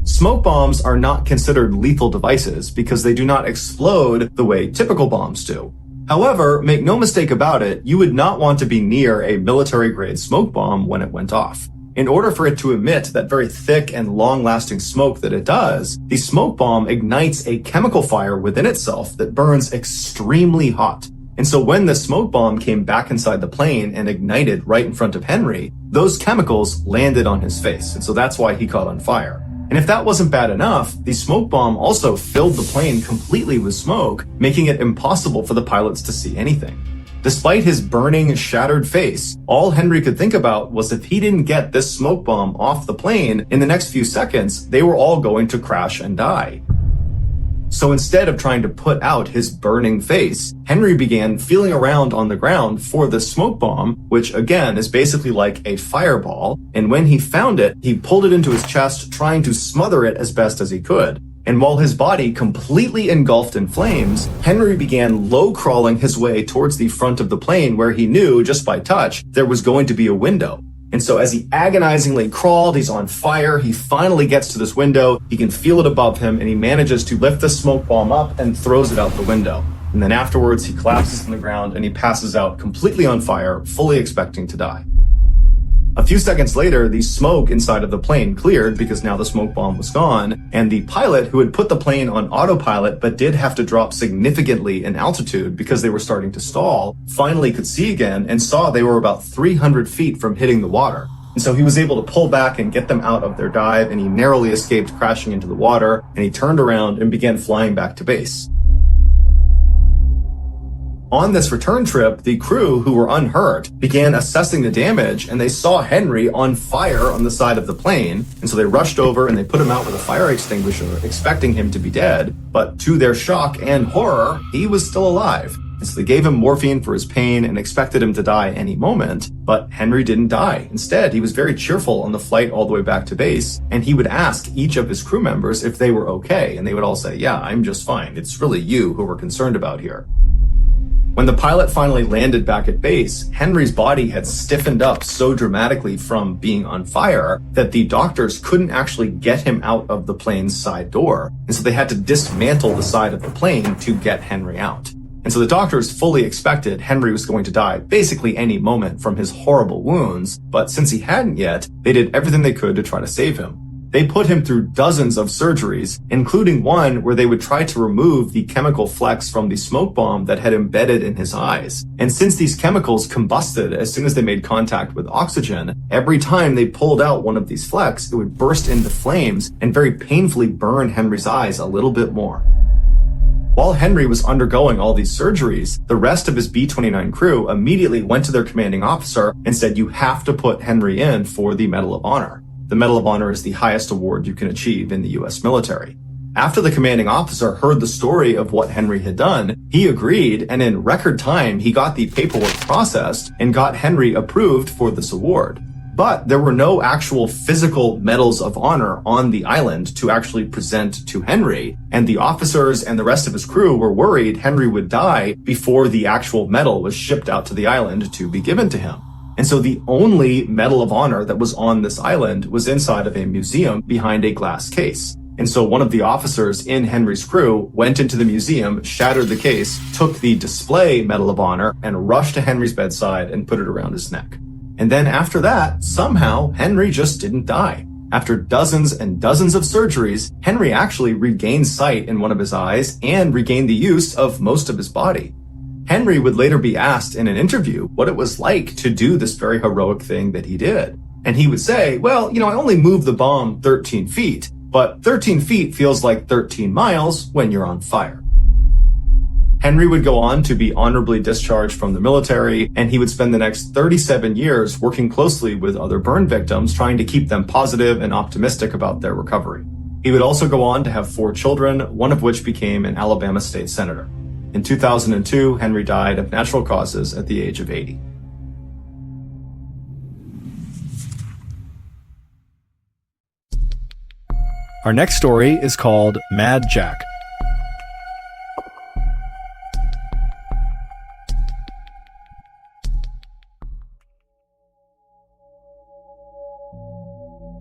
Smoke bombs are not considered lethal devices because they do not explode the way typical bombs do. However, make no mistake about it, you would not want to be near a military-grade smoke bomb when it went off. In order for it to emit that very thick and long-lasting smoke that it does, the smoke bomb ignites a chemical fire within itself that burns extremely hot. And so when the smoke bomb came back inside the plane and ignited right in front of Henry, those chemicals landed on his face, and so that's why he caught on fire. And if that wasn't bad enough, the smoke bomb also filled the plane completely with smoke, making it impossible for the pilots to see anything. Despite his burning, shattered face, all Henry could think about was if he didn't get this smoke bomb off the plane in the next few seconds, they were all going to crash and die. So instead of trying to put out his burning face, Henry began feeling around on the ground for the smoke bomb, which again is basically like a fireball. And when he found it, he pulled it into his chest, trying to smother it as best as he could. And while his body completely engulfed in flames, Henry began low crawling his way towards the front of the plane where he knew, just by touch, there was going to be a window. And so as he agonizingly crawled, he's on fire, he finally gets to this window, he can feel it above him, and he manages to lift the smoke bomb up and throws it out the window. And then afterwards, he collapses on the ground and he passes out completely on fire, fully expecting to die. A few seconds later, the smoke inside of the plane cleared because now the smoke bomb was gone, and the pilot who had put the plane on autopilot but did have to drop significantly in altitude because they were starting to stall, finally could see again and saw they were about 300 feet from hitting the water. And so he was able to pull back and get them out of their dive, and he narrowly escaped crashing into the water, and he turned around and began flying back to base. On this return trip, the crew, who were unhurt, began assessing the damage, and they saw Henry on fire on the side of the plane, and so they rushed over and they put him out with a fire extinguisher, expecting him to be dead, but to their shock and horror, he was still alive. And so they gave him morphine for his pain and expected him to die any moment, but Henry didn't die. Instead, he was very cheerful on the flight all the way back to base, and he would ask each of his crew members if they were okay, and they would all say, "Yeah, I'm just fine. It's really you who we're concerned about here." When the pilot finally landed back at base, Henry's body had stiffened up so dramatically from being on fire that the doctors couldn't actually get him out of the plane's side door. And so they had to dismantle the side of the plane to get Henry out. And so the doctors fully expected Henry was going to die basically any moment from his horrible wounds, but since he hadn't yet, they did everything they could to try to save him. They put him through dozens of surgeries, including one where they would try to remove the chemical flecks from the smoke bomb that had embedded in his eyes. And since these chemicals combusted as soon as they made contact with oxygen, every time they pulled out one of these flecks, it would burst into flames and very painfully burn Henry's eyes a little bit more. While Henry was undergoing all these surgeries, the rest of his B-29 crew immediately went to their commanding officer and said, "You have to put Henry in for the Medal of Honor." The Medal of Honor is the highest award you can achieve in the US military. After the commanding officer heard the story of what Henry had done, he agreed, and in record time, he got the paperwork processed and got Henry approved for this award. But there were no actual physical medals of honor on the island to actually present to Henry, and the officers and the rest of his crew were worried Henry would die before the actual medal was shipped out to the island to be given to him. And so the only Medal of Honor that was on this island was inside of a museum behind a glass case. And so one of the officers in Henry's crew went into the museum, shattered the case, took the display Medal of Honor, and rushed to Henry's bedside and put it around his neck. And then after that, somehow, Henry just didn't die. After dozens and dozens of surgeries, Henry actually regained sight in one of his eyes and regained the use of most of his body. Henry would later be asked in an interview what it was like to do this very heroic thing that he did. And he would say, "Well, I only moved the bomb 13 feet, but 13 feet feels like 13 miles when you're on fire." Henry would go on to be honorably discharged from the military, and he would spend the next 37 years working closely with other burn victims, trying to keep them positive and optimistic about their recovery. He would also go on to have 4 children, one of which became an Alabama state senator. In 2002, Henry died of natural causes at the age of 80. Our next story is called Mad Jack.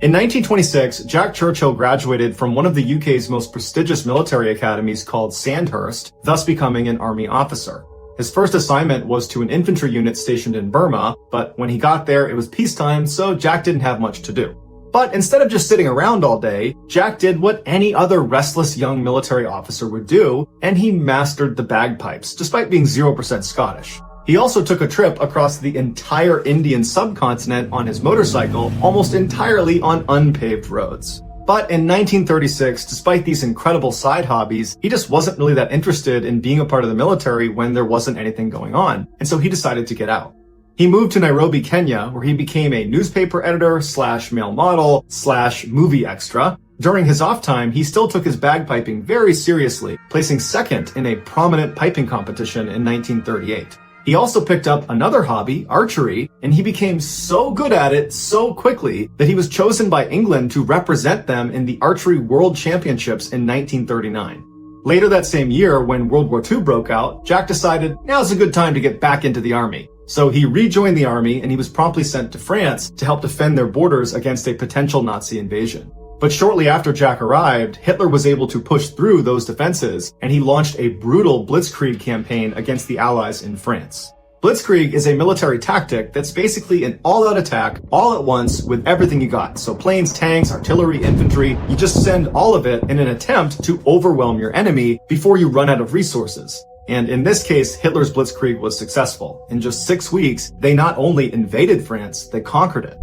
In 1926, Jack Churchill graduated from one of the UK's most prestigious military academies called Sandhurst, thus becoming an army officer. His first assignment was to an infantry unit stationed in Burma, but when he got there, it was peacetime, so Jack didn't have much to do. But instead of just sitting around all day, Jack did what any other restless young military officer would do, and he mastered the bagpipes, despite being 0% Scottish. He also took a trip across the entire Indian subcontinent on his motorcycle, almost entirely on unpaved roads. But in 1936, despite these incredible side hobbies, he just wasn't really that interested in being a part of the military when there wasn't anything going on, and so he decided to get out. He moved to Nairobi, Kenya, where he became a newspaper editor / male model / movie extra. During his off time, he still took his bagpiping very seriously, placing second in a prominent piping competition in 1938. He also picked up another hobby, archery, and he became so good at it so quickly that he was chosen by England to represent them in the Archery World Championships in 1939. Later that same year, when World War II broke out, Jack decided now's a good time to get back into the army. So he rejoined the army and he was promptly sent to France to help defend their borders against a potential Nazi invasion. But shortly after Jack arrived, Hitler was able to push through those defenses, and he launched a brutal blitzkrieg campaign against the Allies in France. Blitzkrieg is a military tactic that's basically an all-out attack, all at once, with everything you got. So planes, tanks, artillery, infantry, you just send all of it in an attempt to overwhelm your enemy before you run out of resources. And in this case, Hitler's blitzkrieg was successful. In just 6 weeks, they not only invaded France, they conquered it.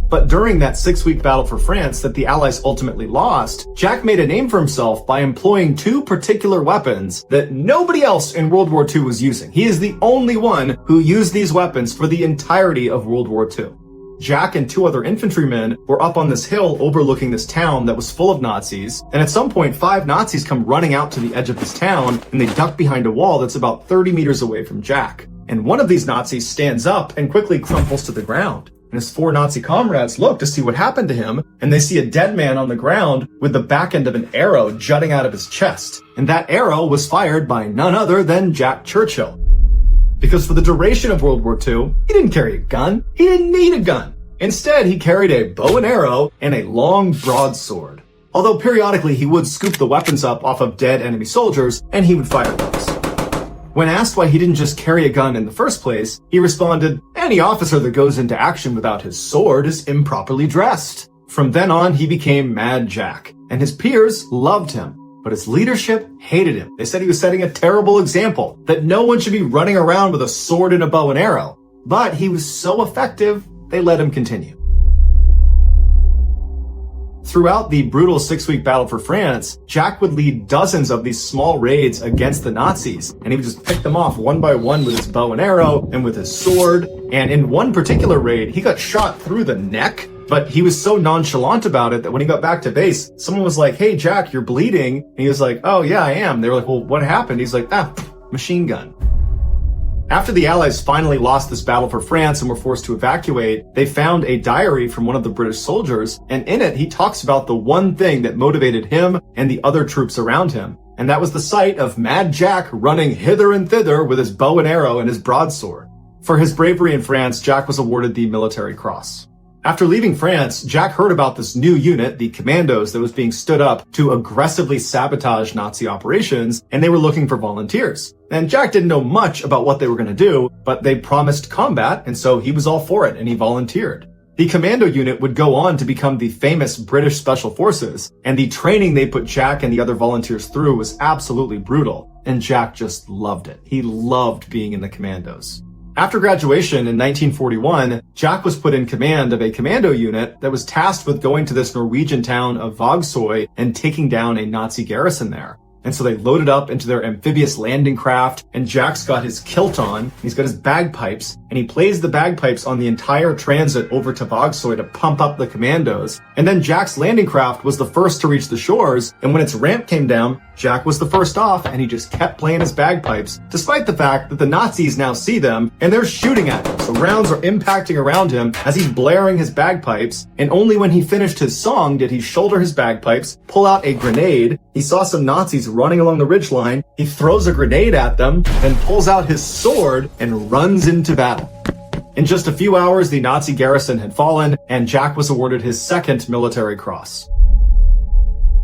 But during that 6-week battle for France that the Allies ultimately lost, Jack made a name for himself by employing 2 particular weapons that nobody else in World War II was using. He is the only one who used these weapons for the entirety of World War II. Jack and 2 other infantrymen were up on this hill overlooking this town that was full of Nazis, and at some point 5 Nazis come running out to the edge of this town, and they duck behind a wall that's about 30 meters away from Jack. And one of these Nazis stands up and quickly crumples to the ground. And his 4 Nazi comrades look to see what happened to him, and they see a dead man on the ground with the back end of an arrow jutting out of his chest. And that arrow was fired by none other than Jack Churchill. Because for the duration of World War II, he didn't carry a gun. He didn't need a gun. Instead, he carried a bow and arrow and a long broadsword. Although periodically he would scoop the weapons up off of dead enemy soldiers, and he would fire those. When asked why he didn't just carry a gun in the first place, he responded, "Any officer that goes into action without his sword is improperly dressed." From then on, he became Mad Jack, and his peers loved him, but his leadership hated him. They said he was setting a terrible example, that no one should be running around with a sword and a bow and arrow. But he was so effective, they let him continue. Throughout the brutal 6-week battle for France, Jack would lead dozens of these small raids against the Nazis, and he would just pick them off one by one with his bow and arrow and with his sword. And in one particular raid, he got shot through the neck, but he was so nonchalant about it that when he got back to base, someone was like, "Hey, Jack, you're bleeding." And he was like, "Oh, yeah, I am." They were like, "Well, what happened?" He's like, machine gun." After the Allies finally lost this battle for France and were forced to evacuate, they found a diary from one of the British soldiers, and in it he talks about the one thing that motivated him and the other troops around him, and that was the sight of Mad Jack running hither and thither with his bow and arrow and his broadsword. For his bravery in France, Jack was awarded the Military Cross. After leaving France, Jack heard about this new unit, the Commandos, that was being stood up to aggressively sabotage Nazi operations, and they were looking for volunteers. And Jack didn't know much about what they were going to do, but they promised combat, and so he was all for it, and he volunteered. The Commando unit would go on to become the famous British Special Forces, and the training they put Jack and the other volunteers through was absolutely brutal, and Jack just loved it. He loved being in the Commandos. After graduation in 1941, Jack was put in command of a commando unit that was tasked with going to this Norwegian town of Vågsøy and taking down a Nazi garrison there. And so they loaded up into their amphibious landing craft, and Jack's got his kilt on, he's got his bagpipes, and he plays the bagpipes on the entire transit over to Vogsoy to pump up the commandos. And then Jack's landing craft was the first to reach the shores, and when its ramp came down, Jack was the first off, and he just kept playing his bagpipes, despite the fact that the Nazis now see them, and they're shooting at him. So rounds are impacting around him as he's blaring his bagpipes, and only when he finished his song did he shoulder his bagpipes, pull out a grenade. He saw some Nazis running along the ridgeline. He throws a grenade at them, then pulls out his sword and runs into battle. In just a few hours, the Nazi garrison had fallen, and Jack was awarded his second military cross.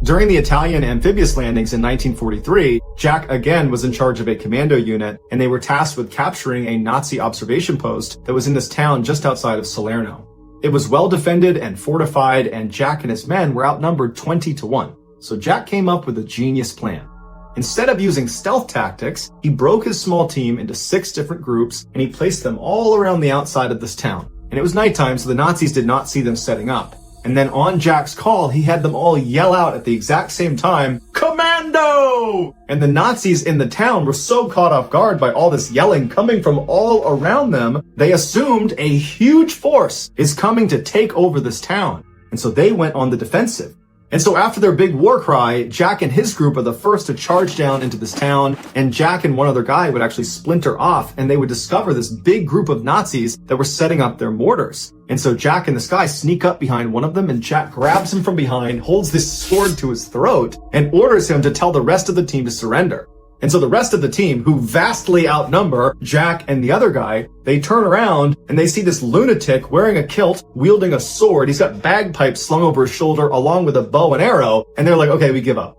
During the Italian amphibious landings in 1943, Jack again was in charge of a commando unit, and they were tasked with capturing a Nazi observation post that was in this town just outside of Salerno. It was well defended and fortified, and Jack and his men were outnumbered 20-1. So Jack came up with a genius plan. Instead of using stealth tactics, he broke his small team into 6 different groups, and he placed them all around the outside of this town. And it was nighttime, so the Nazis did not see them setting up. And then on Jack's call, he had them all yell out at the exact same time, "Commando!" And the Nazis in the town were so caught off guard by all this yelling coming from all around them, they assumed a huge force is coming to take over this town. And so they went on the defensive. And so after their big war cry, Jack and his group are the first to charge down into this town, and Jack and one other guy would actually splinter off, and they would discover this big group of Nazis that were setting up their mortars. And so Jack and this guy sneak up behind one of them, and Jack grabs him from behind, holds this sword to his throat, and orders him to tell the rest of the team to surrender. And so the rest of the team, who vastly outnumber Jack and the other guy, they turn around and they see this lunatic wearing a kilt, wielding a sword. He's got bagpipes slung over his shoulder along with a bow and arrow. And they're like, okay, we give up.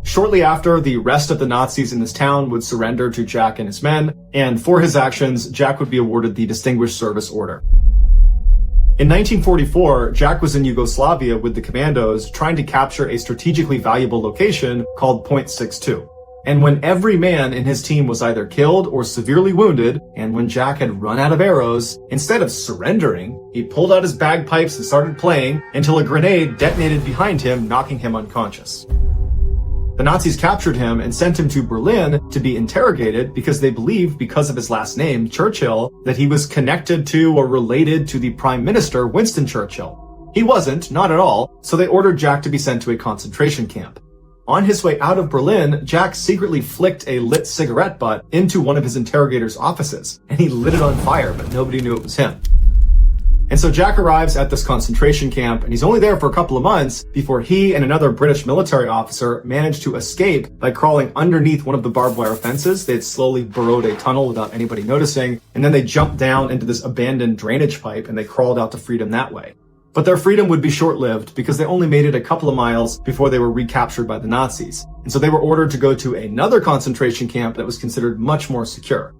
Shortly after, the rest of the Nazis in this town would surrender to Jack and his men. And for his actions, Jack would be awarded the Distinguished Service Order. In 1944, Jack was in Yugoslavia with the commandos trying to capture a strategically valuable location called Point 62. And when every man in his team was either killed or severely wounded, and when Jack had run out of arrows, instead of surrendering, he pulled out his bagpipes and started playing until a grenade detonated behind him, knocking him unconscious. The Nazis captured him and sent him to Berlin to be interrogated because they believed, because of his last name, Churchill, that he was connected to or related to the Prime Minister, Winston Churchill. He wasn't, not at all, so they ordered Jack to be sent to a concentration camp. On his way out of Berlin, Jack secretly flicked a lit cigarette butt into one of his interrogator's offices, and he lit it on fire, but nobody knew it was him. And so Jack arrives at this concentration camp, and he's only there for a couple of months before he and another British military officer managed to escape by crawling underneath one of the barbed wire fences. They had slowly burrowed a tunnel without anybody noticing, and then they jumped down into this abandoned drainage pipe, and they crawled out to freedom that way. But their freedom would be short-lived because they only made it a couple of miles before they were recaptured by the Nazis. And so they were ordered to go to another concentration camp that was considered much more secure.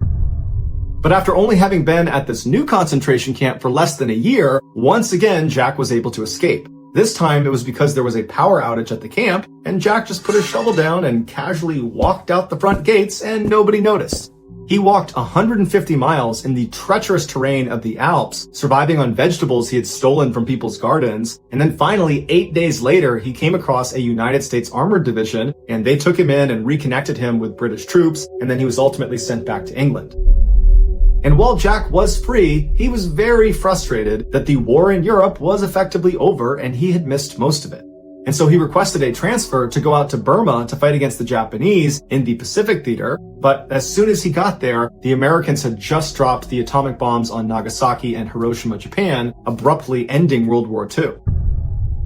But after only having been at this new concentration camp for less than a year, once again, Jack was able to escape. This time, it was because there was a power outage at the camp, and Jack just put his shovel down and casually walked out the front gates, and nobody noticed. He walked 150 miles in the treacherous terrain of the Alps, surviving on vegetables he had stolen from people's gardens. And then finally, 8 days later, he came across a United States Armored Division, and they took him in and reconnected him with British troops, and then he was ultimately sent back to England. And while Jack was free, he was very frustrated that the war in Europe was effectively over and he had missed most of it. And so he requested a transfer to go out to Burma to fight against the Japanese in the Pacific Theater. But as soon as he got there, the Americans had just dropped the atomic bombs on Nagasaki and Hiroshima, Japan, abruptly ending World War II.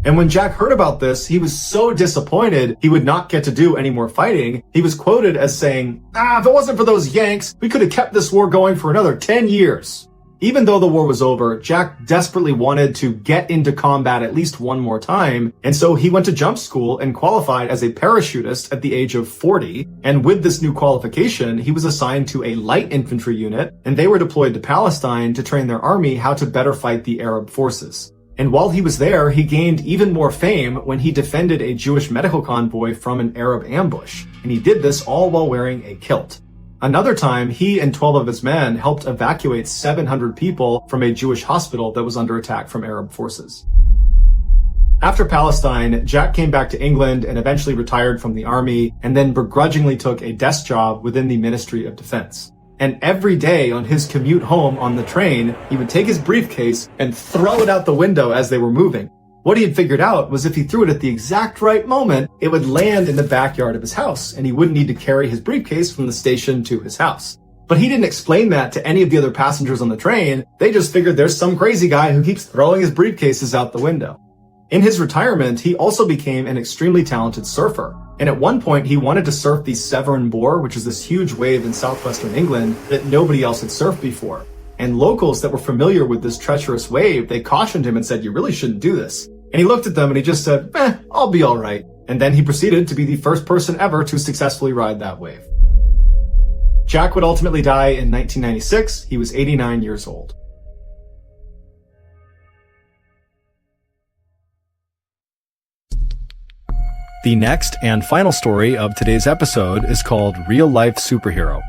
And when Jack heard about this, he was so disappointed he would not get to do any more fighting. He was quoted as saying, if it wasn't for those Yanks, we could have kept this war going for another 10 years. Even though the war was over, Jack desperately wanted to get into combat at least one more time, and so he went to jump school and qualified as a parachutist at the age of 40, and with this new qualification, he was assigned to a light infantry unit, and they were deployed to Palestine to train their army how to better fight the Arab forces. And while he was there, he gained even more fame when he defended a Jewish medical convoy from an Arab ambush, and he did this all while wearing a kilt. Another time, he and 12 of his men helped evacuate 700 people from a Jewish hospital that was under attack from Arab forces. After Palestine, Jack came back to England and eventually retired from the army, and then begrudgingly took a desk job within the Ministry of Defense. And every day on his commute home on the train, he would take his briefcase and throw it out the window as they were moving. What he had figured out was if he threw it at the exact right moment, it would land in the backyard of his house, and he wouldn't need to carry his briefcase from the station to his house. But he didn't explain that to any of the other passengers on the train. They just figured there's some crazy guy who keeps throwing his briefcases out the window. In his retirement, he also became an extremely talented surfer. And at one point, he wanted to surf the Severn Bore, which is this huge wave in southwestern England that nobody else had surfed before. And locals that were familiar with this treacherous wave, they cautioned him and said, "You really shouldn't do this." And he looked at them and he just said, "I'll be all right." And then he proceeded to be the first person ever to successfully ride that wave. Jack would ultimately die in 1996. He was 89 years old. The next and final story of today's episode is called Real Life Superhero.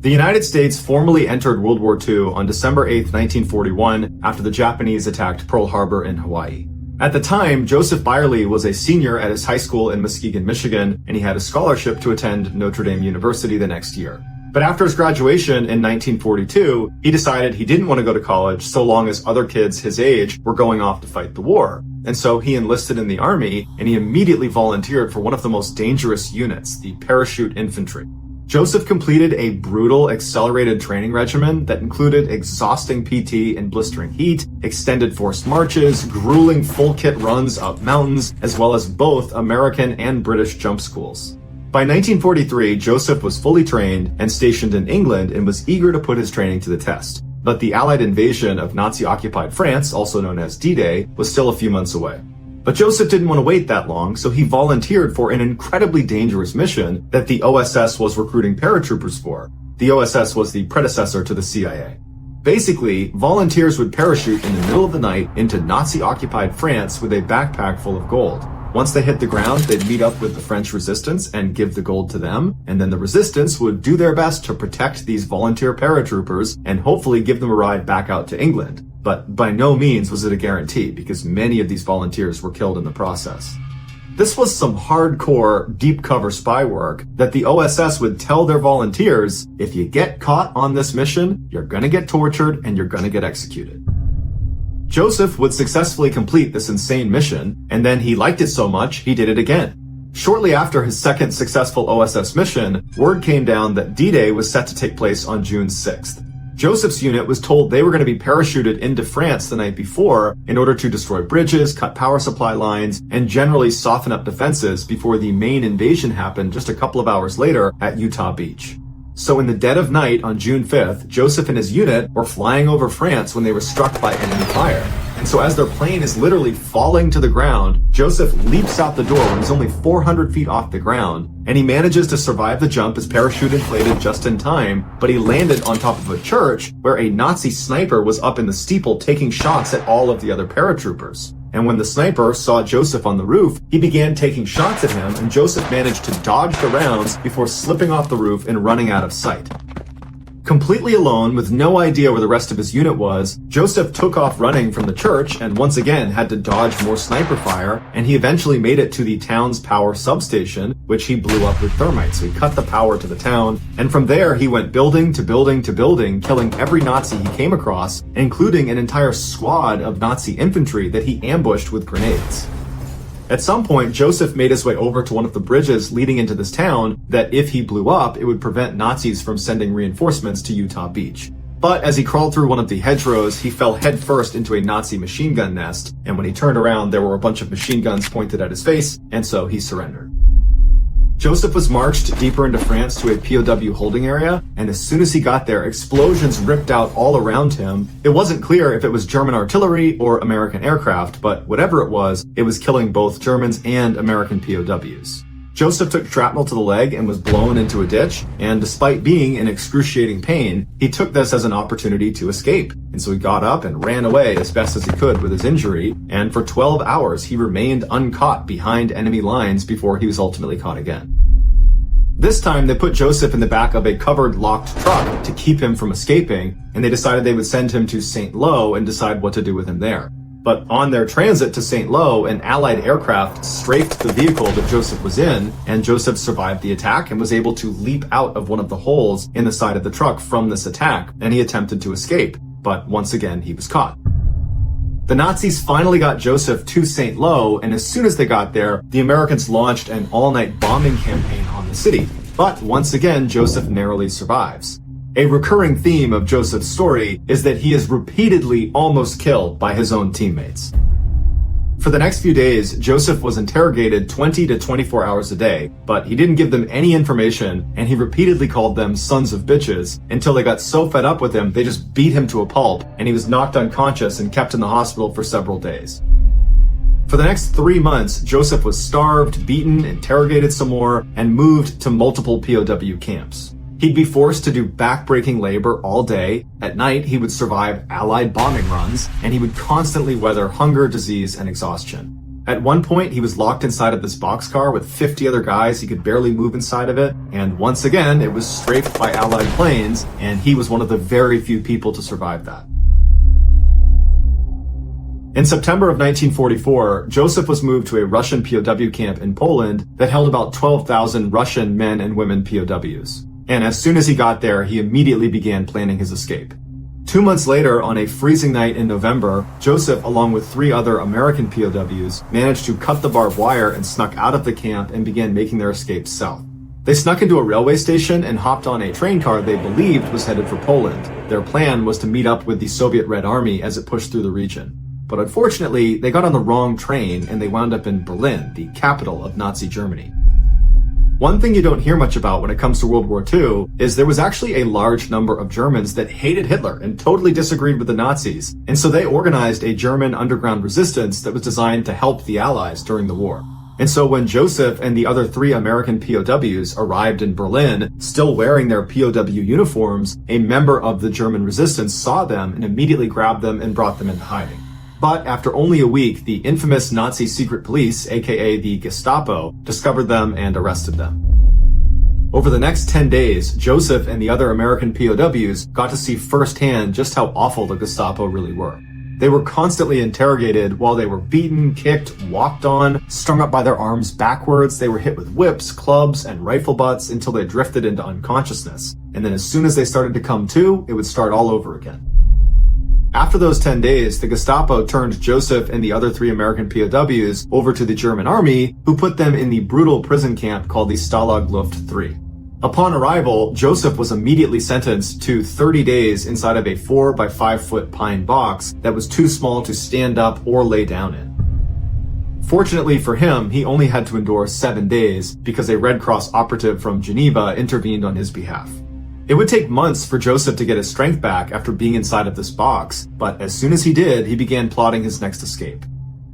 The United States formally entered World War II on December 8, 1941, after the Japanese attacked Pearl Harbor in Hawaii. At the time, Joseph Byerly was a senior at his high school in Muskegon, Michigan, and he had a scholarship to attend Notre Dame University the next year. But after his graduation in 1942, he decided he didn't want to go to college so long as other kids his age were going off to fight the war. And so he enlisted in the Army, and he immediately volunteered for one of the most dangerous units, the parachute infantry. Joseph completed a brutal accelerated training regimen that included exhausting PT in blistering heat, extended forced marches, grueling full kit runs up mountains, as well as both American and British jump schools. By 1943, Joseph was fully trained and stationed in England and was eager to put his training to the test. But the Allied invasion of Nazi-occupied France, also known as D-Day, was still a few months away. But Joseph didn't want to wait that long, so he volunteered for an incredibly dangerous mission that the OSS was recruiting paratroopers for. The OSS was the predecessor to the CIA. Basically, volunteers would parachute in the middle of the night into Nazi-occupied France with a backpack full of gold. Once they hit the ground, they'd meet up with the French resistance and give the gold to them, and then the resistance would do their best to protect these volunteer paratroopers and hopefully give them a ride back out to England. But by no means was it a guarantee, because many of these volunteers were killed in the process. This was some hardcore, deep cover spy work that the OSS would tell their volunteers, if you get caught on this mission, you're gonna get tortured and you're gonna get executed. Joseph would successfully complete this insane mission, and then he liked it so much, he did it again. Shortly after his second successful OSS mission, word came down that D-Day was set to take place on June 6th. Joseph's unit was told they were going to be parachuted into France the night before in order to destroy bridges, cut power supply lines, and generally soften up defenses before the main invasion happened just a couple of hours later at Utah Beach. So in the dead of night on June 5th, Joseph and his unit were flying over France when they were struck by enemy fire. And so as their plane is literally falling to the ground, Joseph leaps out the door when he's only 400 feet off the ground, and he manages to survive the jump, his parachute inflated just in time, but he landed on top of a church where a Nazi sniper was up in the steeple taking shots at all of the other paratroopers. And when the sniper saw Joseph on the roof, he began taking shots at him, and Joseph managed to dodge the rounds before slipping off the roof and running out of sight. Completely alone, with no idea where the rest of his unit was, Joseph took off running from the church and once again had to dodge more sniper fire, and he eventually made it to the town's power substation, which he blew up with thermite. So he cut the power to the town, and from there he went building to building to building, killing every Nazi he came across, including an entire squad of Nazi infantry that he ambushed with grenades. At some point, Joseph made his way over to one of the bridges leading into this town that if he blew up, it would prevent Nazis from sending reinforcements to Utah Beach. But as he crawled through one of the hedgerows, he fell headfirst into a Nazi machine gun nest, and when he turned around, there were a bunch of machine guns pointed at his face, and so he surrendered. Joseph was marched deeper into France to a POW holding area, and as soon as he got there, explosions ripped out all around him. It wasn't clear if it was German artillery or American aircraft, but whatever it was killing both Germans and American POWs. Joseph took shrapnel to the leg and was blown into a ditch, and despite being in excruciating pain, he took this as an opportunity to escape. And so he got up and ran away as best as he could with his injury, and for 12 hours he remained uncaught behind enemy lines before he was ultimately caught again. This time, they put Joseph in the back of a covered, locked truck to keep him from escaping, and they decided they would send him to St. Lo and decide what to do with him there. But on their transit to St. Lo, an Allied aircraft strafed the vehicle that Joseph was in, and Joseph survived the attack and was able to leap out of one of the holes in the side of the truck from this attack, and he attempted to escape. But once again, he was caught. The Nazis finally got Joseph to St. Lo, and as soon as they got there, the Americans launched an all-night bombing campaign on the city. But once again, Joseph narrowly survives. A recurring theme of Joseph's story is that he is repeatedly almost killed by his own teammates. For the next few days, Joseph was interrogated 20 to 24 hours a day, but he didn't give them any information, and he repeatedly called them sons of bitches until they got so fed up with him they just beat him to a pulp, and he was knocked unconscious and kept in the hospital for several days. For the next 3 months, Joseph was starved, beaten, interrogated some more, and moved to multiple POW camps. He'd be forced to do back-breaking labor all day. At night, he would survive Allied bombing runs, and he would constantly weather hunger, disease, and exhaustion. At one point, he was locked inside of this boxcar with 50 other guys. He could barely move inside of it, and once again, it was strafed by Allied planes, and he was one of the very few people to survive that. In September of 1944, Joseph was moved to a Russian POW camp in Poland that held about 12,000 Russian men and women POWs. And as soon as he got there, he immediately began planning his escape. 2 months later, on a freezing night in November, Joseph, along with 3 other American POWs, managed to cut the barbed wire and snuck out of the camp and began making their escape south. They snuck into a railway station and hopped on a train car they believed was headed for Poland. Their plan was to meet up with the Soviet Red Army as it pushed through the region. But unfortunately, they got on the wrong train and they wound up in Berlin, the capital of Nazi Germany. One thing you don't hear much about when it comes to World War II is there was actually a large number of Germans that hated Hitler and totally disagreed with the Nazis, and so they organized a German underground resistance that was designed to help the Allies during the war. And so when Joseph and the other 3 American POWs arrived in Berlin, still wearing their POW uniforms, a member of the German resistance saw them and immediately grabbed them and brought them into hiding. But after only a week, the infamous Nazi secret police, aka the Gestapo, discovered them and arrested them. Over the next 10 days, Joseph and the other American POWs got to see firsthand just how awful the Gestapo really were. They were constantly interrogated while they were beaten, kicked, walked on, strung up by their arms backwards. They were hit with whips, clubs, and rifle butts until they drifted into unconsciousness. And then as soon as they started to come to, it would start all over again. After those 10 days, the Gestapo turned Joseph and the other 3 American POWs over to the German army, who put them in the brutal prison camp called the Stalag Luft III. Upon arrival, Joseph was immediately sentenced to 30 days inside of a 4 by 5 foot pine box that was too small to stand up or lay down in. Fortunately for him, he only had to endure 7 days because a Red Cross operative from Geneva intervened on his behalf. It would take months for Joseph to get his strength back after being inside of this box, but as soon as he did, he began plotting his next escape.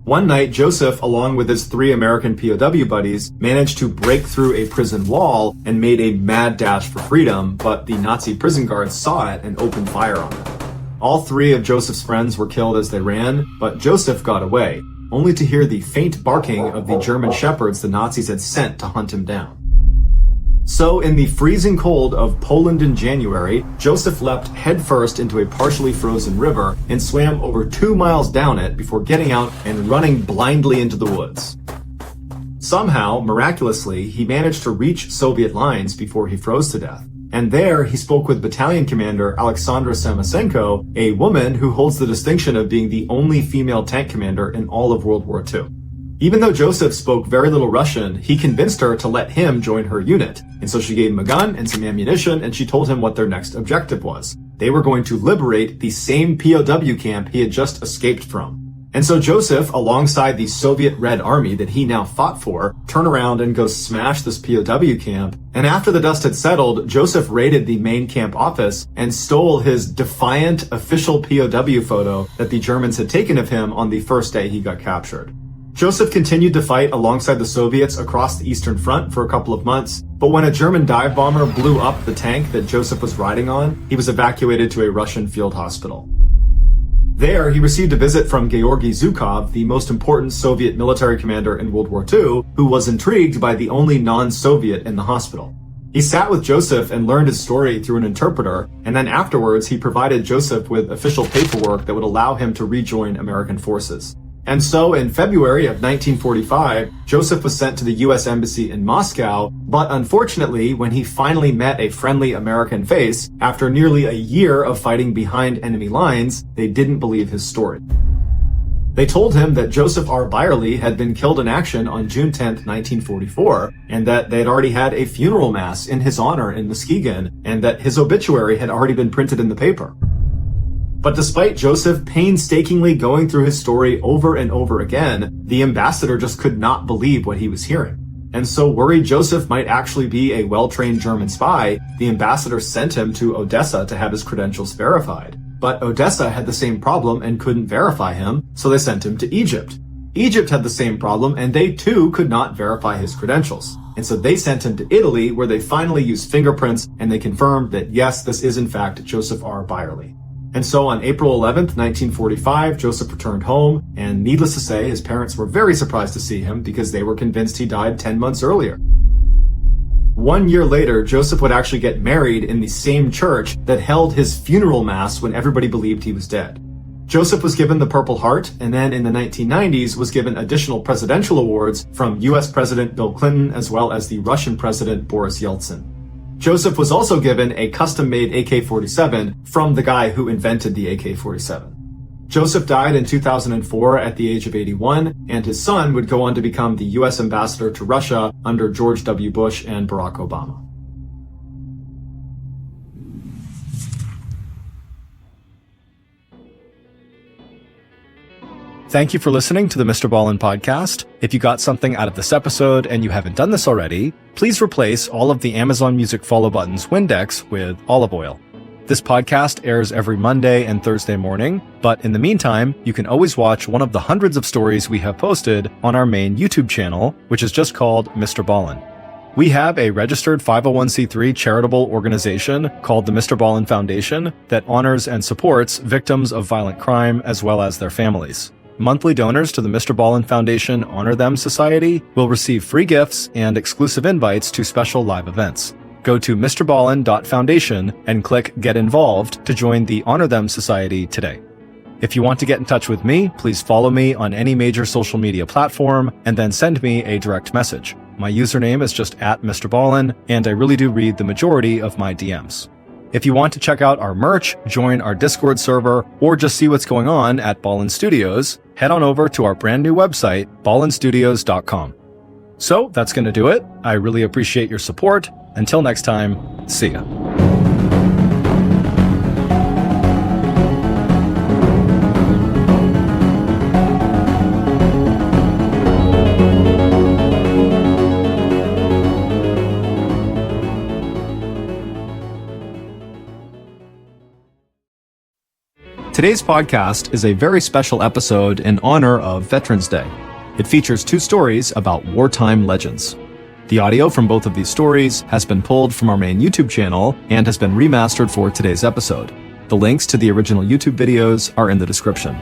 One night, Joseph, along with his 3 American POW buddies, managed to break through a prison wall and made a mad dash for freedom, but the Nazi prison guards saw it and opened fire on them. All 3 of Joseph's friends were killed as they ran, but Joseph got away, only to hear the faint barking of the German shepherds the Nazis had sent to hunt him down. So, in the freezing cold of Poland in January, Joseph leapt headfirst into a partially frozen river and swam over 2 miles down it before getting out and running blindly into the woods. Somehow, miraculously, he managed to reach Soviet lines before he froze to death. And there, he spoke with battalion commander Alexandra Samosenko, a woman who holds the distinction of being the only female tank commander in all of World War II. Even though Joseph spoke very little Russian, he convinced her to let him join her unit. And so she gave him a gun and some ammunition, and she told him what their next objective was. They were going to liberate the same POW camp he had just escaped from. And so Joseph, alongside the Soviet Red Army that he now fought for, turned around and go smash this POW camp. And after the dust had settled, Joseph raided the main camp office and stole his defiant official POW photo that the Germans had taken of him on the first day he got captured. Joseph continued to fight alongside the Soviets across the Eastern Front for a couple of months, but when a German dive bomber blew up the tank that Joseph was riding on, he was evacuated to a Russian field hospital. There, he received a visit from Georgy Zhukov, the most important Soviet military commander in World War II, who was intrigued by the only non-Soviet in the hospital. He sat with Joseph and learned his story through an interpreter, and then afterwards he provided Joseph with official paperwork that would allow him to rejoin American forces. And so in February of 1945, Joseph was sent to the US Embassy in Moscow, but unfortunately, when he finally met a friendly American face, after nearly a year of fighting behind enemy lines, they didn't believe his story. They told him that Joseph R. Byerly had been killed in action on June 10, 1944, and that they had already had a funeral mass in his honor in Muskegon, and that his obituary had already been printed in the paper. But despite Joseph painstakingly going through his story over and over again, the ambassador just could not believe what he was hearing. And so, worried Joseph might actually be a well-trained German spy, the ambassador sent him to Odessa to have his credentials verified. But Odessa had the same problem and couldn't verify him, so they sent him to Egypt. Egypt had the same problem, and they too could not verify his credentials. And so they sent him to Italy, where they finally used fingerprints, and they confirmed that yes, this is in fact Joseph R. Byerly. And so on April 11th, 1945, Joseph returned home, and needless to say, his parents were very surprised to see him because they were convinced he died 10 months earlier. 1 year later, Joseph would actually get married in the same church that held his funeral mass when everybody believed he was dead. Joseph was given the Purple Heart, and then in the 1990s was given additional presidential awards from US President Bill Clinton as well as the Russian President Boris Yeltsin. Joseph was also given a custom-made AK-47 from the guy who invented the AK-47. Joseph died in 2004 at the age of 81, and his son would go on to become the US ambassador to Russia under George W. Bush and Barack Obama. Thank you for listening to the MrBallen podcast. If you got something out of this episode and you haven't done this already, please replace all of the Amazon Music follow buttons Windex with olive oil. This podcast airs every Monday and Thursday morning, but in the meantime, you can always watch one of the hundreds of stories we have posted on our main YouTube channel, which is just called MrBallen. We have a registered 501c3 charitable organization called the MrBallen Foundation that honors and supports victims of violent crime as well as their families. Monthly donors to the MrBallen Foundation Honor Them Society will receive free gifts and exclusive invites to special live events. Go to mrballen.foundation and click Get Involved to join the Honor Them Society today. If you want to get in touch with me, please follow me on any major social media platform and then send me a direct message. My username is just @MrBallen, and I really do read the majority of my DMs. If you want to check out our merch, join our Discord server, or just see what's going on at Ballen Studios, head on over to our brand new website, ballenstudios.com. So that's going to do it. I really appreciate your support. Until next time, see ya. Today's podcast is a very special episode in honor of Veterans Day. It features 2 stories about wartime legends. The audio from both of these stories has been pulled from our main YouTube channel and has been remastered for today's episode. The links to the original YouTube videos are in the description.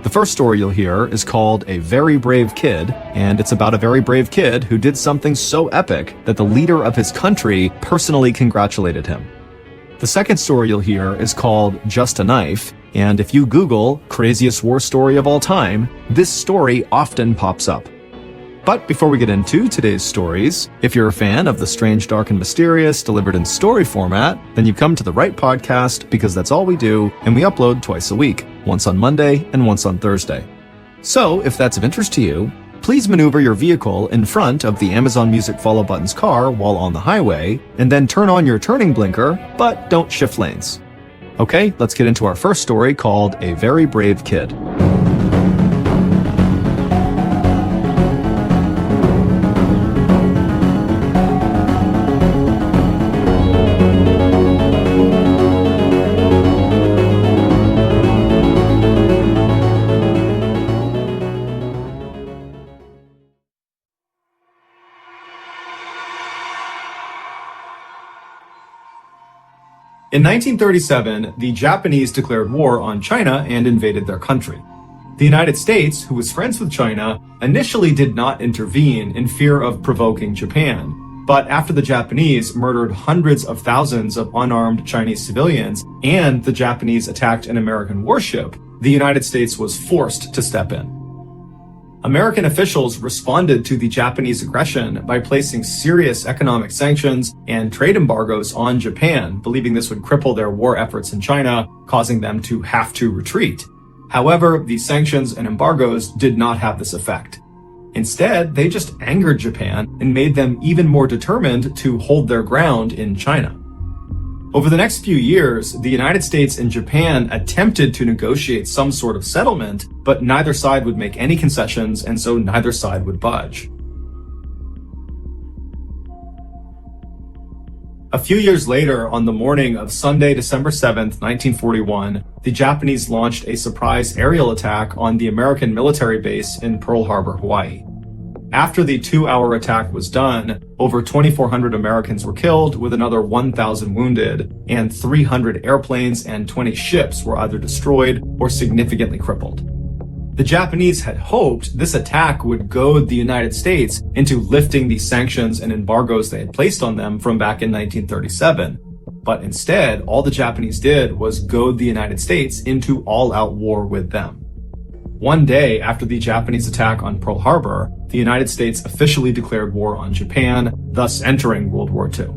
The first story you'll hear is called A Very Brave Kid, and it's about a very brave kid who did something so epic that the leader of his country personally congratulated him. The second story you'll hear is called Just a Knife, and if you Google craziest war story of all time, this story often pops up. But before we get into today's stories, if you're a fan of the strange, dark, and mysterious delivered in story format, then you've come to the right podcast because that's all we do, and we upload twice a week, once on Monday and once on Thursday. So if that's of interest to you, please maneuver your vehicle in front of the Amazon Music follow buttons car while on the highway, and then turn on your turning blinker, but don't shift lanes. Okay, let's get into our first story called A Very Brave Kid. In 1937, the Japanese declared war on China and invaded their country. The United States, who was friends with China, initially did not intervene in fear of provoking Japan. But after the Japanese murdered hundreds of thousands of unarmed Chinese civilians and the Japanese attacked an American warship, the United States was forced to step in. American officials responded to the Japanese aggression by placing serious economic sanctions and trade embargoes on Japan, believing this would cripple their war efforts in China, causing them to have to retreat. However, these sanctions and embargoes did not have this effect. Instead, they just angered Japan and made them even more determined to hold their ground in China. Over the next few years, the United States and Japan attempted to negotiate some sort of settlement, but neither side would make any concessions, and so neither side would budge. A few years later, on the morning of Sunday, December 7th, 1941, the Japanese launched a surprise aerial attack on the American military base in Pearl Harbor, Hawaii. After the 2-hour attack was done, over 2,400 Americans were killed, with another 1,000 wounded, and 300 airplanes and 20 ships were either destroyed or significantly crippled. The Japanese had hoped this attack would goad the United States into lifting the sanctions and embargoes they had placed on them from back in 1937. But instead, all the Japanese did was goad the United States into all-out war with them. One day after the Japanese attack on Pearl Harbor, the United States officially declared war on Japan, thus entering World War II.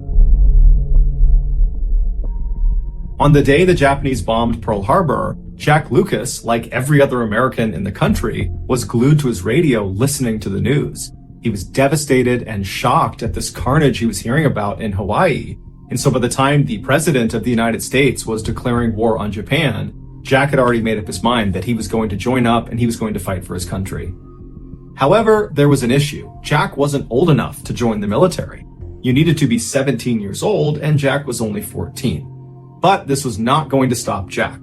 On the day the Japanese bombed Pearl Harbor, Jack Lucas, like every other American in the country, was glued to his radio listening to the news. He was devastated and shocked at this carnage he was hearing about in Hawaii. And so by the time the President of the United States was declaring war on Japan, Jack had already made up his mind that he was going to join up and he was going to fight for his country. However, there was an issue. Jack wasn't old enough to join the military. You needed to be 17 years old, and Jack was only 14. But this was not going to stop Jack.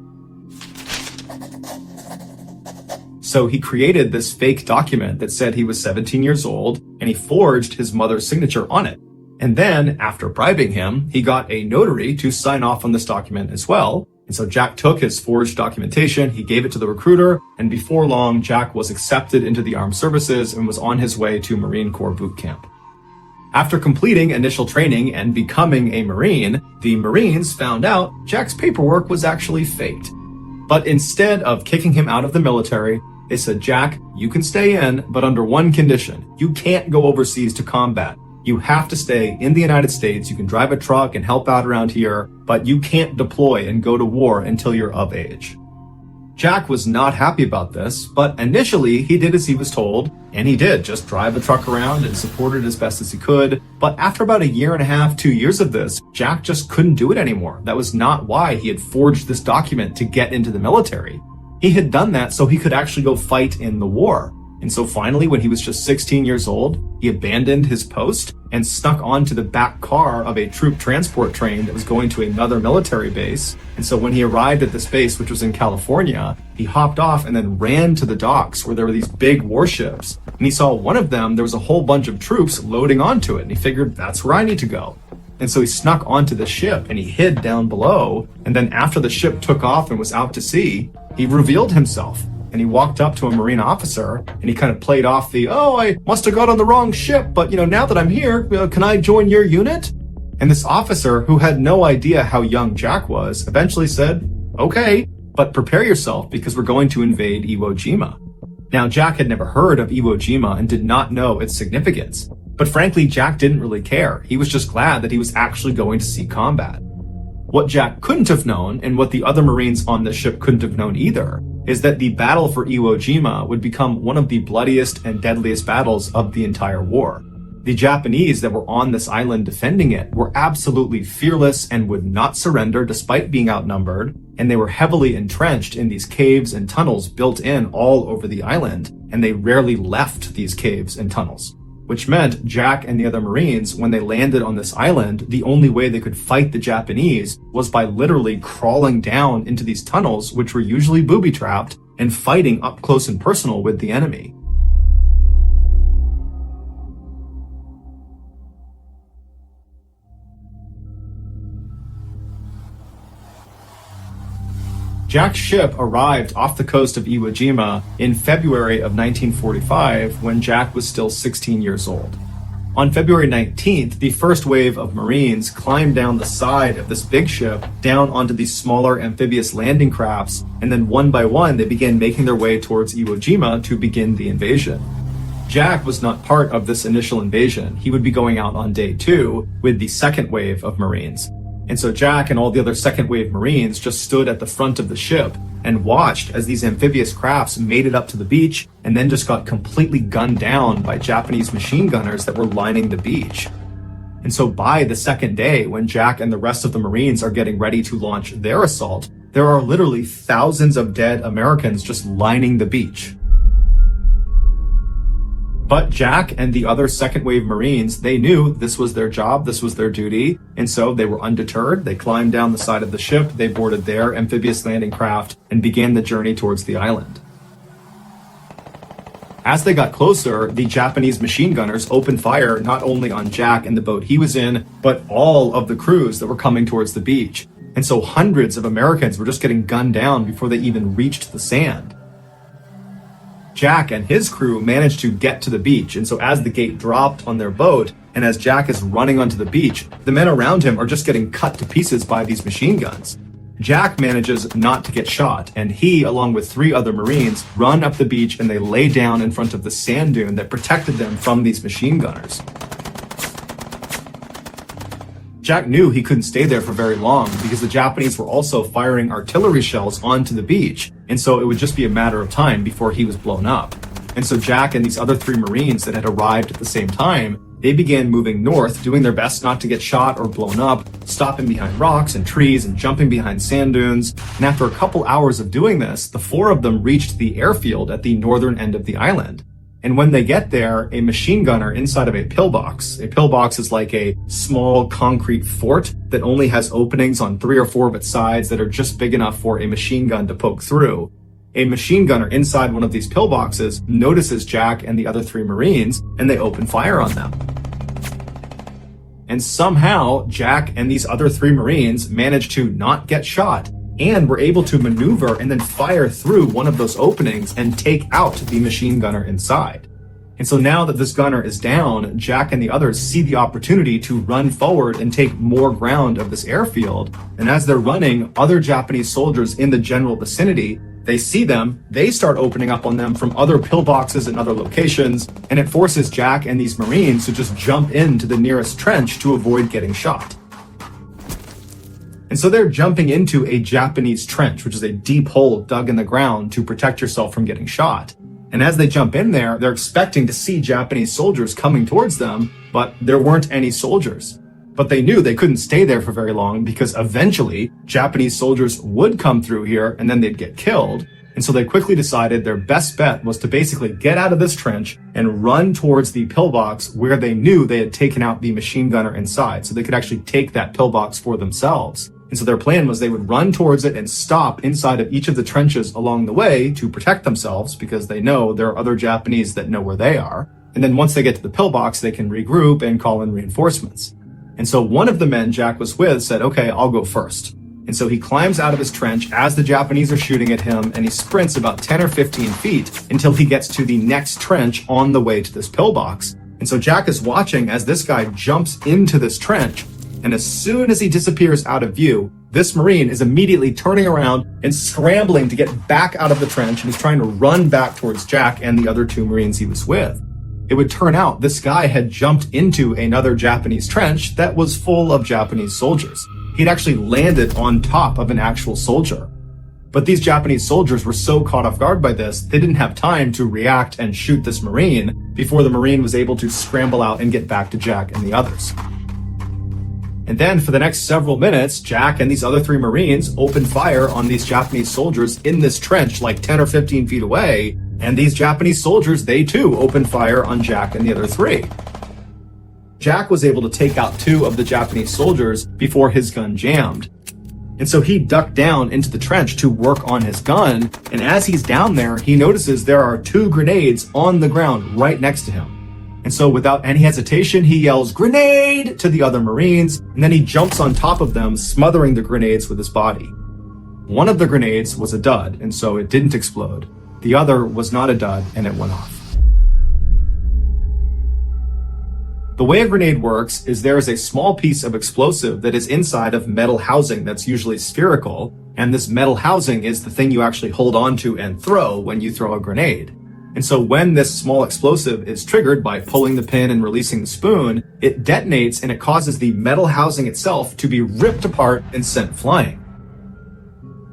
So he created this fake document that said he was 17 years old, and he forged his mother's signature on it. And then, after bribing him, he got a notary to sign off on this document as well. And so Jack took his forged documentation, he gave it to the recruiter, and before long, Jack was accepted into the armed services and was on his way to Marine Corps boot camp. After completing initial training and becoming a Marine, the Marines found out Jack's paperwork was actually faked. But instead of kicking him out of the military, they said, "Jack, you can stay in, but under one condition. You can't go overseas to combat. You have to stay in the United States. You can drive a truck and help out around here, but you can't deploy and go to war until you're of age." Jack was not happy about this, but initially he did as he was told, and he did just drive the truck around and support it as best as he could. But after about 1.5 years, 2 years of this, Jack just couldn't do it anymore. That was not why he had forged this document to get into the military. He had done that so he could actually go fight in the war. And so finally, when he was just 16 years old, he abandoned his post and snuck onto the back car of a troop transport train that was going to another military base. And so when he arrived at this base, which was in California, he hopped off and then ran to the docks where there were these big warships. And he saw one of them, there was a whole bunch of troops loading onto it. And he figured, that's where I need to go. And so he snuck onto the ship and he hid down below. And then after the ship took off and was out to sea, he revealed himself. And he walked up to a Marine officer and he kind of played off I must have got on the wrong ship, but now that I'm here, can I join your unit? And this officer, who had no idea how young Jack was, eventually said, "Okay, but prepare yourself because we're going to invade Iwo Jima." Now, Jack had never heard of Iwo Jima and did not know its significance. But frankly, Jack didn't really care. He was just glad that he was actually going to see combat. What Jack couldn't have known, and what the other Marines on the ship couldn't have known either, is that the battle for Iwo Jima would become one of the bloodiest and deadliest battles of the entire war. The Japanese that were on this island defending it were absolutely fearless and would not surrender despite being outnumbered, and they were heavily entrenched in these caves and tunnels built in all over the island, and they rarely left these caves and tunnels. Which meant Jack and the other Marines, when they landed on this island, the only way they could fight the Japanese was by literally crawling down into these tunnels, which were usually booby-trapped, and fighting up close and personal with the enemy. Jack's ship arrived off the coast of Iwo Jima in February of 1945 when Jack was still 16 years old. On February 19th, the first wave of Marines climbed down the side of this big ship down onto these smaller amphibious landing crafts, and then one by one they began making their way towards Iwo Jima to begin the invasion. Jack was not part of this initial invasion. He would be going out on day 2 with the second wave of Marines. And so Jack and all the other second wave Marines just stood at the front of the ship and watched as these amphibious crafts made it up to the beach and then just got completely gunned down by Japanese machine gunners that were lining the beach. And so by the second day, when Jack and the rest of the Marines are getting ready to launch their assault, there are literally thousands of dead Americans just lining the beach. But Jack and the other second wave Marines, they knew this was their job, this was their duty, and so they were undeterred. They climbed down the side of the ship, they boarded their amphibious landing craft, and began the journey towards the island. As they got closer, the Japanese machine gunners opened fire not only on Jack and the boat he was in, but all of the crews that were coming towards the beach. And so hundreds of Americans were just getting gunned down before they even reached the sand. Jack and his crew managed to get to the beach, and so as the gate dropped on their boat, and as Jack is running onto the beach, the men around him are just getting cut to pieces by these machine guns. Jack manages not to get shot, and he, along with 3 other Marines, run up the beach and they lay down in front of the sand dune that protected them from these machine gunners. Jack knew he couldn't stay there for very long because the Japanese were also firing artillery shells onto the beach, and so it would just be a matter of time before he was blown up. And so Jack and these other 3 Marines that had arrived at the same time, they began moving north, doing their best not to get shot or blown up, stopping behind rocks and trees and jumping behind sand dunes. And after a couple hours of doing this, the 4 of them reached the airfield at the northern end of the island. And when they get there, a machine gunner inside of a pillbox is like a small concrete fort that only has openings on 3 or 4 of its sides that are just big enough for a machine gun to poke through. A machine gunner inside one of these pillboxes notices Jack and the other 3 Marines, and they open fire on them. And somehow, Jack and these other 3 Marines managed to not get shot, and were able to maneuver and then fire through one of those openings and take out the machine gunner inside. And so now that this gunner is down, Jack and the others see the opportunity to run forward and take more ground of this airfield. And as they're running, other Japanese soldiers in the general vicinity, they see them, they start opening up on them from other pillboxes and other locations, and it forces Jack and these Marines to just jump into the nearest trench to avoid getting shot. And so they're jumping into a Japanese trench, which is a deep hole dug in the ground to protect yourself from getting shot. And as they jump in there, they're expecting to see Japanese soldiers coming towards them, but there weren't any soldiers. But they knew they couldn't stay there for very long because eventually Japanese soldiers would come through here and then they'd get killed. And so they quickly decided their best bet was to basically get out of this trench and run towards the pillbox where they knew they had taken out the machine gunner inside, so they could actually take that pillbox for themselves. And so their plan was they would run towards it and stop inside of each of the trenches along the way to protect themselves because they know there are other Japanese that know where they are. And then once they get to the pillbox, they can regroup and call in reinforcements. And so one of the men Jack was with said, okay, I'll go first. And so he climbs out of his trench as the Japanese are shooting at him, and he sprints about 10 or 15 feet until he gets to the next trench on the way to this pillbox. And so Jack is watching as this guy jumps into this trench. And as soon as he disappears out of view, this Marine is immediately turning around and scrambling to get back out of the trench, and he's trying to run back towards Jack and the other 2 Marines he was with. It would turn out this guy had jumped into another Japanese trench that was full of Japanese soldiers. He'd actually landed on top of an actual soldier. But these Japanese soldiers were so caught off guard by this, they didn't have time to react and shoot this Marine before the Marine was able to scramble out and get back to Jack and the others. And then for the next several minutes, Jack and these other 3 Marines opened fire on these Japanese soldiers in this trench like 10 or 15 feet away. And these Japanese soldiers, they too opened fire on Jack and the other 3. Jack was able to take out 2 of the Japanese soldiers before his gun jammed. And so he ducked down into the trench to work on his gun. And as he's down there, he notices there are 2 grenades on the ground right next to him. And so without any hesitation, he yells, "Grenade!" to the other Marines, and then he jumps on top of them, smothering the grenades with his body. One of the grenades was a dud, and so it didn't explode. The other was not a dud, and it went off. The way a grenade works is there is a small piece of explosive that is inside of metal housing that's usually spherical, and this metal housing is the thing you actually hold onto and throw when you throw a grenade. And so when this small explosive is triggered by pulling the pin and releasing the spoon, it detonates and it causes the metal housing itself to be ripped apart and sent flying.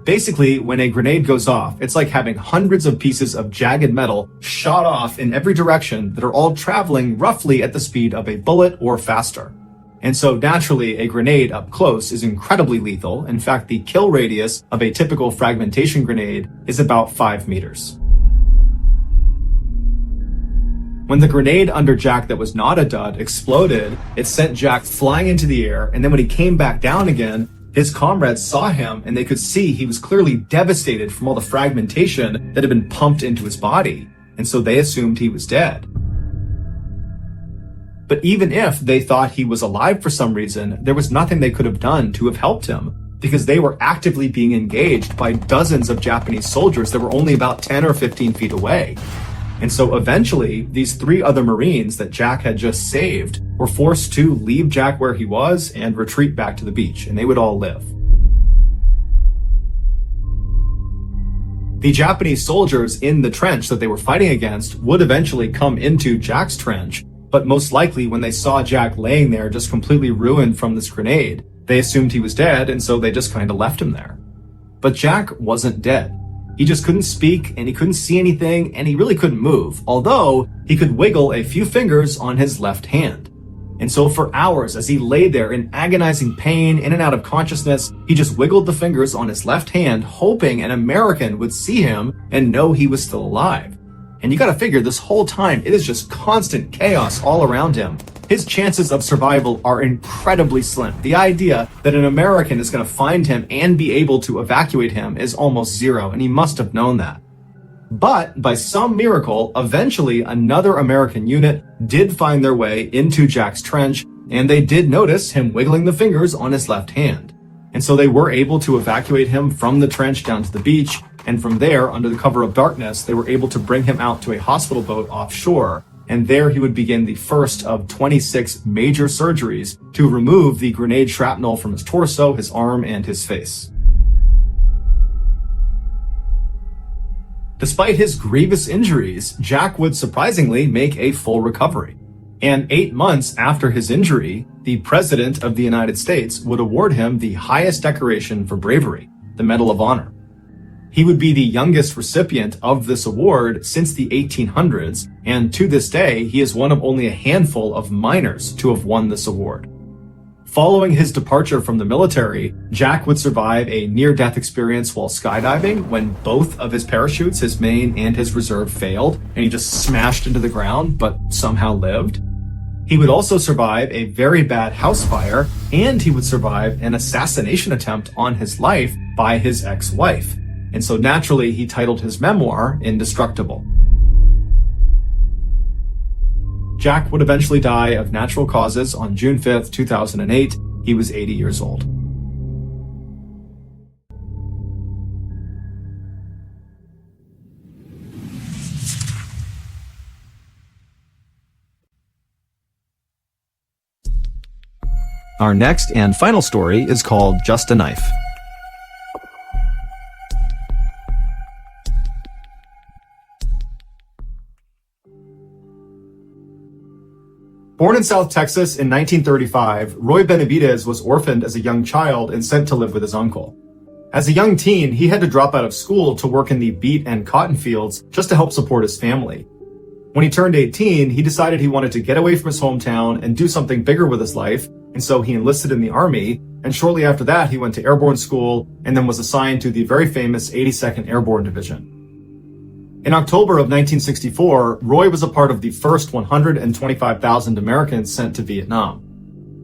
Basically, when a grenade goes off, it's like having hundreds of pieces of jagged metal shot off in every direction that are all traveling roughly at the speed of a bullet or faster. And so naturally, a grenade up close is incredibly lethal. In fact, the kill radius of a typical fragmentation grenade is about 5 meters. When the grenade under Jack that was not a dud exploded, it sent Jack flying into the air, and then when he came back down again, his comrades saw him and they could see he was clearly devastated from all the fragmentation that had been pumped into his body, and so they assumed he was dead. But even if they thought he was alive for some reason, there was nothing they could have done to have helped him, because they were actively being engaged by dozens of Japanese soldiers that were only about 10 or 15 feet away. And so eventually, these 3 other Marines that Jack had just saved were forced to leave Jack where he was and retreat back to the beach, and they would all live. The Japanese soldiers in the trench that they were fighting against would eventually come into Jack's trench, but most likely when they saw Jack laying there just completely ruined from this grenade, they assumed he was dead, and so they just kind of left him there. But Jack wasn't dead. He just couldn't speak, and he couldn't see anything, and he really couldn't move, although he could wiggle a few fingers on his left hand. And so for hours, as he lay there in agonizing pain, in and out of consciousness, he just wiggled the fingers on his left hand, hoping an American would see him and know he was still alive. And you gotta figure, this whole time, it is just constant chaos all around him. His chances of survival are incredibly slim. The idea that an American is gonna find him and be able to evacuate him is almost zero, and he must have known that. But by some miracle, eventually another American unit did find their way into Jack's trench, and they did notice him wiggling the fingers on his left hand. And so they were able to evacuate him from the trench down to the beach, and from there, under the cover of darkness, they were able to bring him out to a hospital boat offshore, and there he would begin the first of 26 major surgeries to remove the grenade shrapnel from his torso, his arm, and his face. Despite his grievous injuries, Jack would surprisingly make a full recovery. And 8 months after his injury, the President of the United States would award him the highest decoration for bravery, the Medal of Honor. He would be the youngest recipient of this award since the 1800s, and to this day, he is one of only a handful of miners to have won this award. Following his departure from the military, Jack would survive a near-death experience while skydiving when both of his parachutes, his main and his reserve, failed, and he just smashed into the ground, but somehow lived. He would also survive a very bad house fire, and he would survive an assassination attempt on his life by his ex-wife. And so naturally, he titled his memoir Indestructible. Jack would eventually die of natural causes on June 5th, 2008. He was 80 years old. Our next and final story is called Just a Knife. Born in South Texas in 1935, Roy Benavidez was orphaned as a young child and sent to live with his uncle. As a young teen, he had to drop out of school to work in the beet and cotton fields just to help support his family. When he turned 18, he decided he wanted to get away from his hometown and do something bigger with his life, and so he enlisted in the Army, and shortly after that, he went to airborne school and then was assigned to the very famous 82nd Airborne Division. In October of 1964, Roy was a part of the first 125,000 Americans sent to Vietnam.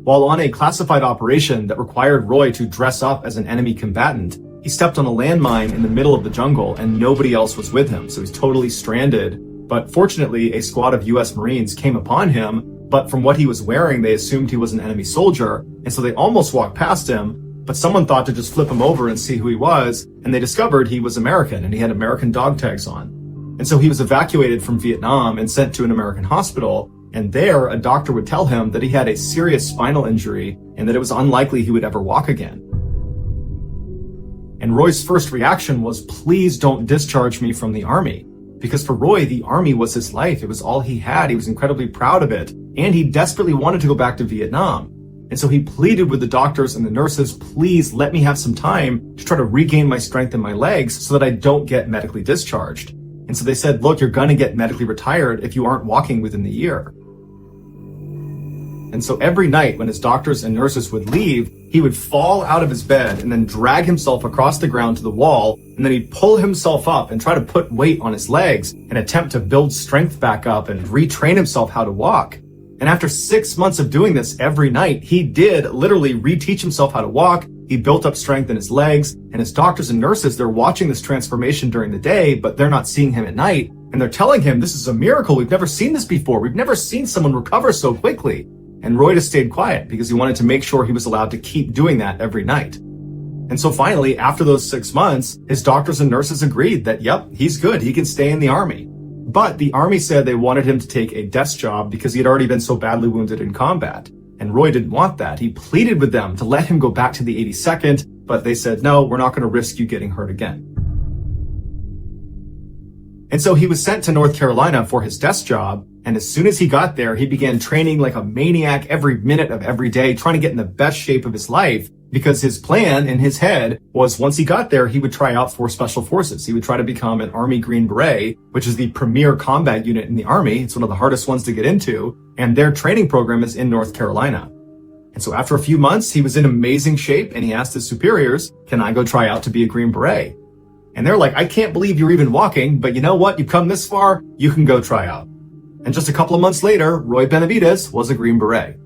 While on a classified operation that required Roy to dress up as an enemy combatant, he stepped on a landmine in the middle of the jungle and nobody else was with him, so he's totally stranded. But fortunately, a squad of US Marines came upon him, but from what he was wearing, they assumed he was an enemy soldier, and so they almost walked past him, but someone thought to just flip him over and see who he was, and they discovered he was American and he had American dog tags on. And so he was evacuated from Vietnam and sent to an American hospital, And there, a doctor would tell him that he had a serious spinal injury and that it was unlikely he would ever walk again. And Roy's first reaction was, please don't discharge me from the Army. Because for Roy, the Army was his life. It was all he had. He was incredibly proud of it. And he desperately wanted to go back to Vietnam. And so he pleaded with the doctors and the nurses, please let me have some time to try to regain my strength in my legs so that I don't get medically discharged. And so they said, look, you're going to get medically retired if you aren't walking within the year. And so every night when his doctors and nurses would leave, he would fall out of his bed and then drag himself across the ground to the wall. And then he'd pull himself up and try to put weight on his legs and attempt to build strength back up and retrain himself how to walk. And after 6 months of doing this every night, he did literally reteach himself how to walk. He built up strength in his legs, and his doctors and nurses, they're watching this transformation during the day, but they're not seeing him at night. And they're telling him, this is a miracle. We've never seen this before. We've never seen someone recover so quickly. And Roy just stayed quiet because he wanted to make sure he was allowed to keep doing that every night. And so finally, after those 6 months, his doctors and nurses agreed that, yep, he's good. He can stay in the Army. But the Army said they wanted him to take a desk job because he had already been so badly wounded in combat. And Roy didn't want that. He pleaded with them to let him go back to the 82nd, but they said, no, we're not going to risk you getting hurt again. And so he was sent to North Carolina for his desk job. And as soon as he got there, he began training like a maniac every minute of every day, trying to get in the best shape of his life, because his plan in his head was once he got there, he would try out for Special Forces. He would try to become an Army Green Beret, which is the premier combat unit in the Army. It's one of the hardest ones to get into. And their training program is in North Carolina. And so after a few months, he was in amazing shape and he asked his superiors, can I go try out to be a Green Beret? And they're like, I can't believe you're even walking, but you know what? You've come this far, you can go try out. And just a couple of months later, Roy Benavides was a Green Beret.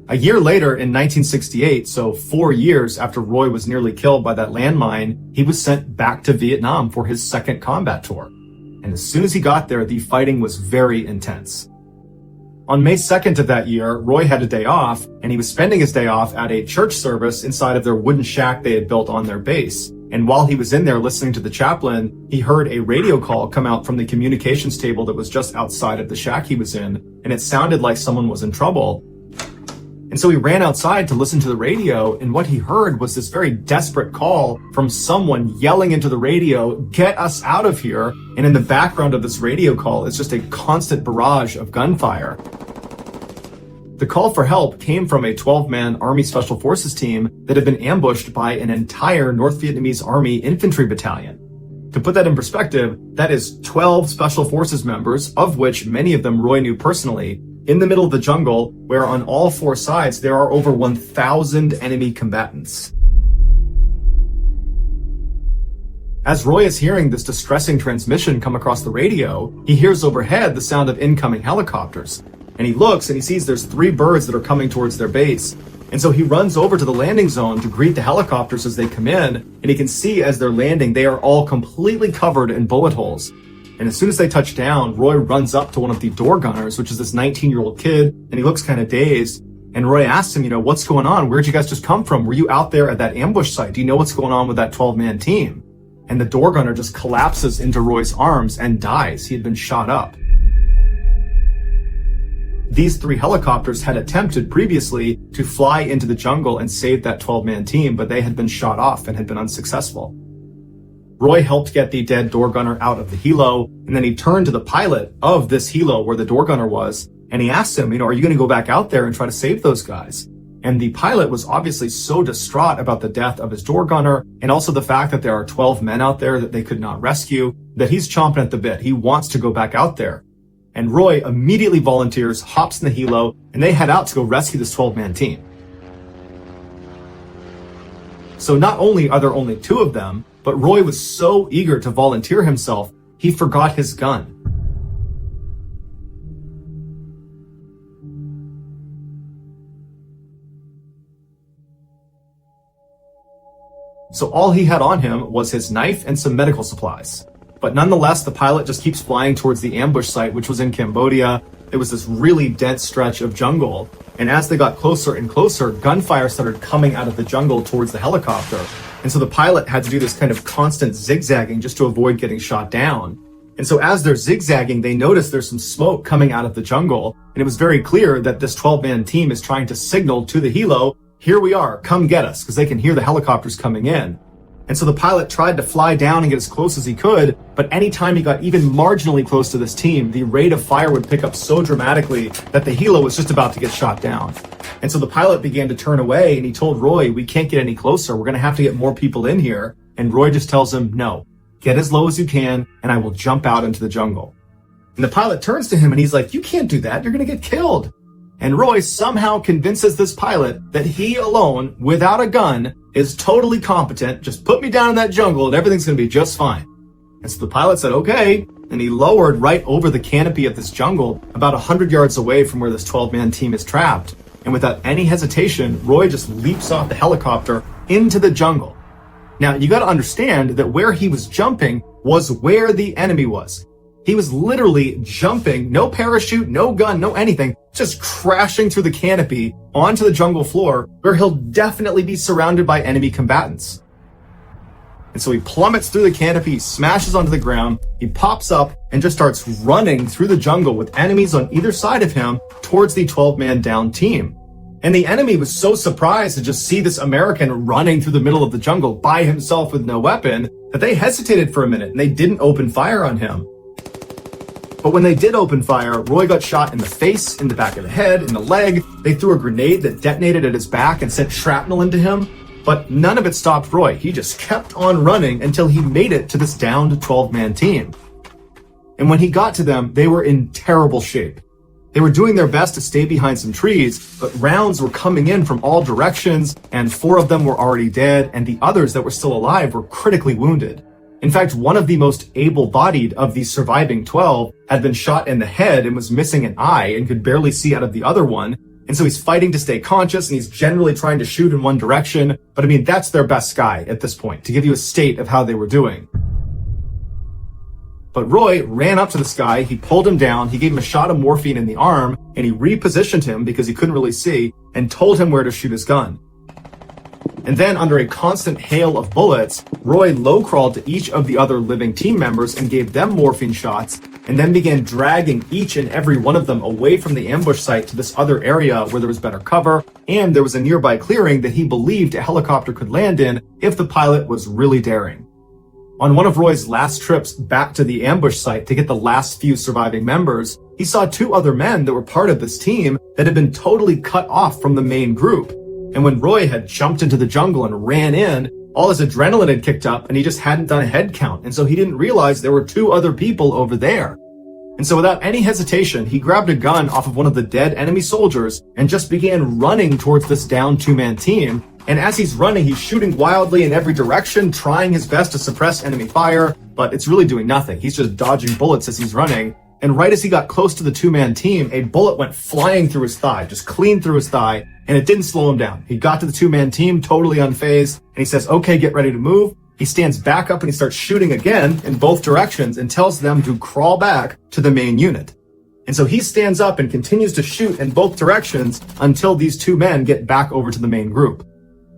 A year later, in 1968, so 4 years after Roy was nearly killed by that landmine, he was sent back to Vietnam for his second combat tour. And as soon as he got there, the fighting was very intense. On May 2nd of that year, Roy had a day off, and he was spending his day off at a church service inside of their wooden shack they had built on their base. And while he was in there listening to the chaplain, he heard a radio call come out from the communications table that was just outside of the shack he was in, and it sounded like someone was in trouble. And so he ran outside to listen to the radio, and what he heard was this very desperate call from someone yelling into the radio, get us out of here. And in the background of this radio call is just a constant barrage of gunfire. The call for help came from a 12-man Army Special Forces team that had been ambushed by an entire North Vietnamese Army infantry battalion. To put that in perspective, that is 12 Special Forces members, of which many of them Roy knew personally, in the middle of the jungle, where on all four sides there are over 1,000 enemy combatants. As Roy is hearing this distressing transmission come across the radio, he hears overhead the sound of incoming helicopters. And he looks and he sees there's 3 birds that are coming towards their base. And so he runs over to the landing zone to greet the helicopters as they come in. And he can see as they're landing, they are all completely covered in bullet holes. And as soon as they touch down, Roy runs up to one of the door gunners, which is this 19-year-old kid, and he looks kind of dazed. And Roy asks him, what's going on? Where'd you guys just come from? Were you out there at that ambush site? Do you know what's going on with that 12-man team? And the door gunner just collapses into Roy's arms and dies. He had been shot up. These 3 helicopters had attempted previously to fly into the jungle and save that 12-man team, but they had been shot off and had been unsuccessful. Roy helped get the dead door gunner out of the helo, and then he turned to the pilot of this helo where the door gunner was, and he asked him, are you going to go back out there and try to save those guys? And the pilot was obviously so distraught about the death of his door gunner, and also the fact that there are 12 men out there that they could not rescue, that he's chomping at the bit. He wants to go back out there. And Roy immediately volunteers, hops in the helo, and they head out to go rescue this 12-man team. So not only are there only 2 of them, but Roy was so eager to volunteer himself, he forgot his gun. So all he had on him was his knife and some medical supplies. But nonetheless, the pilot just keeps flying towards the ambush site, which was in Cambodia. It was this really dense stretch of jungle. And as they got closer and closer, gunfire started coming out of the jungle towards the helicopter. And so the pilot had to do this kind of constant zigzagging just to avoid getting shot down. And so as they're zigzagging, they notice there's some smoke coming out of the jungle. And it was very clear that this 12-man team is trying to signal to the helo, here we are, come get us, because they can hear the helicopters coming in. And so the pilot tried to fly down and get as close as he could, but anytime he got even marginally close to this team, the rate of fire would pick up so dramatically that the helo was just about to get shot down. And so the pilot began to turn away, and he told Roy, we can't get any closer, we're going to have to get more people in here. And Roy just tells him, no, get as low as you can, and I will jump out into the jungle. And the pilot turns to him and he's like, you can't do that, you're going to get killed. And Roy somehow convinces this pilot that he alone, without a gun, is totally competent. Just put me down in that jungle and everything's going to be just fine. And so the pilot said, okay. And he lowered right over the canopy of this jungle, about 100 yards away from where this 12-man team is trapped. And without any hesitation, Roy just leaps off the helicopter into the jungle. Now, you got to understand that where he was jumping was where the enemy was. He was literally jumping, no parachute, no gun, no anything, just crashing through the canopy onto the jungle floor where he'll definitely be surrounded by enemy combatants. And so he plummets through the canopy, smashes onto the ground, he pops up and just starts running through the jungle with enemies on either side of him towards the 12-man down team. And the enemy was so surprised to just see this American running through the middle of the jungle by himself with no weapon that they hesitated for a minute and they didn't open fire on him. But when they did open fire, Roy got shot in the face, in the back of the head, in the leg. They threw a grenade that detonated at his back and sent shrapnel into him. But none of it stopped Roy. He just kept on running until he made it to this downed 12-man team. And when he got to them, they were in terrible shape. They were doing their best to stay behind some trees, but rounds were coming in from all directions, and 4 of them were already dead, and the others that were still alive were critically wounded. In fact, one of the most able-bodied of the surviving 12 had been shot in the head and was missing an eye and could barely see out of the other one. And so he's fighting to stay conscious and he's generally trying to shoot in one direction. But I mean, that's their best guy at this point, to give you a state of how they were doing. But Roy ran up to this guy, he pulled him down, he gave him a shot of morphine in the arm, and he repositioned him because he couldn't really see, and told him where to shoot his gun. And then, under a constant hail of bullets, Roy low-crawled to each of the other living team members and gave them morphine shots, and then began dragging each and every one of them away from the ambush site to this other area where there was better cover, and there was a nearby clearing that he believed a helicopter could land in if the pilot was really daring. On one of Roy's last trips back to the ambush site to get the last few surviving members, he saw 2 other men that were part of this team that had been totally cut off from the main group. And when Roy had jumped into the jungle and ran in, all his adrenaline had kicked up and he just hadn't done a head count. And so he didn't realize there were 2 other people over there. And so without any hesitation, he grabbed a gun off of one of the dead enemy soldiers and just began running towards this down 2-man team. And as he's running, he's shooting wildly in every direction, trying his best to suppress enemy fire, but it's really doing nothing. He's just dodging bullets as he's running. And right as he got close to the 2-man team, a bullet went flying through his thigh, just clean through his thigh, and it didn't slow him down. He got to the 2-man team totally unfazed, and he says, okay, get ready to move. He stands back up and he starts shooting again in both directions and tells them to crawl back to the main unit. And so he stands up and continues to shoot in both directions until these 2 men get back over to the main group.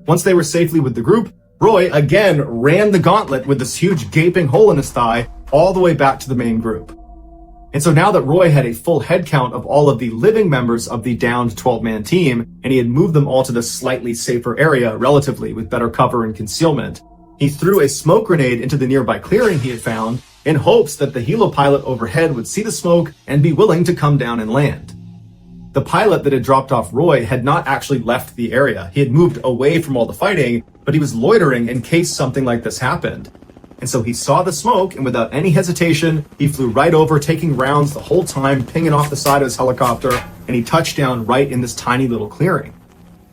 Once they were safely with the group, Roy again ran the gauntlet with this huge gaping hole in his thigh all the way back to the main group. And so now that Roy had a full head count of all of the living members of the downed 12-man team, and he had moved them all to this slightly safer area relatively with better cover and concealment, he threw a smoke grenade into the nearby clearing he had found in hopes that the helo pilot overhead would see the smoke and be willing to come down and land. The pilot that had dropped off Roy had not actually left the area. He had moved away from all the fighting, but he was loitering in case something like this happened. And so he saw the smoke, and without any hesitation, he flew right over, taking rounds the whole time, pinging off the side of his helicopter, and he touched down right in this tiny little clearing.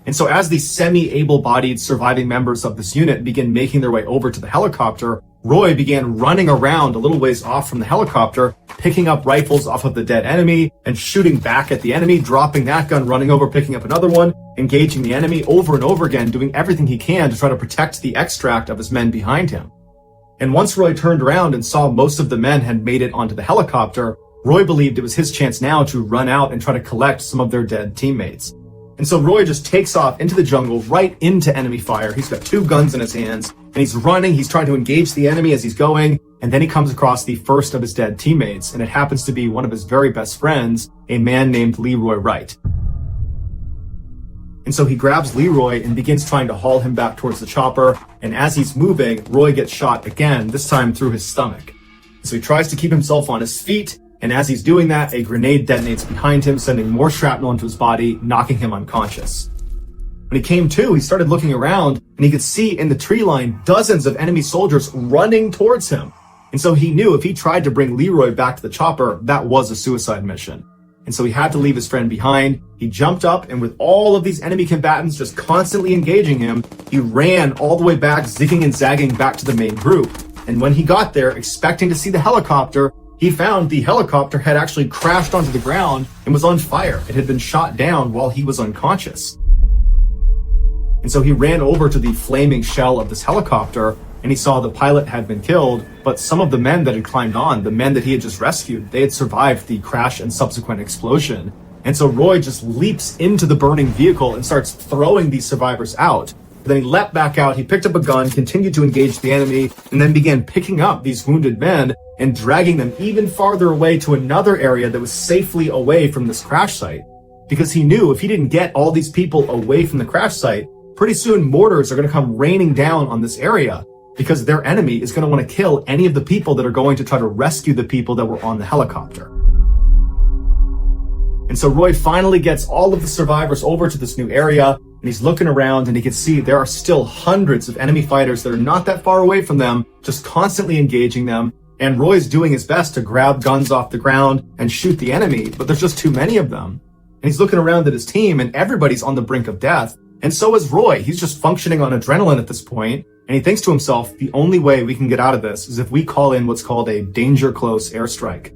And so as the semi-able-bodied surviving members of this unit began making their way over to the helicopter, Roy began running around a little ways off from the helicopter, picking up rifles off of the dead enemy and shooting back at the enemy, dropping that gun, running over, picking up another one, engaging the enemy over and over again, doing everything he can to try to protect the extract of his men behind him. And once Roy turned around and saw most of the men had made it onto the helicopter, Roy believed it was his chance now to run out and try to collect some of their dead teammates. And so Roy just takes off into the jungle, right into enemy fire. He's got 2 guns in his hands, and he's running. He's trying to engage the enemy as he's going. And then he comes across the first of his dead teammates, and it happens to be one of his very best friends, a man named Leroy Wright. And so he grabs Leroy and begins trying to haul him back towards the chopper. And as he's moving, Roy gets shot again, this time through his stomach. So he tries to keep himself on his feet. And as he's doing that, a grenade detonates behind him, sending more shrapnel into his body, knocking him unconscious. When he came to, he started looking around, and he could see in the tree line dozens of enemy soldiers running towards him. And so he knew if he tried to bring Leroy back to the chopper, that was a suicide mission. And so he had to leave his friend behind. He jumped up, and with all of these enemy combatants just constantly engaging him, he ran all the way back, zigging and zagging back to the main group. And when he got there, expecting to see the helicopter, he found the helicopter had actually crashed onto the ground and was on fire. It had been shot down while he was unconscious. And so he ran over to the flaming shell of this helicopter, and he saw the pilot had been killed, but some of the men that had climbed on, the men that he had just rescued, they had survived the crash and subsequent explosion. And so Roy just leaps into the burning vehicle and starts throwing these survivors out. Then he leapt back out, he picked up a gun, continued to engage the enemy, and then began picking up these wounded men and dragging them even farther away to another area that was safely away from this crash site. Because he knew if he didn't get all these people away from the crash site, pretty soon mortars are going to come raining down on this area, because their enemy is going to want to kill any of the people that are going to try to rescue the people that were on the helicopter. And so Roy finally gets all of the survivors over to this new area, and he's looking around, and he can see there are still hundreds of enemy fighters that are not that far away from them, just constantly engaging them. And Roy's doing his best to grab guns off the ground and shoot the enemy, but there's just too many of them. And he's looking around at his team, and everybody's on the brink of death. And so is Roy. He's just functioning on adrenaline at this point. And he thinks to himself, the only way we can get out of this is if we call in what's called a danger close airstrike.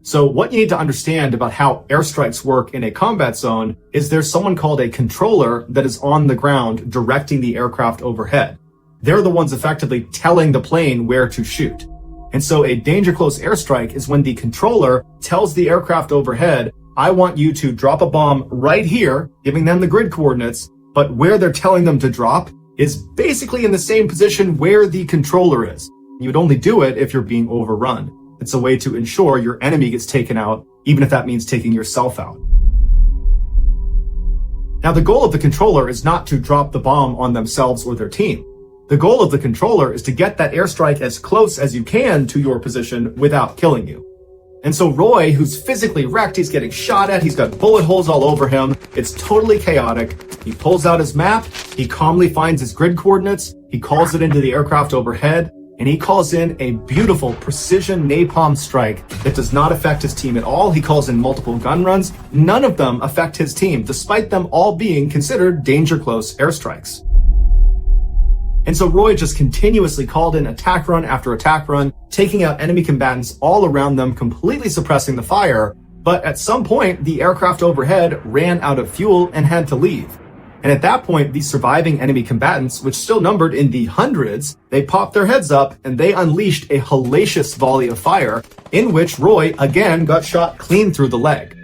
So what you need to understand about how airstrikes work in a combat zone is there's someone called a controller that is on the ground directing the aircraft overhead. They're the ones effectively telling the plane where to shoot. And so a danger close airstrike is when the controller tells the aircraft overhead, I want you to drop a bomb right here, giving them the grid coordinates, but where they're telling them to drop is basically in the same position where the controller is. You would only do it if you're being overrun. It's a way to ensure your enemy gets taken out, even if that means taking yourself out. Now, the goal of the controller is not to drop the bomb on themselves or their team. The goal of the controller is to get that airstrike as close as you can to your position without killing you. And so Roy, who's physically wrecked, he's getting shot at, he's got bullet holes all over him, it's totally chaotic. He pulls out his map, he calmly finds his grid coordinates, he calls it into the aircraft overhead, and he calls in a beautiful precision napalm strike that does not affect his team at all. He calls in multiple gun runs. None of them affect his team, despite them all being considered danger close airstrikes. And so Roy just continuously called in attack run after attack run, taking out enemy combatants all around them, completely suppressing the fire. But at some point, the aircraft overhead ran out of fuel and had to leave. And at that point, the surviving enemy combatants, which still numbered in the hundreds, they popped their heads up and they unleashed a hellacious volley of fire in which Roy again got shot clean through the leg.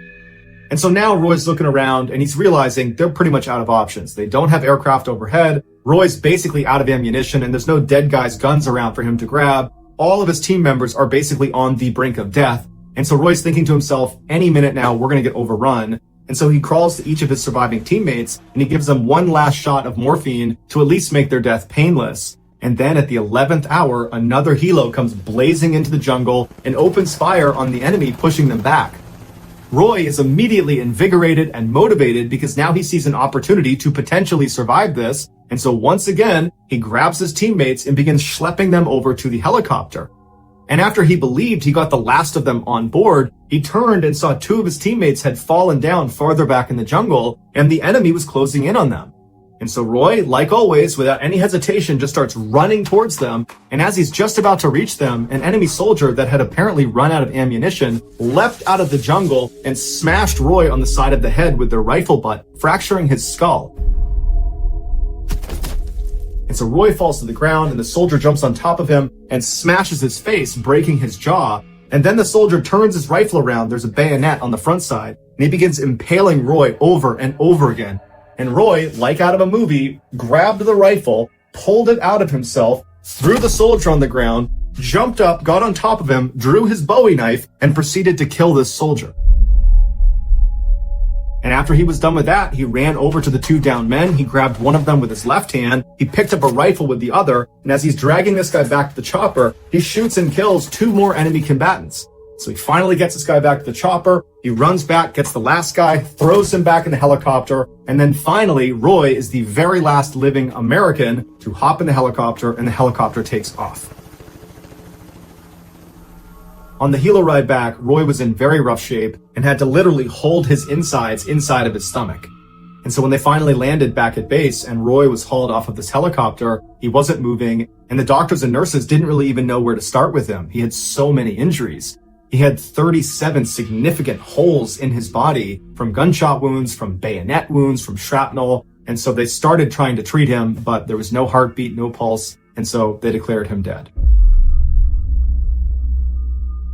And so now Roy's looking around and he's realizing they're pretty much out of options. They don't have aircraft overhead. Roy's basically out of ammunition and there's no dead guys' guns around for him to grab. All of his team members are basically on the brink of death. And so Roy's thinking to himself, any minute now, we're going to get overrun. And so he crawls to each of his surviving teammates and he gives them one last shot of morphine to at least make their death painless. And then at the 11th hour, another helo comes blazing into the jungle and opens fire on the enemy, pushing them back. Roy is immediately invigorated and motivated because now he sees an opportunity to potentially survive this. And so once again, he grabs his teammates and begins schlepping them over to the helicopter. And after he believed he got the last of them on board, he turned and saw two of his teammates had fallen down farther back in the jungle, and the enemy was closing in on them. And so Roy, like always, without any hesitation, just starts running towards them, and as he's just about to reach them, an enemy soldier that had apparently run out of ammunition leapt out of the jungle and smashed Roy on the side of the head with their rifle butt, fracturing his skull. And so Roy falls to the ground and the soldier jumps on top of him and smashes his face, breaking his jaw. And then the soldier turns his rifle around. There's a bayonet on the front side and he begins impaling Roy over and over again. And Roy, like out of a movie, grabbed the rifle pulled it out of himself, threw the soldier on the ground, jumped up, got on top of him, drew his Bowie knife, and proceeded to kill this soldier. And after he was done with that, he ran over to the two downed men. He grabbed one of them with his left hand. He picked up a rifle with the other. And as he's dragging this guy back to the chopper, he shoots and kills two more enemy combatants. So he finally gets this guy back to the chopper. He runs back, gets the last guy, throws him back in the helicopter. And then finally, Roy is the very last living American to hop in the helicopter, and the helicopter takes off. On the helo ride back, Roy was in very rough shape and had to literally hold his insides inside of his stomach. And so when they finally landed back at base and Roy was hauled off of this helicopter, he wasn't moving, and the doctors and nurses didn't really even know where to start with him. He had so many injuries. He had 37 significant holes in his body from gunshot wounds, from bayonet wounds, from shrapnel. And so they started trying to treat him, but there was no heartbeat, no pulse, and so they declared him dead.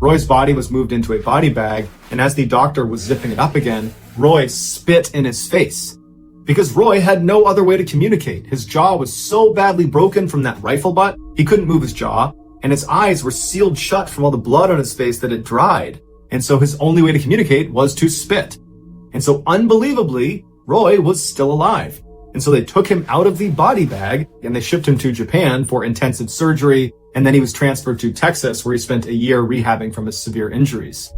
Roy's body was moved into a body bag, and as the doctor was zipping it up again, Roy spit in his face. Because Roy had no other way to communicate. His jaw was so badly broken from that rifle butt, he couldn't move his jaw, and his eyes were sealed shut from all the blood on his face that had dried. And so his only way to communicate was to spit. And so unbelievably, Roy was still alive. And so they took him out of the body bag, and they shipped him to Japan for intensive surgery, and then he was transferred to Texas, where he spent a year rehabbing from his severe injuries.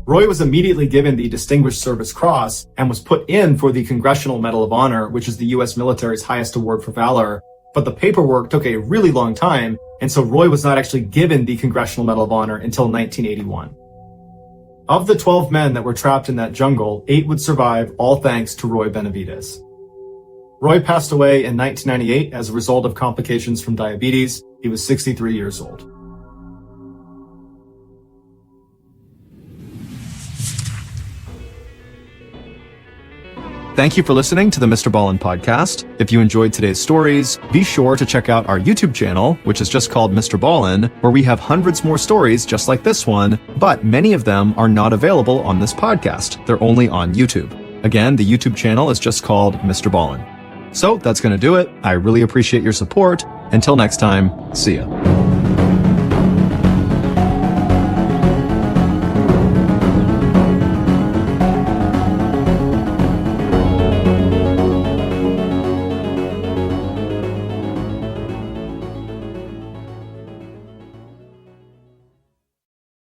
Roy was immediately given the Distinguished Service Cross and was put in for the Congressional Medal of Honor, which is the U.S. military's highest award for valor. But the paperwork took a really long time, and so Roy was not actually given the Congressional Medal of Honor until 1981. Of the 12 men that were trapped in that jungle, 8 would survive, all thanks to Roy Benavides. Roy passed away in 1998 as a result of complications from diabetes. He was 63 years old. Thank you for listening to the MrBallen podcast. If you enjoyed today's stories, be sure to check out our YouTube channel, which is just called MrBallen, where we have hundreds more stories just like this one, but many of them are not available on this podcast. They're only on YouTube. Again, the YouTube channel is just called MrBallen. So that's going to do it. I really appreciate your support. Until next time, see ya.